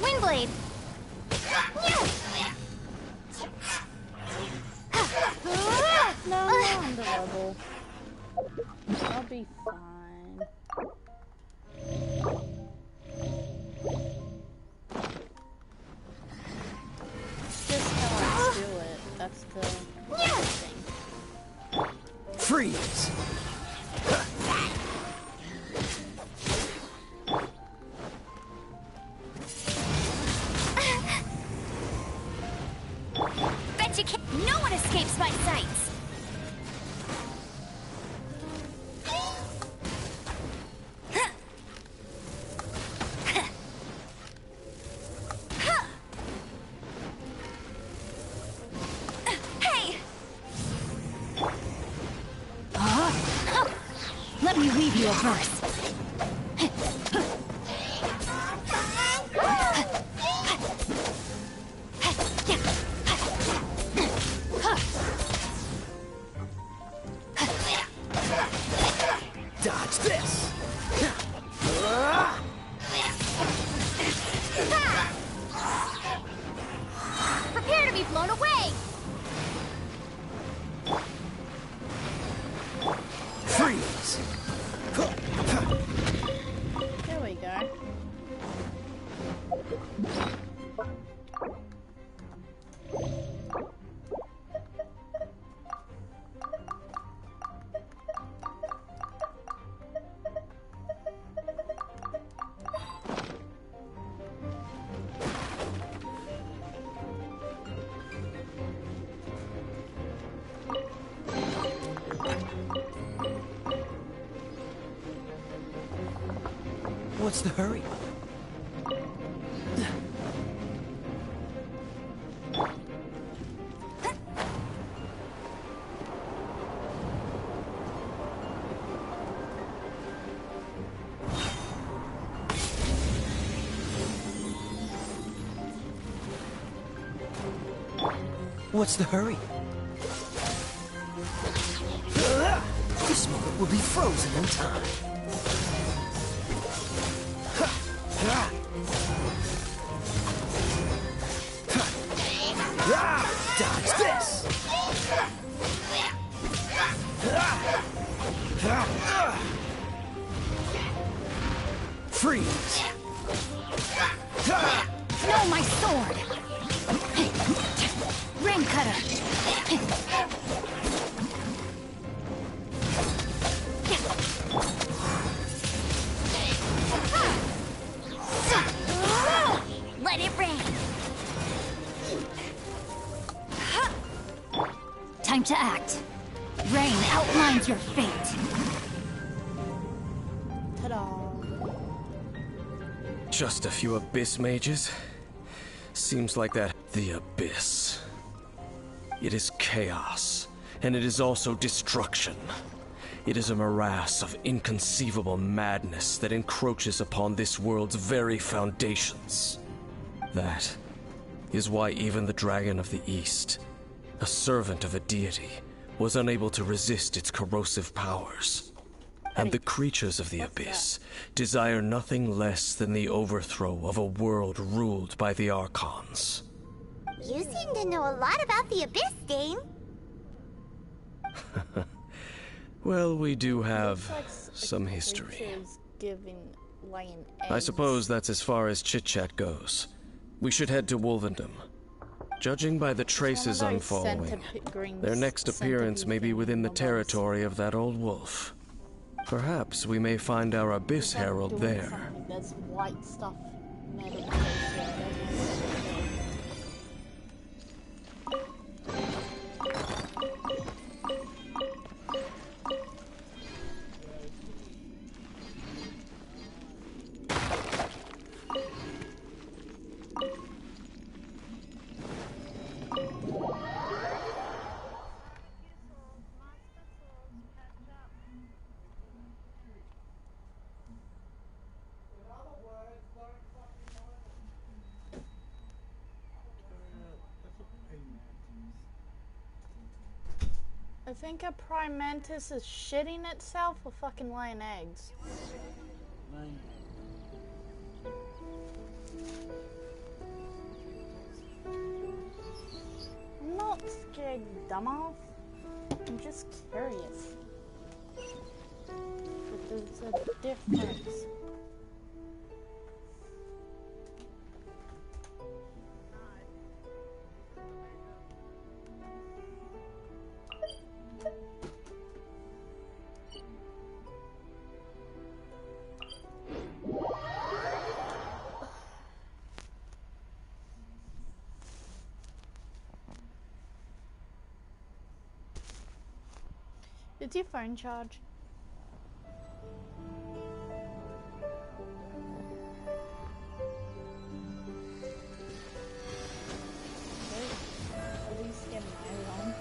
[SPEAKER 9] Windblade!
[SPEAKER 1] No, I'm on the level. I'll be fine. It's just how I do it. That's the thing.
[SPEAKER 6] Freeze!
[SPEAKER 9] Bet you can't. No one escapes my sights!
[SPEAKER 3] you a verse.
[SPEAKER 6] Dodge this!
[SPEAKER 9] Prepare to be blown away!
[SPEAKER 6] Freeze!
[SPEAKER 1] There we go.
[SPEAKER 6] What's the hurry? What's the hurry? This moment will be frozen in time. Dodge this! Freeze!
[SPEAKER 3] No, my sword! Ring cutter!
[SPEAKER 9] Let it rain!
[SPEAKER 3] Time to act. Rain outlines your fate.
[SPEAKER 1] Ta-da.
[SPEAKER 4] Just a few abyss mages? Seems like that. The abyss. It is chaos, and it is also destruction. It is a morass of inconceivable madness that encroaches upon this world's very foundations. That is why even the Dragon of the East, a servant of a deity, was unable to resist its corrosive powers. And the creatures of the abyss desire nothing less than the overthrow of a world ruled by the Archons.
[SPEAKER 5] You seem to know a lot about the Abyss, Dame.
[SPEAKER 4] Well, we do have some history.
[SPEAKER 1] Laying
[SPEAKER 4] I
[SPEAKER 1] eggs.
[SPEAKER 4] suppose that's as far as chit-chat goes. We should head to Wolvendom. Judging by the traces I'm following, their next appearance may be within the territory of that old wolf. Perhaps we may find our Abyss Herald there.
[SPEAKER 1] There's white stuff. I think a prime mantis is shitting itself or fucking laying eggs. I'm not scared, dumbass. I'm just curious. But there's a difference. Did your phone charge? At least get my own.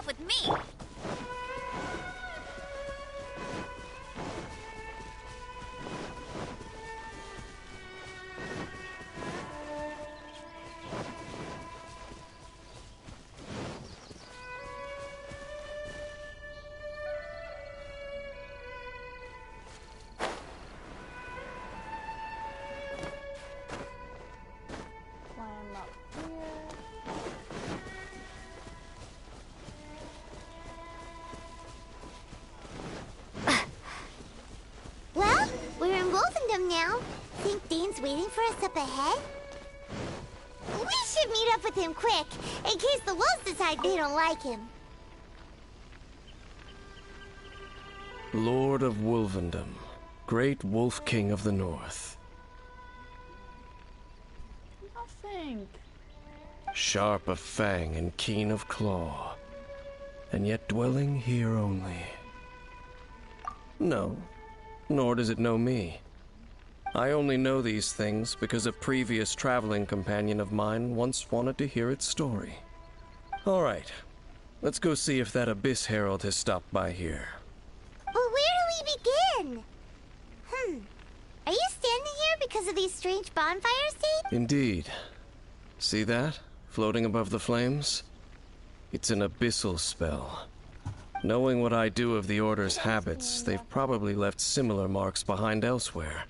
[SPEAKER 9] up with me!
[SPEAKER 1] Climb up here.
[SPEAKER 5] Well, we're in Wolfendom now. Think Dane's waiting for us up ahead? We should meet up with him quick, in case the wolves decide they don't like him.
[SPEAKER 4] Lord of Wolfendom, great Wolf King of the North.
[SPEAKER 1] Nothing.
[SPEAKER 4] Sharp of fang and keen of claw, and yet dwelling here only. No, nor does it know me. I only know these things because a previous traveling companion of mine once wanted to hear its story. All right, let's go see if that Abyss Herald has stopped by here.
[SPEAKER 5] But where do we begin? Are you standing here because of these strange bonfires, Dane?
[SPEAKER 4] Indeed. See that, floating above the flames? It's an abyssal spell. Knowing what I do of the Order's habits, they've probably left similar marks behind elsewhere.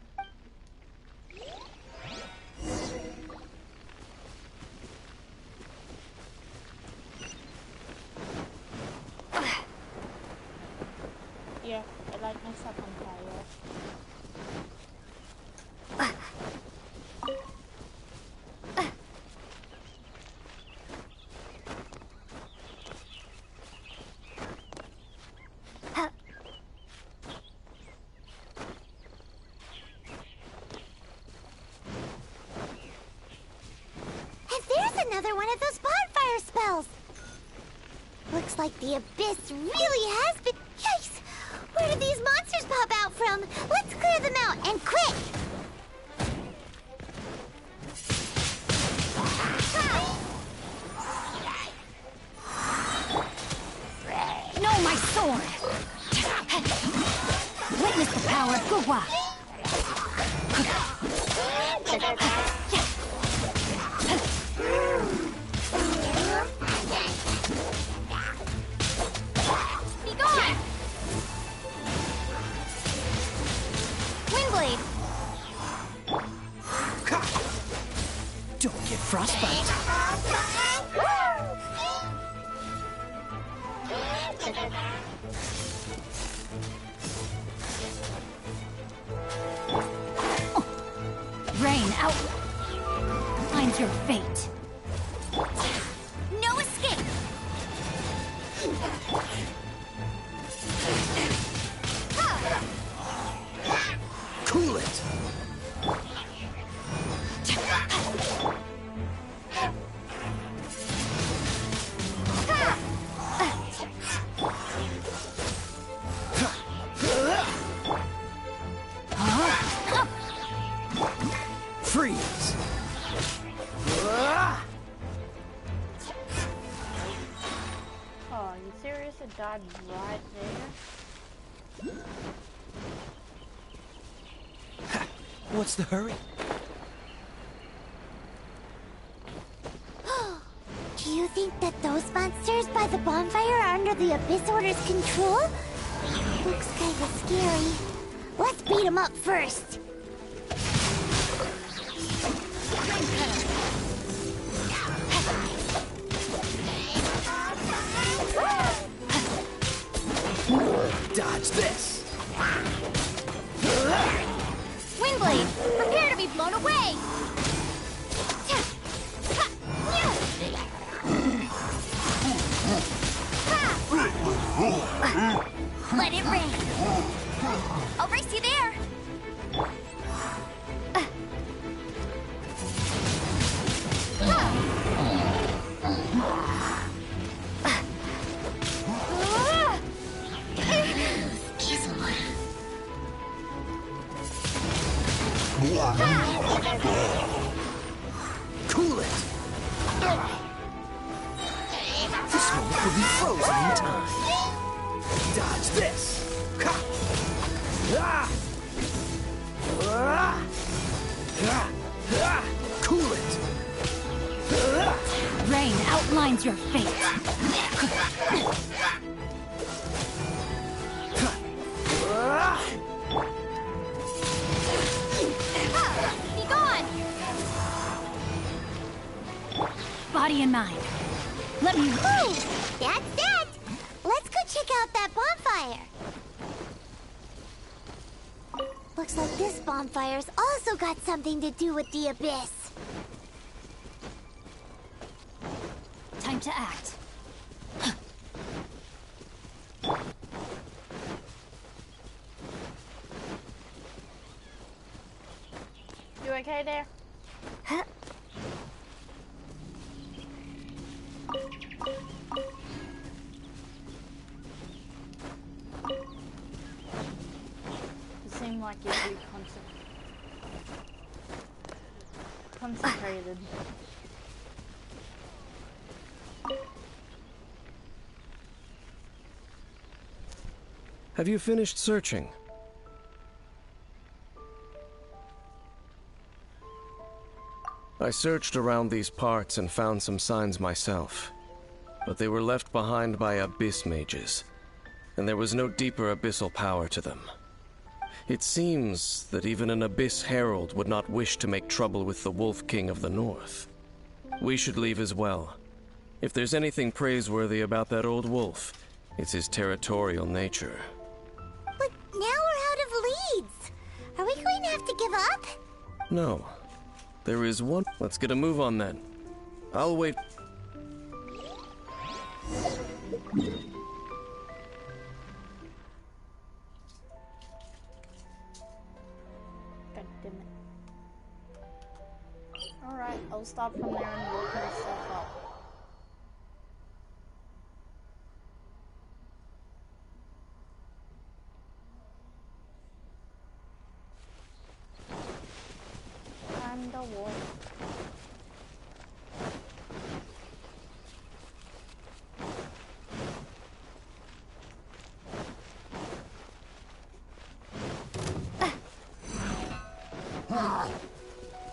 [SPEAKER 1] Yeah, I like myself on fire.
[SPEAKER 5] And there's another one of those bonfire spells! Looks like the Abyss really has been... Yikes! Where did these monsters pop out from? Let's clear them out, and quick!
[SPEAKER 3] No, my sword! Witness the power of Gugwa!
[SPEAKER 9] Be gone! Windblade!
[SPEAKER 6] Don't get frostbite.
[SPEAKER 3] Rain out! Find your fate.
[SPEAKER 9] No escape!
[SPEAKER 6] Cool it. Freeze.
[SPEAKER 1] Oh, are you serious? It died right there?
[SPEAKER 6] What's the hurry?
[SPEAKER 5] Do you think that those monsters by the bonfire are under the Abyss Order's control? Looks kinda scary. Let's beat them up first.
[SPEAKER 6] Dodge this.
[SPEAKER 9] Windblade! Prepare to be blown away! Let it rain! I'll race you there!
[SPEAKER 6] Cool it. This moment will be frozen in Cool it!
[SPEAKER 3] Rain outlines your fate.
[SPEAKER 9] Be gone!
[SPEAKER 3] Body and mind. Let me...
[SPEAKER 5] Woo! That's that! Let's go check out that bonfire. Looks like this bonfire's also got something to do with the abyss.
[SPEAKER 3] Time to act.
[SPEAKER 1] You okay there? You seem like you're really concentrated.
[SPEAKER 4] Have you finished searching? I searched around these parts and found some signs myself, but they were left behind by abyss mages, and there was no deeper abyssal power to them. It seems that even an abyss herald would not wish to make trouble with the Wolf King of the North. We should leave as well. If there's anything praiseworthy about that old wolf, it's his territorial nature.
[SPEAKER 5] But now we're out of leads. Are we going to have to give up?
[SPEAKER 4] No. There is one. Let's get a move on then. I'll wait.
[SPEAKER 1] God damn it. Alright, I'll start from there and work my stuff up. And the wolf.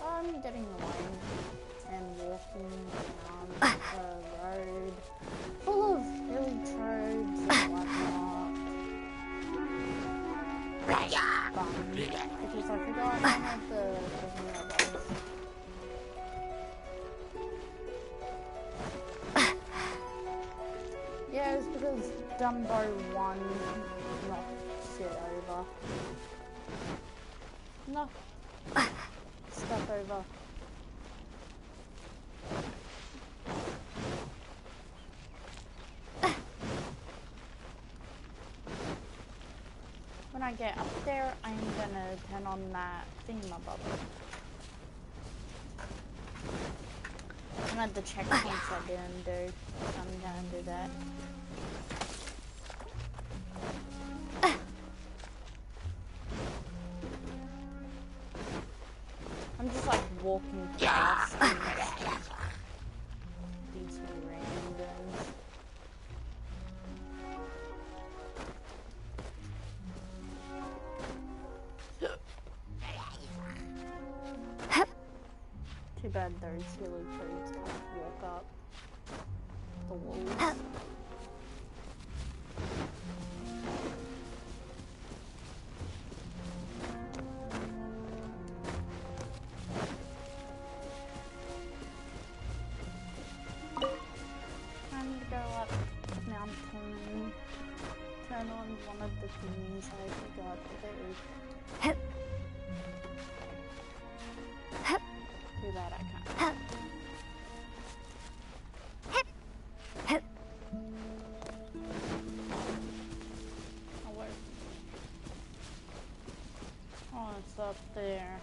[SPEAKER 1] I'm getting away and walking down the road full of hilly troves and whatnot. Because I forgot one of the levels. Yeah, it's because Dumbo 1 knocked shit over. No. Stuff over. When I get up there, I'm gonna turn on that thingamabobber. One of the checkpoints I didn't do, so I'm gonna do that. I'm just like walking past these randoms. Too bad those silly birds can't walk up the walls. Time to go up the mountain. Turn on one of the things I forgot to do. Too bad I can't. Oh, where? Oh, it's up there.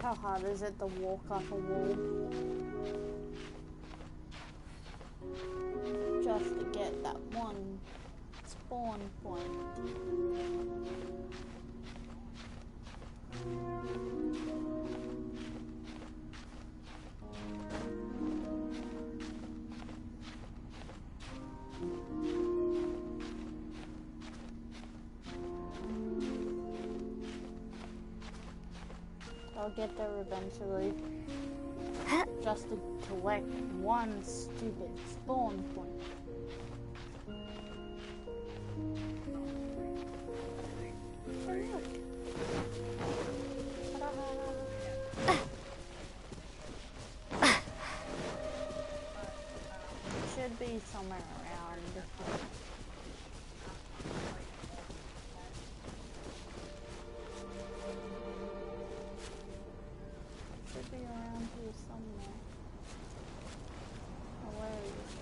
[SPEAKER 1] How hard is it to walk up a wall? Just to get that one spawn point. I'll get there eventually. Just to collect one stupid spawn point. Should be somewhere around. Should be around here somewhere. Oh, where is it?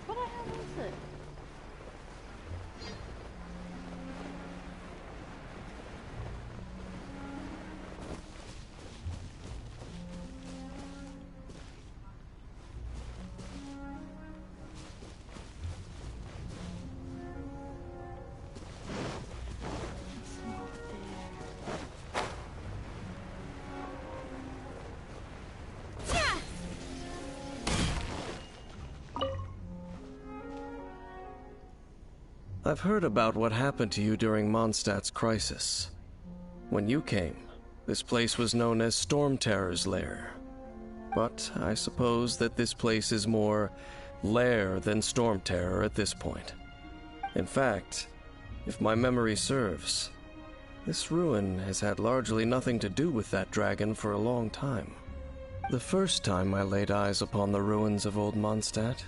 [SPEAKER 1] What the hell is it? It's not there.
[SPEAKER 4] I've heard about what happened to you during Mondstadt's crisis. When you came, this place was known as Storm Terror's Lair. But I suppose that this place is more lair than Storm Terror at this point. In fact, if my memory serves, this ruin has had largely nothing to do with that dragon for a long time. The first time I laid eyes upon the ruins of old Mondstadt,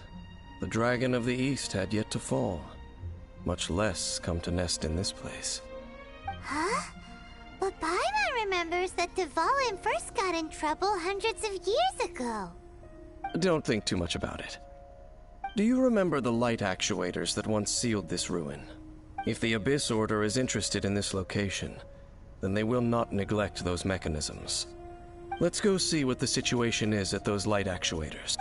[SPEAKER 4] the dragon of the East had yet to fall, much less come to nest in this place.
[SPEAKER 5] Huh? But Paimon remembers that Dvalin first got in trouble hundreds of years ago.
[SPEAKER 4] Don't think too much about it. Do you remember the light actuators that once sealed this ruin? If the Abyss Order is interested in this location, then they will not neglect those mechanisms. Let's go see what the situation is at those light actuators.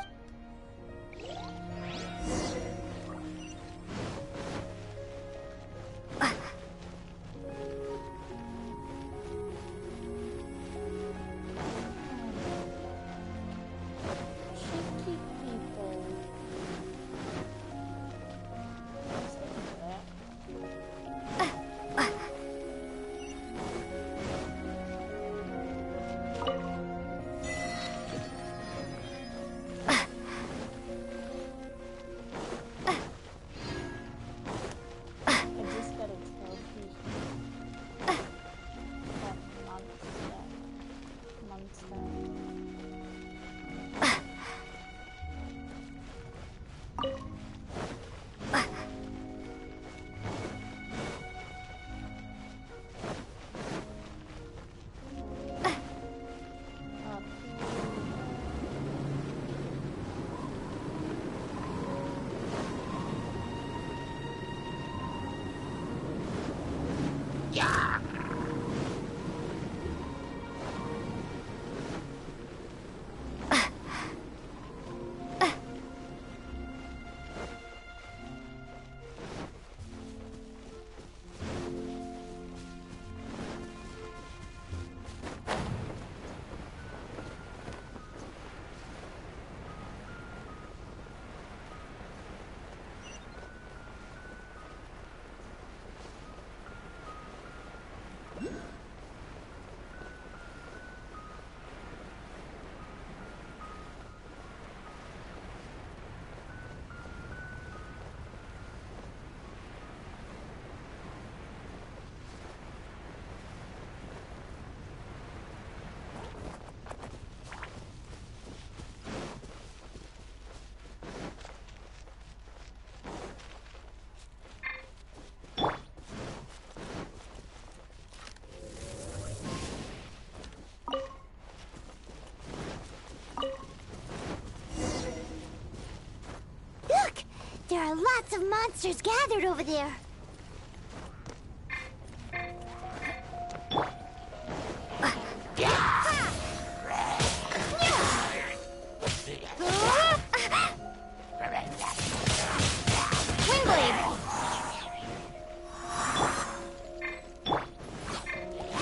[SPEAKER 5] lots of monsters gathered over there.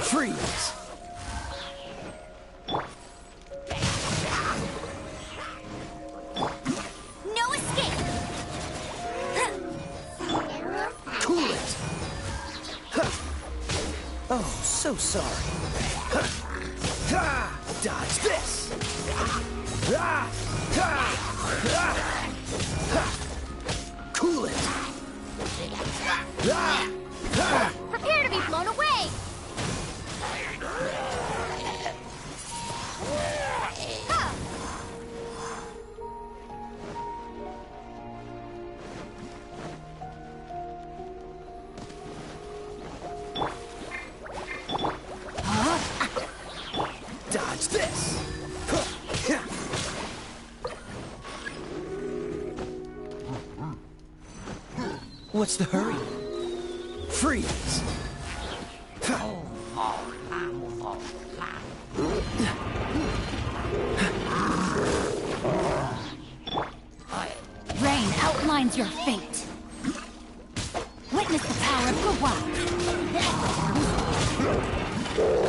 [SPEAKER 6] Freeze!
[SPEAKER 9] No escape!
[SPEAKER 6] Cool it! Oh, so sorry. Dodge this! Cool it!
[SPEAKER 9] Prepare to be blown away!
[SPEAKER 6] Dodge this! What's the hurry? Freeze!
[SPEAKER 3] Rain outlines your fate. Witness the power of Gua.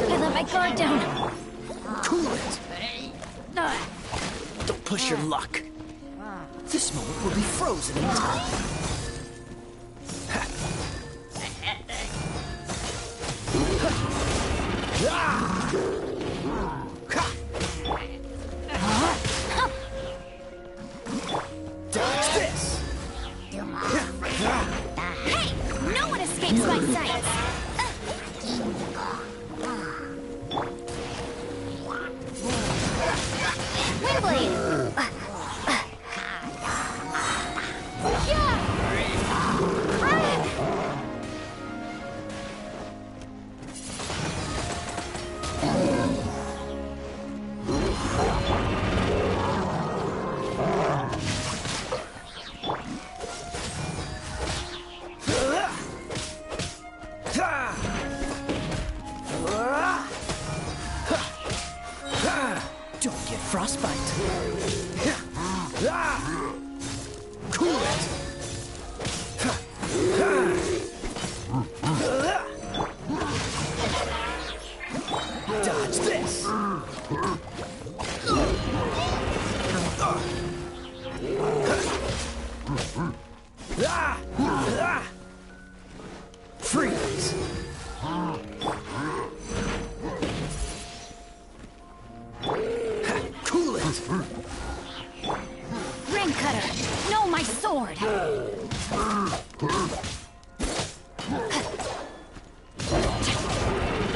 [SPEAKER 3] I let my guard down.
[SPEAKER 6] Cool it! Don't push your luck. This moment will be frozen in time. Dodge this!
[SPEAKER 9] Hey! No one escapes my sight! Windblade!
[SPEAKER 6] Don't get frostbite. Cool it! Dodge this! Freeze! Cool it!
[SPEAKER 3] Ring cutter! No, my sword!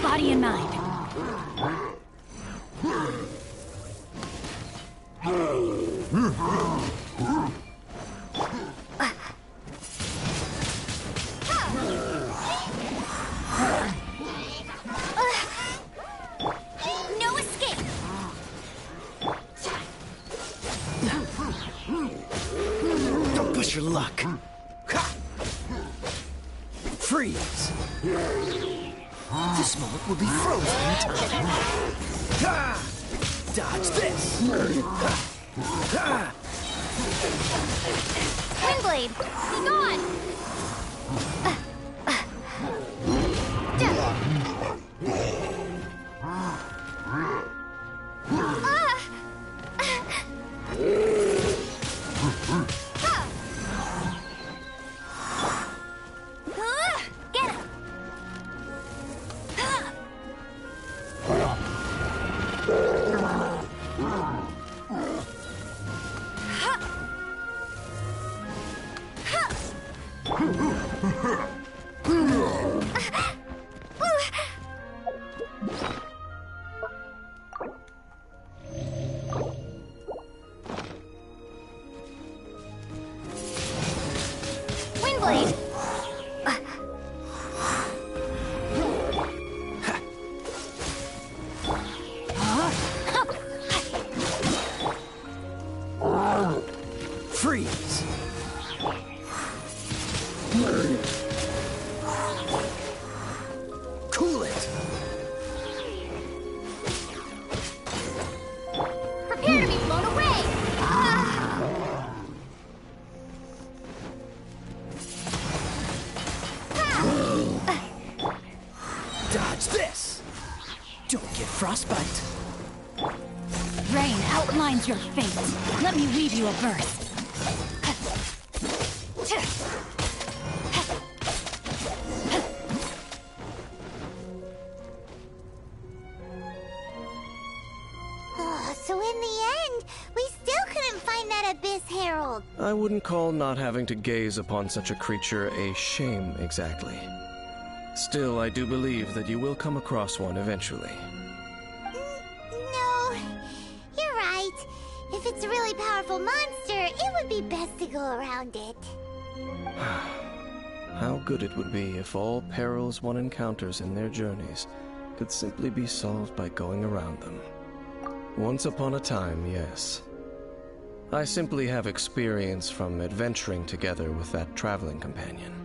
[SPEAKER 3] Body and mind.
[SPEAKER 9] No escape!
[SPEAKER 6] Don't push your luck. Freeze! This moment will be frozen in time. Dodge this!
[SPEAKER 9] Windblade! Be gone! Get him!
[SPEAKER 2] frostbite.
[SPEAKER 3] Rain outlines your fate. Let me weave you a verse.
[SPEAKER 5] So in the end, we still couldn't find that Abyss Herald.
[SPEAKER 4] I wouldn't call not having to gaze upon such a creature a shame exactly. Still, I do believe that you will come across one eventually.
[SPEAKER 5] No, you're right. If it's a really powerful monster, it would be best to go around it.
[SPEAKER 4] How good it would be if all perils one encounters in their journeys could simply be solved by going around them. Once upon a time, yes. I simply have experience from adventuring together with that traveling companion.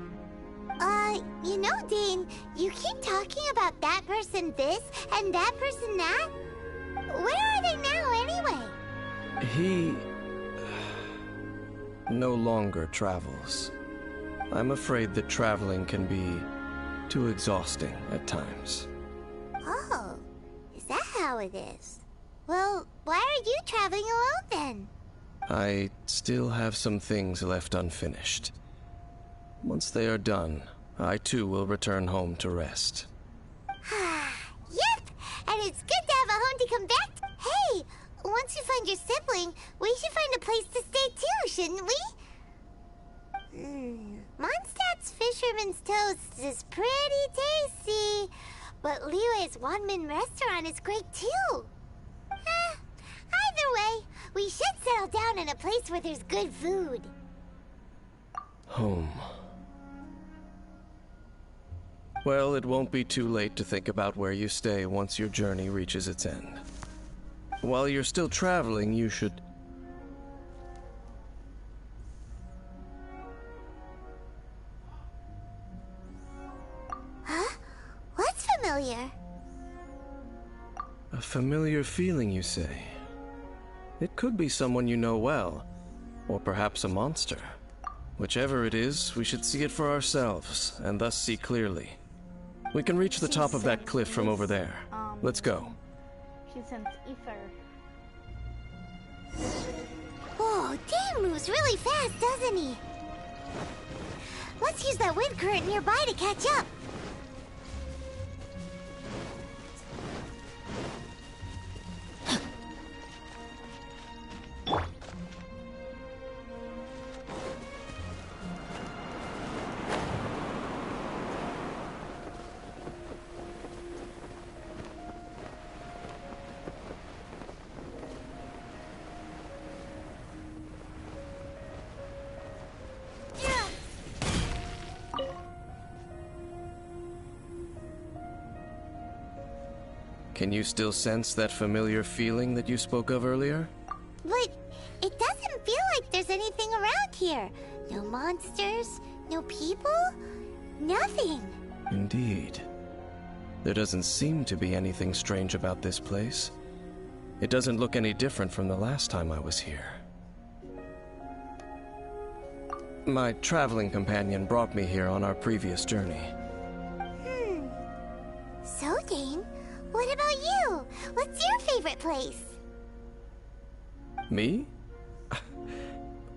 [SPEAKER 5] You know, Dane, you keep talking about that person this and that person that. Where are they now, anyway?
[SPEAKER 4] He no longer travels. I'm afraid that traveling can be too exhausting at times.
[SPEAKER 5] Oh, is that how it is? Well, why are you traveling alone then?
[SPEAKER 4] I still have some things left unfinished. Once they are done, I too will return home to rest.
[SPEAKER 5] Yep, and it's good to have a home to come back to. Hey, once you find your sibling, we should find a place to stay too, shouldn't we? Mondstadt's Fisherman's Toast is pretty tasty, but Liyue's Wanmin restaurant is great too. Either way, we should settle down in a place where there's good food.
[SPEAKER 4] Home. Well, it won't be too late to think about where you stay once your journey reaches its end. While you're still traveling, you should...
[SPEAKER 5] Huh? What's familiar?
[SPEAKER 4] A familiar feeling, you say? It could be someone you know well, or perhaps a monster. Whichever it is, we should see it for ourselves, and thus see clearly. We can reach the top of that cliff from over there. Let's go.
[SPEAKER 1] She sends ether.
[SPEAKER 5] Whoa, Dane moves really fast, doesn't he? Let's use that wind current nearby to catch up.
[SPEAKER 4] Can you still sense that familiar feeling that you spoke of earlier?
[SPEAKER 5] But it doesn't feel like there's anything around here. No monsters, no people, nothing.
[SPEAKER 4] Indeed. There doesn't seem to be anything strange about this place. It doesn't look any different from the last time I was here. My traveling companion brought me here on our previous journey.
[SPEAKER 5] So, Dane, what about you? What's your favorite place?
[SPEAKER 4] Me?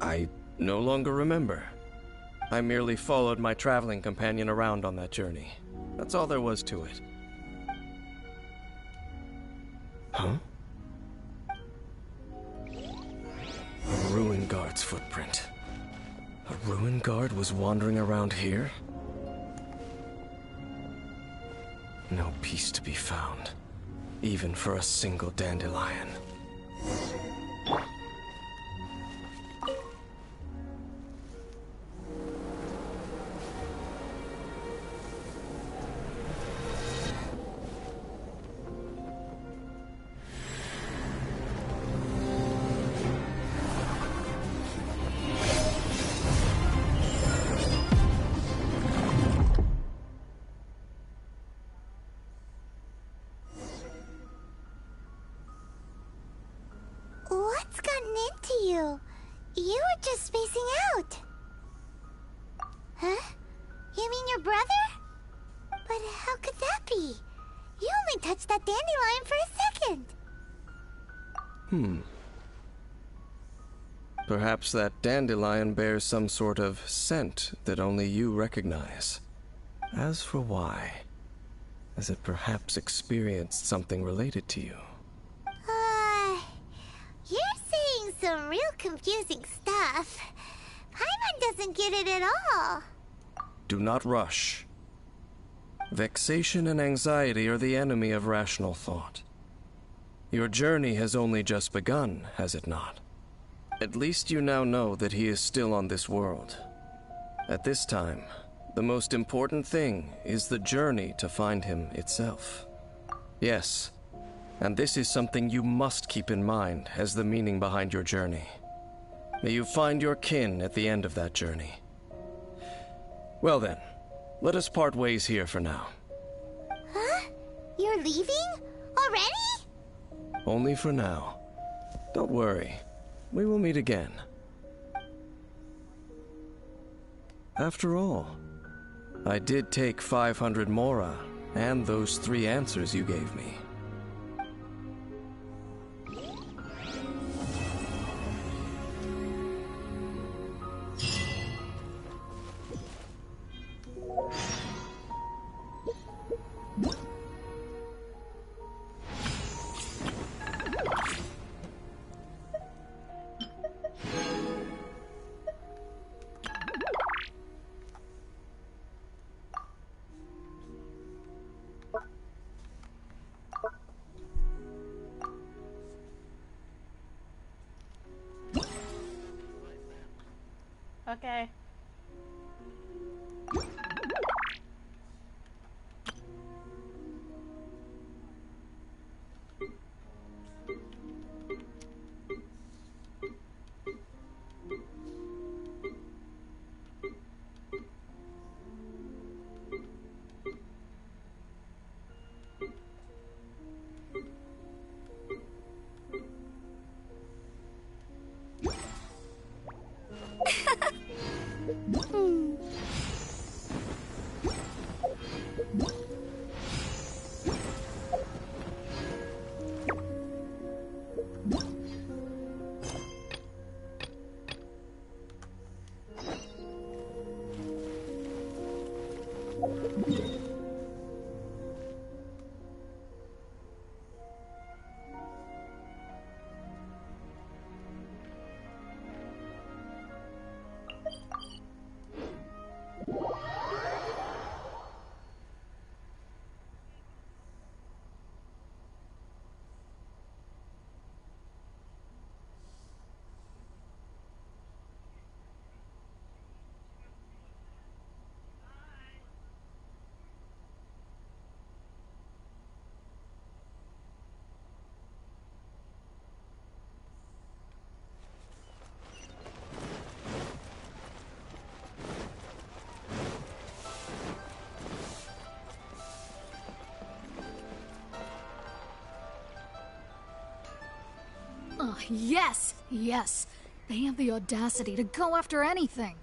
[SPEAKER 4] I no longer remember. I merely followed my traveling companion around on that journey. That's all there was to it. Huh? A ruin guard's footprint. A ruin guard was wandering around here? No peace to be found, even for a single dandelion.
[SPEAKER 5] What's gotten into you? You were just spacing out. Huh? You mean your brother? But how could that be? You only touched that dandelion for a second.
[SPEAKER 4] Perhaps that dandelion bears some sort of scent that only you recognize. As for why, has it perhaps experienced something related to you?
[SPEAKER 5] You're saying some real confusing stuff. Paimon doesn't get it at all.
[SPEAKER 4] Do not rush. Vexation and anxiety are the enemy of rational thought. Your journey has only just begun, has it not? At least you now know that he is still on this world. At this time, the most important thing is the journey to find him itself. Yes, and this is something you must keep in mind as the meaning behind your journey. May you find your kin at the end of that journey. Well then, let us part ways here for now.
[SPEAKER 5] Huh? You're leaving? Already?
[SPEAKER 4] Only for now. Don't worry. We will meet again. After all, I did take 500 mora and those 3 answers you gave me.
[SPEAKER 1] Okay.
[SPEAKER 7] Oh, yes! Yes! They have the audacity to go after anything!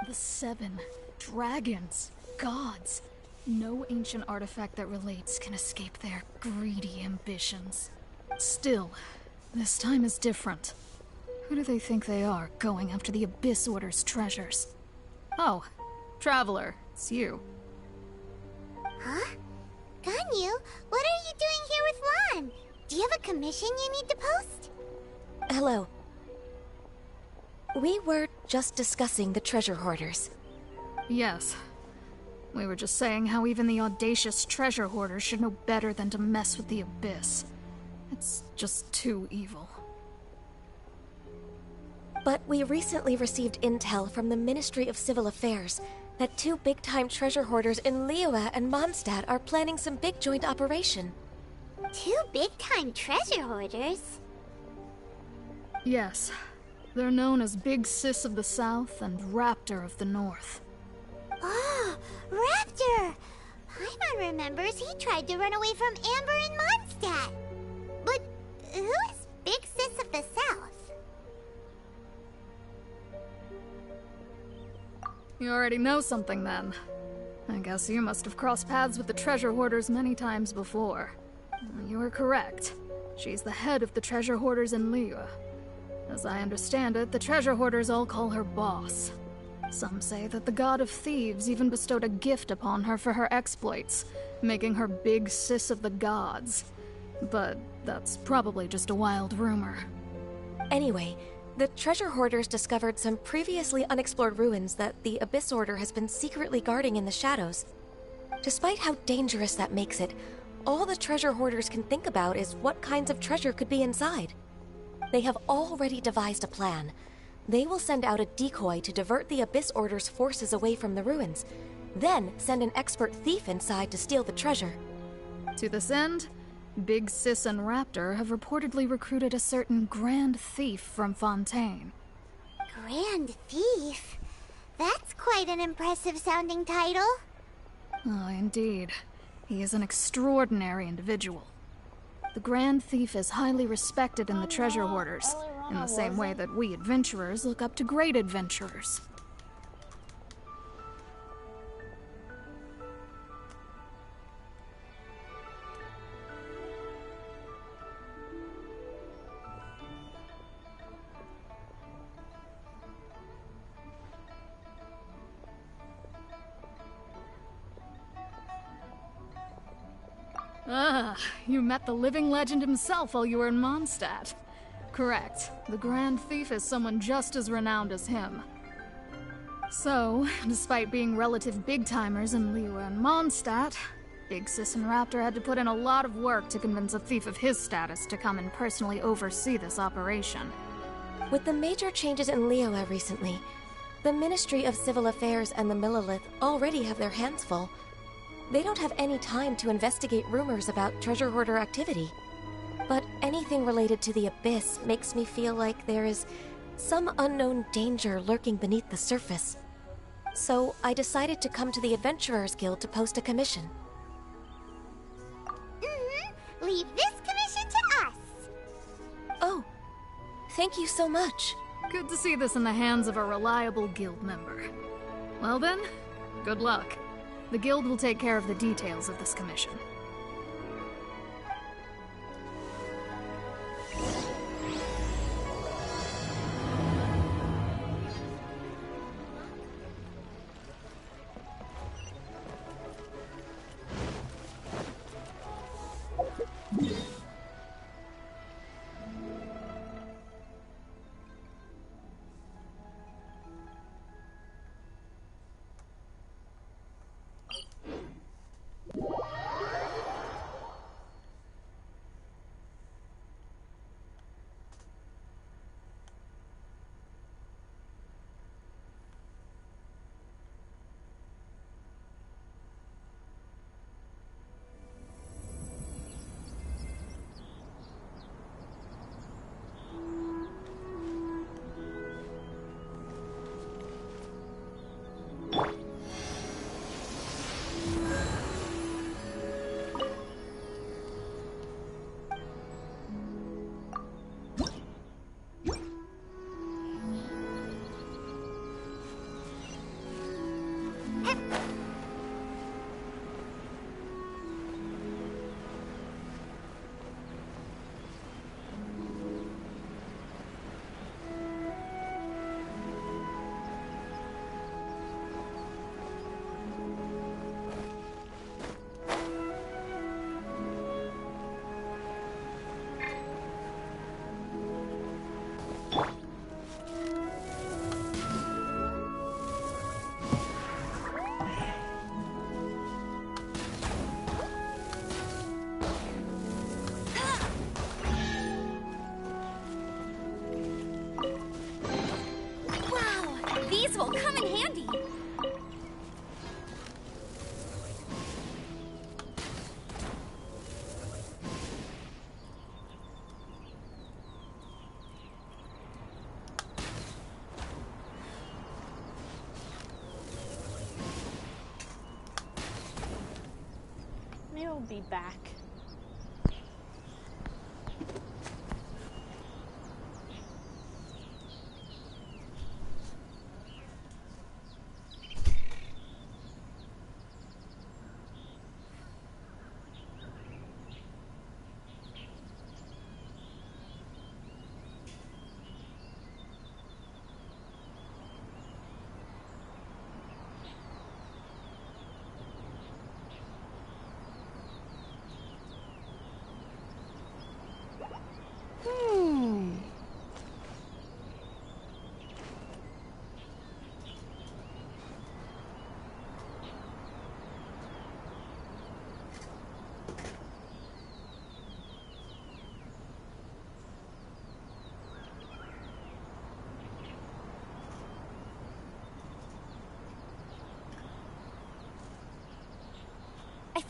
[SPEAKER 7] The 7 dragons, gods. No ancient artifact that relates can escape their greedy ambitions. Still, this time is different. Who do they think they are, going after the Abyss Order's treasures? Oh, Traveler, it's you.
[SPEAKER 5] Huh? Ganyu, what are you doing here with Lan? Do you have a commission you need to post?
[SPEAKER 11] Hello. We were just discussing the treasure hoarders.
[SPEAKER 7] Yes. We were just saying how even the audacious treasure hoarders should know better than to mess with the Abyss. It's just too evil.
[SPEAKER 11] But we recently received intel from the Ministry of Civil Affairs that 2 big-time treasure hoarders in Liyue and Mondstadt are planning some big joint operation.
[SPEAKER 5] 2 big-time treasure hoarders?
[SPEAKER 7] Yes. They're known as Big Sis of the South and Raptor of the North.
[SPEAKER 5] Oh, Raptor! Paimon remembers he tried to run away from Amber in Mondstadt. But who is Big Sis of the South?
[SPEAKER 7] You already know something then. I guess you must have crossed paths with the treasure hoarders many times before. You are correct. She's the head of the treasure hoarders in Liyue. As I understand it, the treasure hoarders all call her boss. Some say that the god of thieves even bestowed a gift upon her for her exploits, making her big sis of the gods. But that's probably just a wild rumor.
[SPEAKER 11] Anyway, the treasure hoarders discovered some previously unexplored ruins that the Abyss Order has been secretly guarding in the shadows. Despite how dangerous that makes it, all the treasure hoarders can think about is what kinds of treasure could be inside. They have already devised a plan. They will send out a decoy to divert the Abyss Order's forces away from the ruins, then send an expert thief inside to steal the treasure.
[SPEAKER 7] To this end, Big Sis and Raptor have reportedly recruited a certain Grand Thief from Fontaine.
[SPEAKER 5] Grand Thief? That's quite an impressive sounding title.
[SPEAKER 7] Oh, indeed. He is an extraordinary individual. The Grand Thief is highly respected in the treasure hoarders, in the same way that we adventurers look up to great adventurers. Ah, you met the living legend himself while you were in Mondstadt. Correct. The Grand Thief is someone just as renowned as him. So, despite being relative big-timers in Liyue and Mondstadt, Big Sis and Raptor had to put in a lot of work to convince a thief of his status to come and personally oversee this operation.
[SPEAKER 11] With the major changes in Liyue recently, the Ministry of Civil Affairs and the Millelith already have their hands full. They don't have any time to investigate rumors about treasure hoarder activity. But anything related to the Abyss makes me feel like there is some unknown danger lurking beneath the surface. So I decided to come to the Adventurers Guild to post a commission.
[SPEAKER 5] Leave this commission to us.
[SPEAKER 11] Oh, thank you so much.
[SPEAKER 7] Good to see this in the hands of a reliable guild member. Well then, good luck. The guild will take care of the details of this commission.
[SPEAKER 9] These will come in handy.
[SPEAKER 1] Maybe we'll be back.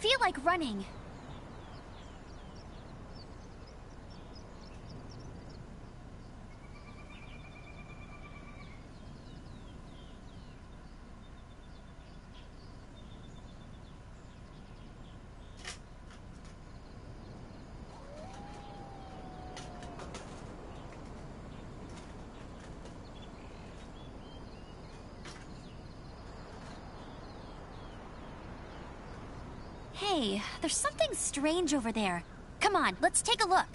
[SPEAKER 9] feel like running. Hey, there's something strange over there. Come on, let's take a look.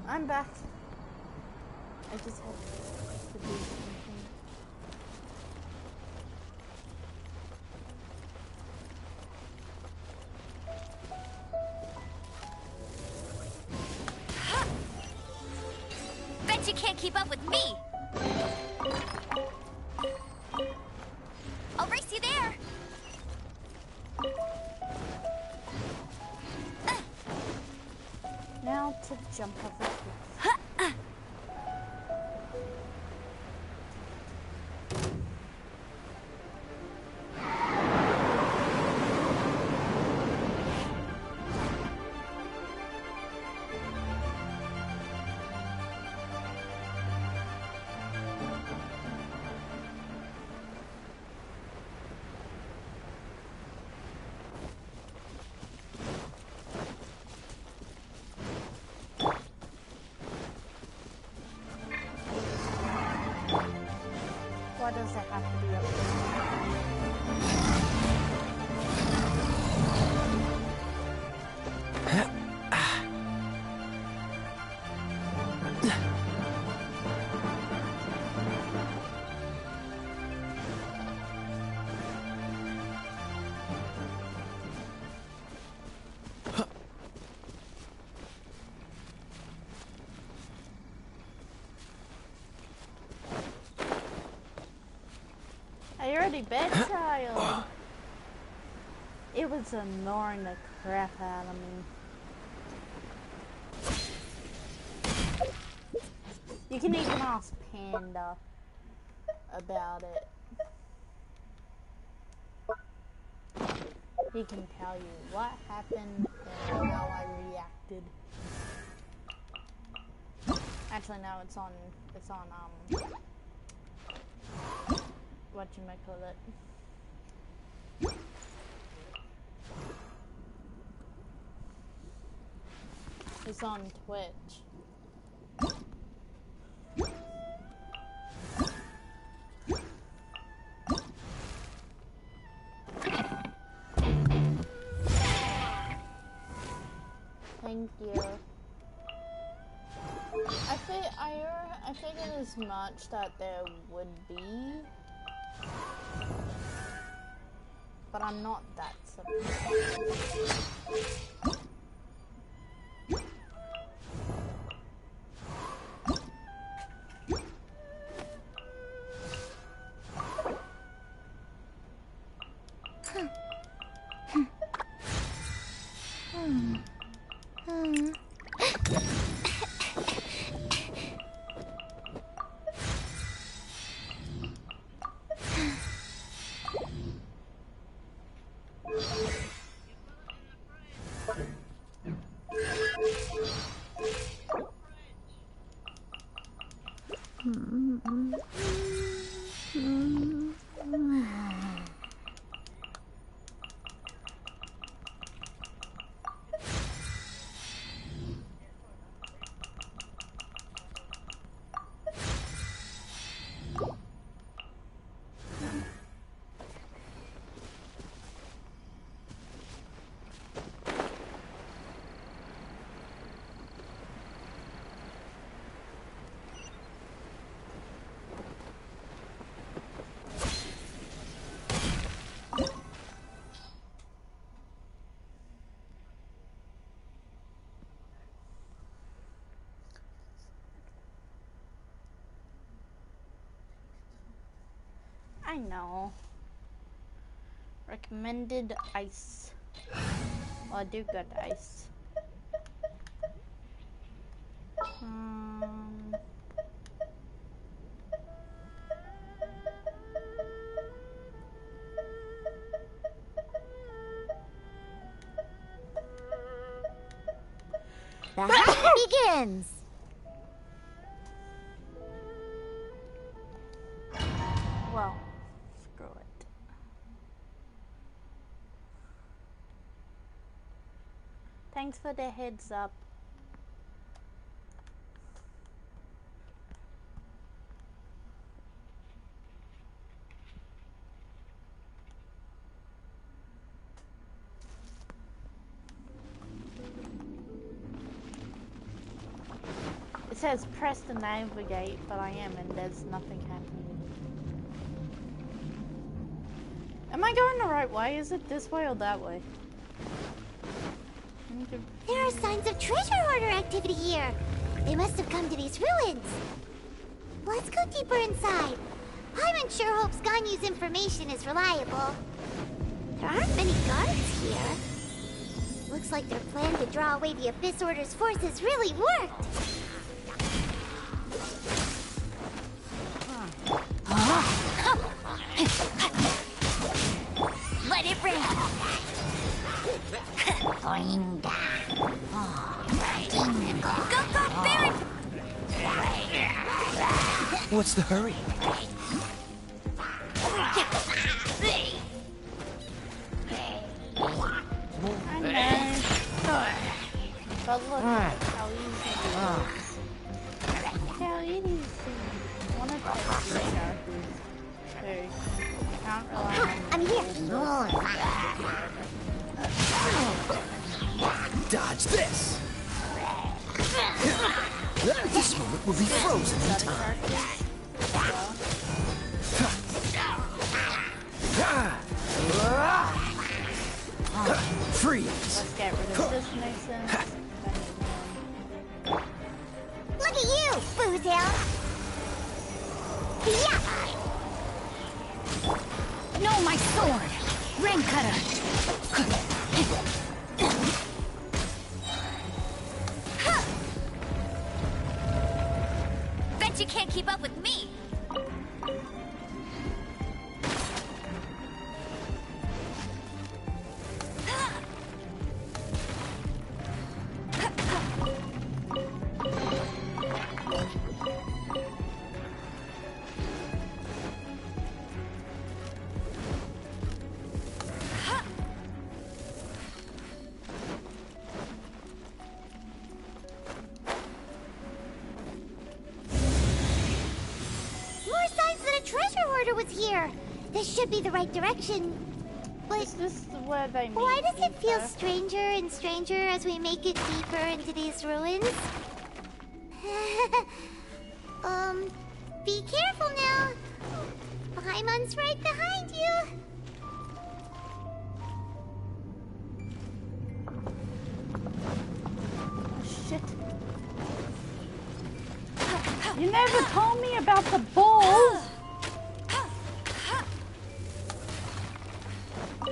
[SPEAKER 1] I'm back. I just had to do something.
[SPEAKER 9] Bet you can't keep up with me. I'll race you there.
[SPEAKER 1] Now to jump over here. Why does it have to be up I already bed, child. It was annoying the crap out of me. You can even ask Panda about it. He can tell you what happened and how I reacted. Actually, no, it's on whatchamacallit. It's on Twitch. Thank you. I figured as much that there would be, but I'm not that surprised. I know. Recommended ice. Well, I do got ice.
[SPEAKER 5] The hunt begins!
[SPEAKER 1] Well, screw it. Thanks for the heads up. It says press to navigate, but I am, and there's nothing happening. Am I going the right way? Is it this way or that way?
[SPEAKER 5] There are signs of treasure hoarder activity here. They must have come to these ruins. Let's go deeper inside. Paimon sure hopes Ganyu's information is reliable. There aren't many guards here. Looks like their plan to draw away the Abyss Order's forces really worked.
[SPEAKER 16] Let it rain. Go, Baron!
[SPEAKER 2] What's the hurry?
[SPEAKER 1] I know. But look how easy it is. How easy. One of the radar who can't rely on.
[SPEAKER 5] I'm here.
[SPEAKER 6] Dodge this! This moment will be frozen in time. Freeze!
[SPEAKER 1] Let's get rid of this nuisance.
[SPEAKER 5] Look at you, Foozil! Yeah!
[SPEAKER 3] No, my sword! Rain cutter!
[SPEAKER 16] Bet you can't keep up with me!
[SPEAKER 5] This should be the right direction. But
[SPEAKER 1] is this where they meet?
[SPEAKER 5] Why does it feel stranger and stranger as we make it deeper into these ruins? Be careful now. Paimon's right behind you.
[SPEAKER 1] Shit. You never told me about the balls.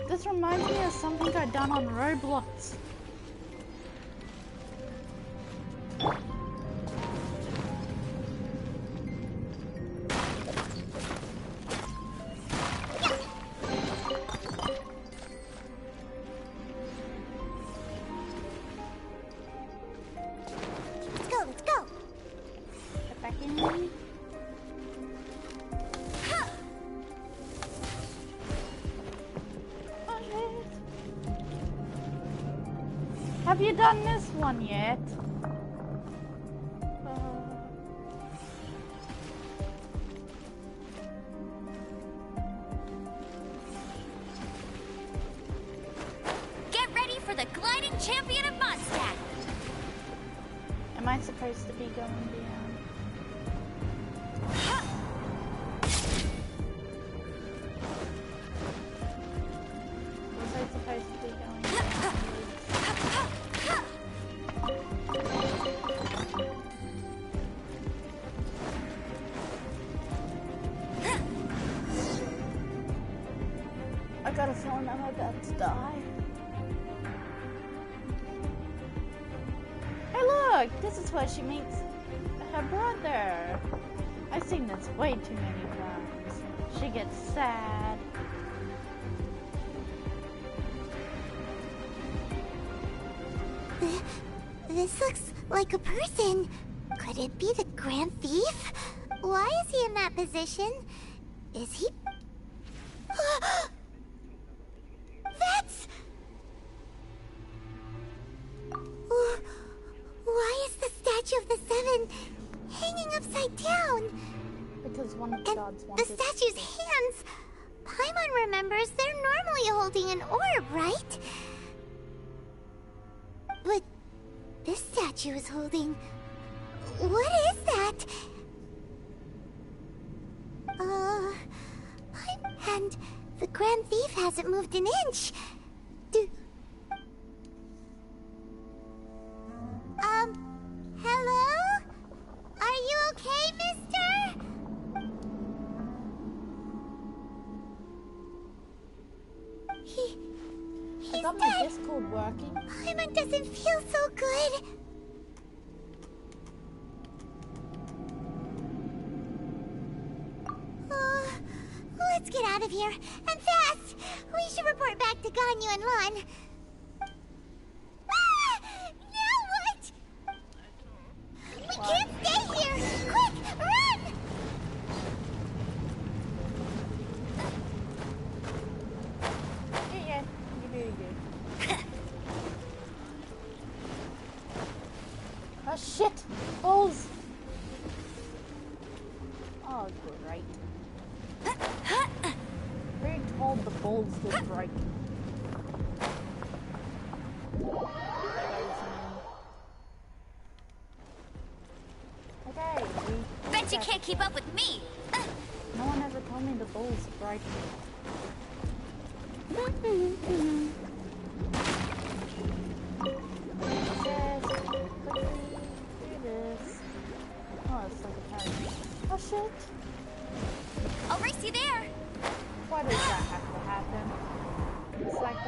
[SPEAKER 1] This reminds me of something I'd done on Roblox.
[SPEAKER 5] Let's go.
[SPEAKER 1] Get back in. Have you done this one yet?
[SPEAKER 16] Get ready for the gliding champion of Mondstadt!
[SPEAKER 1] Am I supposed to be going beyond? Was I supposed to be going beyond? telling them I'm about to die. Hey look! This is where she meets her brother. I've seen this way too many times. She gets sad.
[SPEAKER 5] This looks like a person. Could it be the Grand Thief? Why is he in that position? Is he... That's... Why is the statue of the Seven hanging upside down?
[SPEAKER 1] Because one of the gods
[SPEAKER 5] The
[SPEAKER 1] wanted
[SPEAKER 5] statue's hands... Paimon remembers they're normally holding an orb, right? But this statue is holding... What is that? And the Grand Thief hasn't moved an inch. Hello? Are you okay, mister? He's
[SPEAKER 1] got my Discord working.
[SPEAKER 5] Paimon doesn't feel so good. Let's get out of here, and fast! We should report back to Ganyu and Lon. Now what? We can't stay here! Quick, run!
[SPEAKER 1] Yeah, you do good. Oh shit! Balls! Oh, great. Very told the balls did break. Okay,
[SPEAKER 9] Bet you can't keep up with me!
[SPEAKER 1] No one ever told me the balls break. Oh, it's like a parry. Oh shit!
[SPEAKER 9] I'll race you there!
[SPEAKER 1] Why does that have to happen? It's like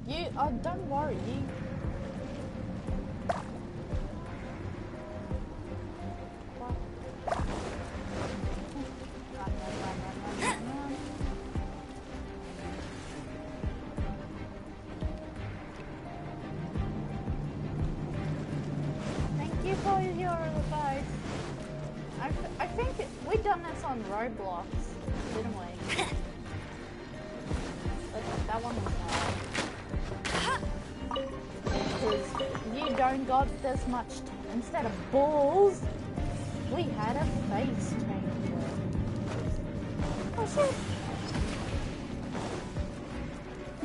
[SPEAKER 1] you, don't worry, you. Thank you for your advice. I think we done this on Roblox, didn't we? But that one was hard. Because you don't got this much instead of balls, we had a face changer. Oh shit!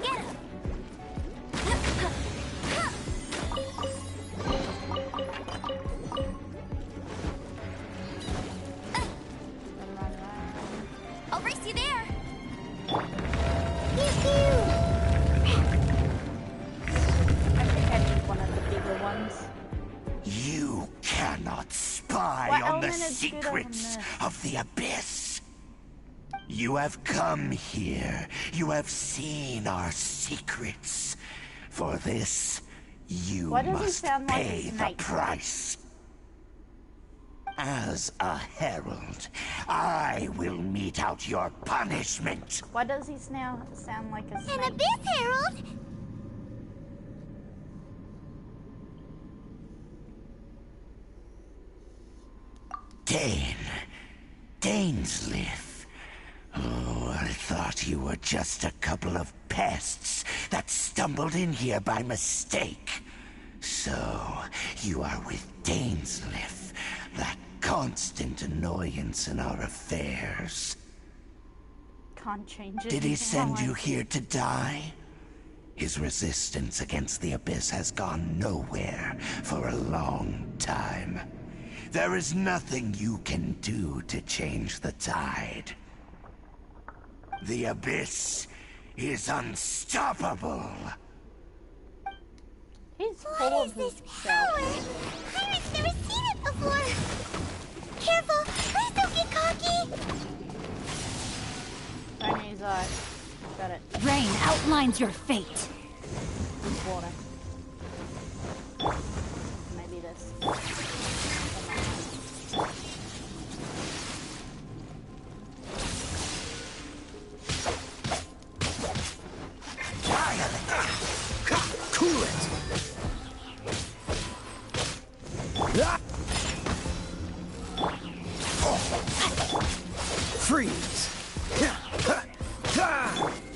[SPEAKER 9] Get him! I'll race you there!
[SPEAKER 1] I think I need one of the bigger ones.
[SPEAKER 8] You cannot spy
[SPEAKER 1] What
[SPEAKER 8] on the
[SPEAKER 1] element is good
[SPEAKER 8] secrets
[SPEAKER 1] on this?
[SPEAKER 8] of the abyss. You have come here. You have seen our secrets. For this, you
[SPEAKER 1] Why does he
[SPEAKER 8] must
[SPEAKER 1] sound like a
[SPEAKER 8] pay the
[SPEAKER 1] snake?
[SPEAKER 8] price. As a herald, I will mete out your punishment.
[SPEAKER 1] Why does he now sound like a snake?
[SPEAKER 5] An abyss herald?
[SPEAKER 8] Dainsleif. Oh, I thought you were just a couple of pests that stumbled in here by mistake. So, you are with Dainsleif, that constant annoyance in our affairs.
[SPEAKER 1] Can't change it.
[SPEAKER 8] Did he
[SPEAKER 1] now,
[SPEAKER 8] send you
[SPEAKER 1] I-
[SPEAKER 8] here to die? His resistance against the abyss has gone nowhere for a long time. There is nothing you can do to change the tide. The abyss is unstoppable.
[SPEAKER 1] He's
[SPEAKER 5] What
[SPEAKER 1] full
[SPEAKER 5] is
[SPEAKER 1] of
[SPEAKER 5] this
[SPEAKER 1] himself.
[SPEAKER 5] power? Pirate's never seen it before. Careful, please don't get cocky.
[SPEAKER 1] alright. Got it.
[SPEAKER 3] Rain outlines your fate.
[SPEAKER 1] Water. Maybe this.
[SPEAKER 6] Cool it. Freeze.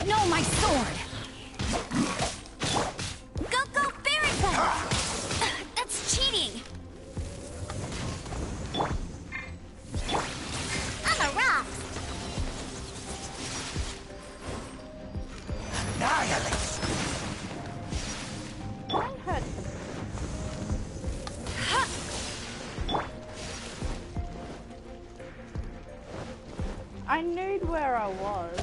[SPEAKER 3] No, my sword.
[SPEAKER 9] Go, Fairy Bell! That's cheating!
[SPEAKER 5] I'm a rock.
[SPEAKER 8] Annihilate.
[SPEAKER 1] I'm hurt. I knew where I was.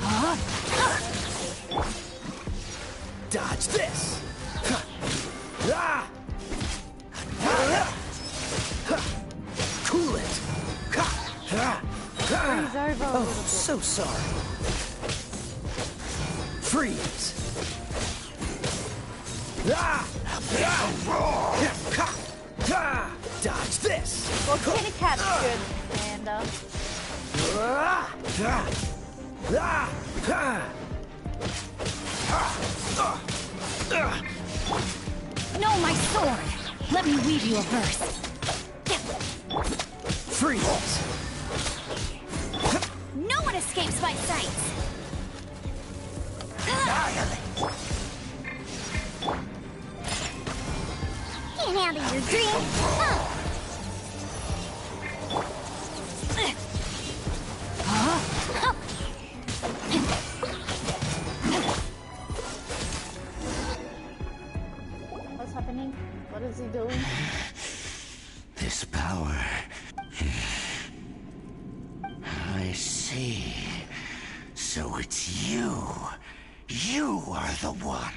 [SPEAKER 6] Dodge this. Cool it.
[SPEAKER 1] Freeze over a
[SPEAKER 6] Oh,
[SPEAKER 1] little bit.
[SPEAKER 6] so sorry. Freeze. Dodge this.
[SPEAKER 1] Well, kitty cat's good, Amanda.
[SPEAKER 3] No, my sword. Let me weave you a verse.
[SPEAKER 6] Freeze.
[SPEAKER 9] No one escapes my sight!
[SPEAKER 5] Can't handle your dream.
[SPEAKER 1] What's happening? What is he doing?
[SPEAKER 8] This power. I see. So it's you. You are the one.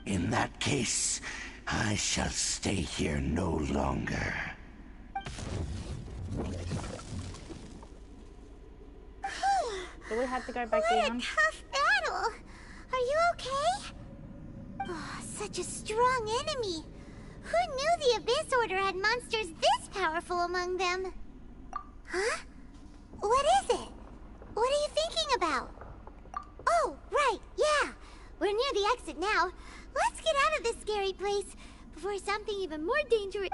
[SPEAKER 8] In that case, I shall stay here no longer.
[SPEAKER 1] Do we have to go back
[SPEAKER 5] What
[SPEAKER 1] down?
[SPEAKER 5] a tough battle. Are you okay? Oh, such a strong enemy. Who knew the Abyss Order had monsters this powerful among them? Huh? What is it? What are you thinking about? Oh, right, yeah. We're near the exit now. Let's get out of this scary place before something even more dangerous...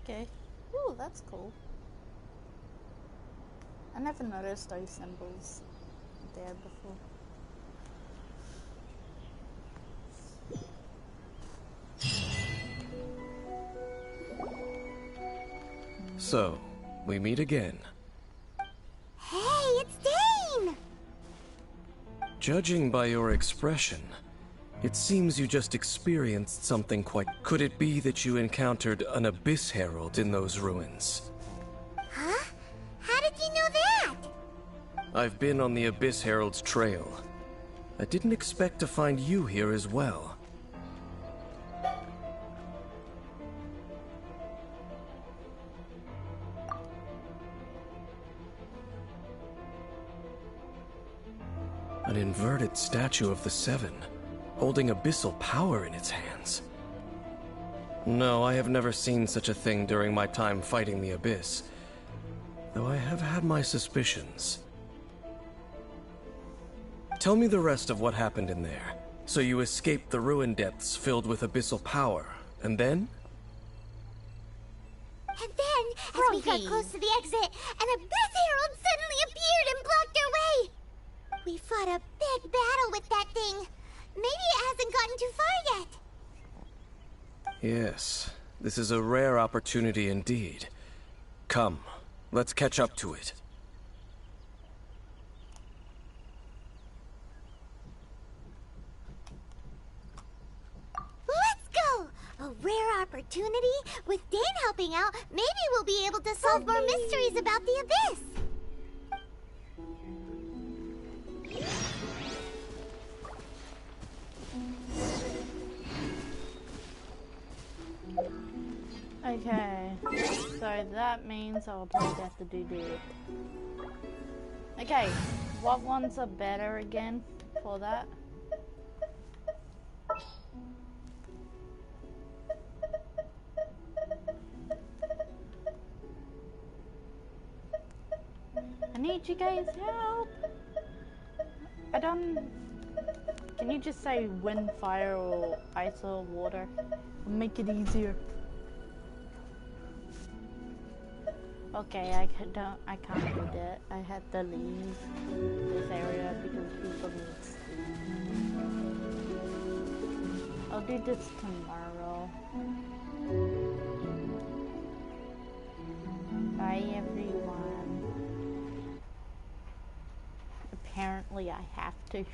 [SPEAKER 1] Okay. Ooh, that's cool. I never noticed those symbols there before.
[SPEAKER 4] So, we meet again.
[SPEAKER 5] Hey, it's Dane!
[SPEAKER 4] Judging by your expression, it seems you just experienced something quite... Could it be that you encountered an Abyss Herald in those ruins?
[SPEAKER 5] Huh? How did you know that?
[SPEAKER 4] I've been on the Abyss Herald's trail. I didn't expect to find you here as well. An inverted statue of the Seven, holding abyssal power in its hands. No, I have never seen such a thing during my time fighting the Abyss, though I have had my suspicions. Tell me the rest of what happened in there. So you escaped the ruin depths filled with abyssal power, and then?
[SPEAKER 5] And then, as we got close to the exit, an Abyss Herald suddenly appeared and blocked our way! We fought a big battle with that thing. Maybe it hasn't gotten too far yet.
[SPEAKER 4] Yes, this is a rare opportunity indeed. Come, let's catch up to it.
[SPEAKER 5] Let's go! A rare opportunity? With Dane helping out, maybe we'll be able to solve more mysteries about the Abyss.
[SPEAKER 1] Okay, so that means I'll probably have to do this. Okay, what ones are better again for that? I need you guys' help. I don't... Can you just say wind, fire, or ice or water? Make it easier. Okay, I can't do that. I have to leave this area because people need sleep. I'll do this tomorrow. Bye everyone. Apparently I have to.